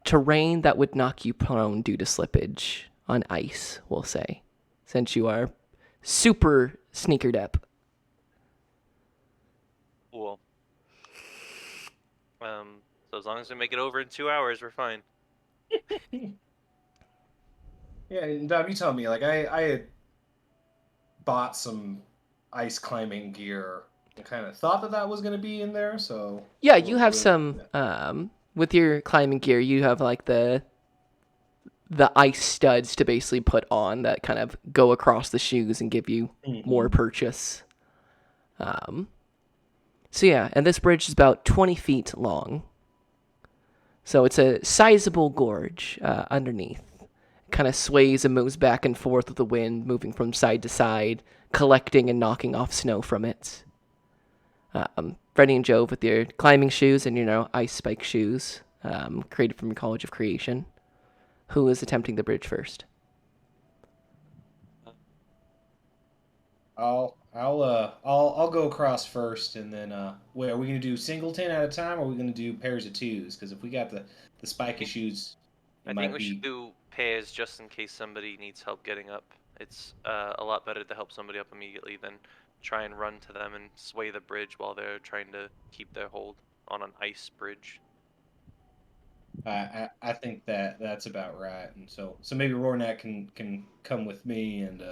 Speaker 1: terrain that would knock you prone due to slippage on ice, we'll say, since you are super sneakered up.
Speaker 4: Cool. So as long as we make it over in 2 hours, we're fine.
Speaker 6: yeah, and Dom, you tell me. Like I had bought some ice climbing gear. I kind of thought that was going to be in there. So
Speaker 1: Yeah, you have some with your climbing gear. You have like the ice studs to basically put on that kind of go across the shoes and give you more purchase. So yeah, and this bridge is about 20 feet long. So it's a sizable gorge underneath. Kind of sways and moves back and forth with the wind, moving from side to side, collecting and knocking off snow from it. Freddy and Jove with your climbing shoes and ice spike shoes, created from your College of Creation. Who is attempting the bridge first?
Speaker 6: I'll go across first, and then wait, are we gonna do singleton at a time, or are we gonna do pairs of twos? Because if we got the spiky shoes,
Speaker 4: I think we should do pairs just in case somebody needs help getting up. It's a lot better to help somebody up immediately than try and run to them and sway the bridge while they're trying to keep their hold on an ice bridge.
Speaker 6: I think that's about right, and so maybe Rornak can come with me, and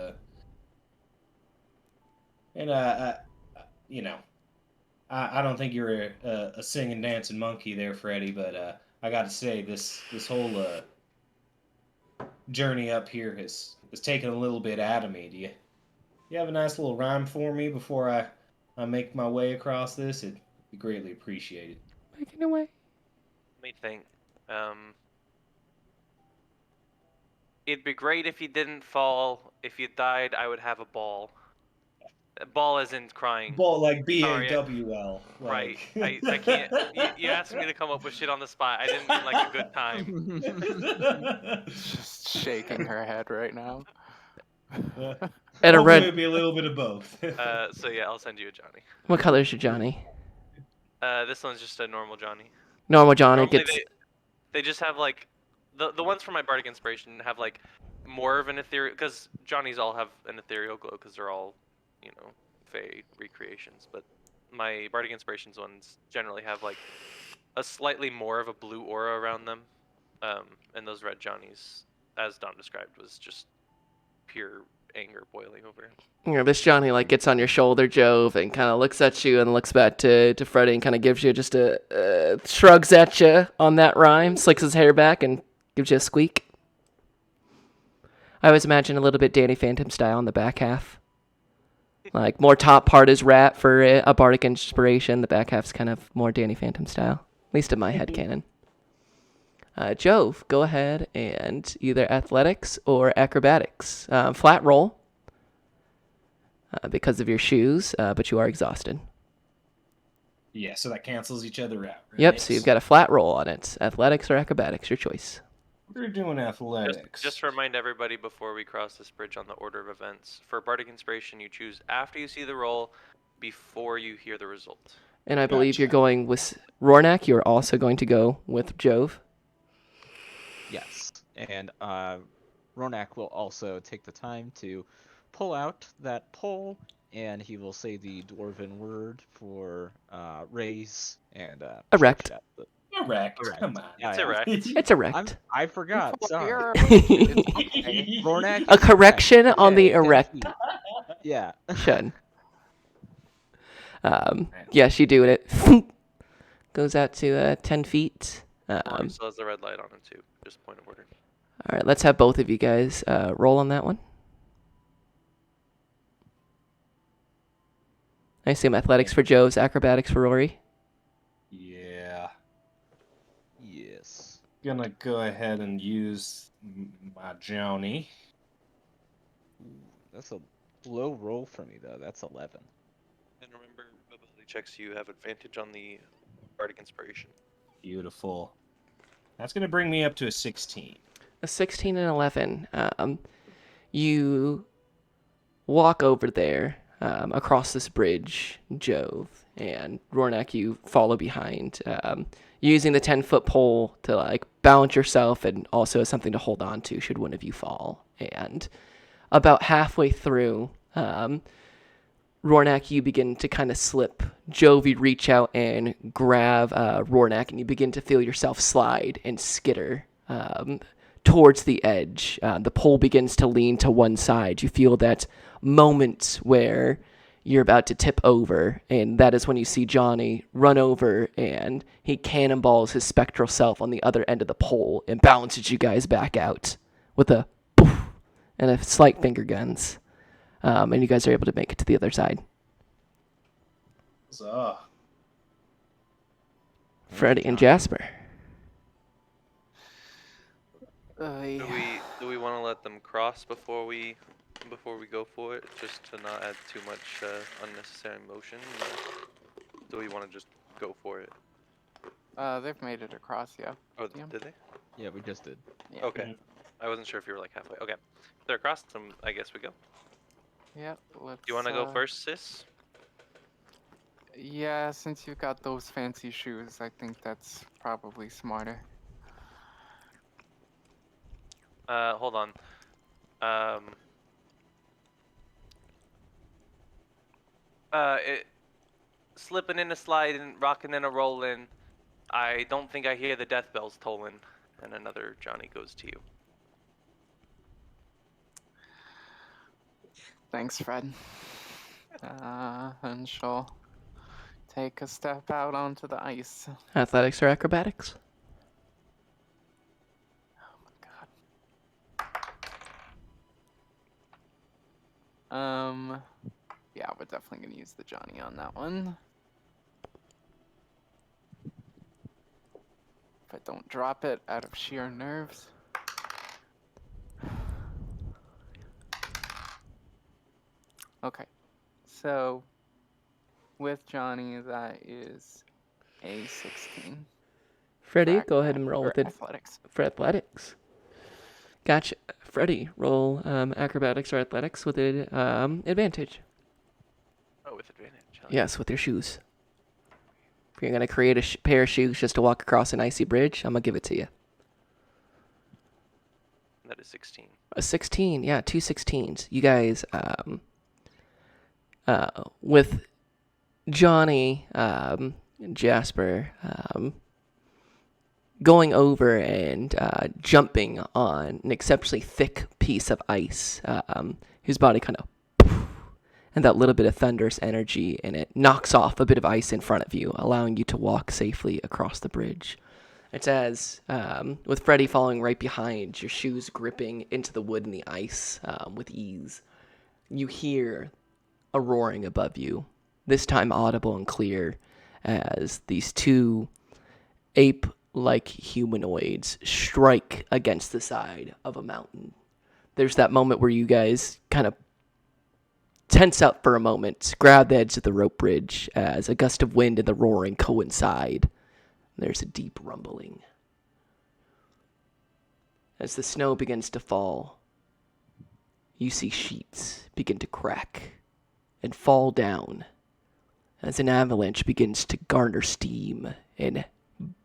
Speaker 6: I don't think you're a singing dancing monkey there, Freddy, but I got to say this whole journey up here has taken a little bit out of me. Do you have a nice little rhyme for me before I make my way across this? It'd be greatly appreciated.
Speaker 1: Making away.
Speaker 4: Let me think. It'd be great if you didn't fall. If you died, I would have a ball. Ball as in crying.
Speaker 6: Ball like
Speaker 4: Sorry,
Speaker 6: BAWL.
Speaker 4: Right.
Speaker 6: Like...
Speaker 4: I can't. You asked me to come up with shit on the spot. I didn't mean like a good time.
Speaker 3: Just shaking her head right now.
Speaker 1: And a
Speaker 6: Hopefully
Speaker 1: red.
Speaker 6: it'd be a little bit of both.
Speaker 4: So yeah, I'll send you a Johnny.
Speaker 1: What color is your Johnny?
Speaker 4: This one's just a normal Johnny.
Speaker 1: Normal Johnny
Speaker 4: Normally
Speaker 1: gets.
Speaker 4: they just have like the ones from my Bardic Inspiration have like more of an ethereal, because Johnnies all have an ethereal glow because they're all, Fey recreations. But my Bardic Inspirations ones generally have like a slightly more of a blue aura around them. And those red Johnnies, as Dom described, was just pure anger boiling over.
Speaker 1: This Johnny like gets on your shoulder, Jove, and kind of looks at you and looks back to Freddy and kind of gives you just a shrugs at you on that rhyme, slicks his hair back and gives you a squeak. I always imagine a little bit Danny Phantom style on the back half. Like more top part is rap for a Bardic Inspiration. The back half's kind of more Danny Phantom style, at least in my headcanon. Jove, go ahead and either athletics or acrobatics. Flat roll because of your shoes, but you are exhausted.
Speaker 6: Yeah, so that cancels each other out. Right?
Speaker 1: Yep, so you've got a flat roll on it. Athletics or acrobatics, your choice.
Speaker 6: We're doing athletics.
Speaker 4: Just to remind everybody before we cross this bridge on the order of events, for Bardic Inspiration, you choose after you see the roll, before you hear the result.
Speaker 1: And I believe
Speaker 6: Gotcha.
Speaker 1: you're going with Rornak. You're also going to go with Jove.
Speaker 5: Yes, and Ronak will also take the time to pull out that pole, and he will say the dwarven word for raise and
Speaker 1: Erect.
Speaker 5: push up the-
Speaker 6: Erect.
Speaker 5: Erect.
Speaker 6: Come on.
Speaker 5: Yeah,
Speaker 4: It's
Speaker 5: yeah.
Speaker 4: erect.
Speaker 1: It's erect.
Speaker 5: I forgot. Sorry.
Speaker 3: Here.
Speaker 5: Ronak
Speaker 1: A
Speaker 5: is
Speaker 1: correction
Speaker 5: erect.
Speaker 1: on the
Speaker 5: Okay, thank
Speaker 1: erect.
Speaker 5: you. Yeah.
Speaker 1: Should. Yes, you do it. Goes out to 10 feet.
Speaker 4: Rory still has the red light on him too. Just point of order.
Speaker 1: All right, let's have both of you guys roll on that one. I assume athletics for Jove's, acrobatics for Rory.
Speaker 6: Yeah.
Speaker 5: Yes.
Speaker 6: Gonna go ahead and use my Johnny.
Speaker 5: That's a low roll for me though. That's 11.
Speaker 4: And remember, ability checks you have advantage on the Bardic Inspiration.
Speaker 6: Beautiful. That's gonna bring me up to a 16.
Speaker 1: A 16 and 11. You walk over there across this bridge, Jove, and Rornak, you follow behind, using the 10-foot pole to like balance yourself and also as something to hold on to should one of you fall. And about halfway through, Rornak, you begin to kind of slip. Jove, you reach out and grab Rornak, and you begin to feel yourself slide and skitter towards the edge. The pole begins to lean to one side. You feel that moment where you're about to tip over, and that is when you see Johnny run over, and he cannonballs his spectral self on the other end of the pole and balances you guys back out with a poof and a slight finger guns. And you guys are able to make it to the other side.
Speaker 6: So,
Speaker 1: Freddy and Jasper.
Speaker 4: Do we want to let them cross before we go for it, just to not add too much unnecessary motion? Or do we want to just go for it?
Speaker 3: They've made it across, yeah.
Speaker 4: Oh,
Speaker 3: Yeah.
Speaker 4: did they?
Speaker 5: Yeah, we just did.
Speaker 3: Yeah.
Speaker 4: Okay. I wasn't sure if you were like halfway. Okay. If they're across them, I guess we go.
Speaker 3: Yep, let's...
Speaker 4: Do you want to go first, sis?
Speaker 3: Yeah, since you've got those fancy shoes, I think that's probably smarter.
Speaker 4: Hold on. Slipping in a sliding, rocking in a rolling. I don't think I hear the death bells tolling. And another Johnny goes to you.
Speaker 3: Thanks, Fred. And she'll take a step out onto the ice.
Speaker 1: Athletics or acrobatics?
Speaker 3: Yeah, we're definitely gonna use the Johnny on that one. If I don't drop it out of sheer nerves. Okay, So, with Johnny, that is a 16.
Speaker 1: Freddy,
Speaker 3: for
Speaker 1: go ahead and
Speaker 3: acrobat-
Speaker 1: roll
Speaker 3: or
Speaker 1: with it
Speaker 3: athletics.
Speaker 1: for athletics. Gotcha. Freddy, roll acrobatics or athletics with advantage.
Speaker 4: Oh, with advantage.
Speaker 1: Yes, with your shoes. If you're going to create a pair of shoes just to walk across an icy bridge, I'm going to give it to you.
Speaker 4: That is 16.
Speaker 1: A 16, yeah, 2 16s. You guys, with Johnny, Jasper, going over and jumping on an exceptionally thick piece of ice, his body kind of, and that little bit of thunderous energy in it knocks off a bit of ice in front of you, allowing you to walk safely across the bridge. It's as, with Freddy following right behind, your shoes gripping into the wood and the ice with ease, you hear a roaring above you, this time audible and clear, as these two ape-like humanoids strike against the side of a mountain. There's that moment where you guys kind of tense up for a moment, grab the edge of the rope bridge as a gust of wind and the roaring coincide. There's a deep rumbling. As the snow begins to fall, you see sheets begin to crack and fall down as an avalanche begins to garner steam and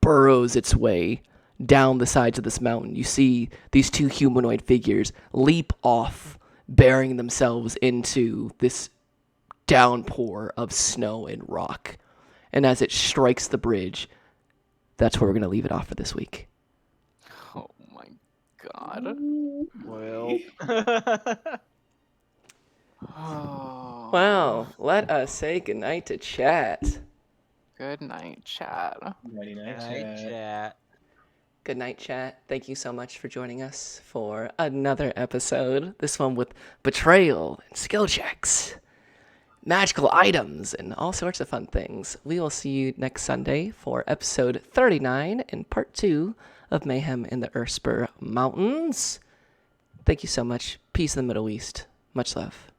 Speaker 1: burrows its way down the sides of this mountain. You see these two humanoid figures leap off, burying themselves into this downpour of snow and rock. And as it strikes the bridge, that's where we're going to leave it off for this week.
Speaker 3: Oh my god.
Speaker 5: Well.
Speaker 3: Oh.
Speaker 1: Wow, let us say goodnight to chat.
Speaker 3: Good night, chat.
Speaker 6: Nighty night,
Speaker 5: Night
Speaker 6: chat.
Speaker 5: chat.
Speaker 1: Good night, chat. Thank you so much for joining us for another episode. This one with betrayal and skill checks, magical items, and all sorts of fun things. We will see you next Sunday for episode 39 and part 2 of Mayhem in the Earthspur Mountains. Thank you so much. Peace in the Middle East. Much love.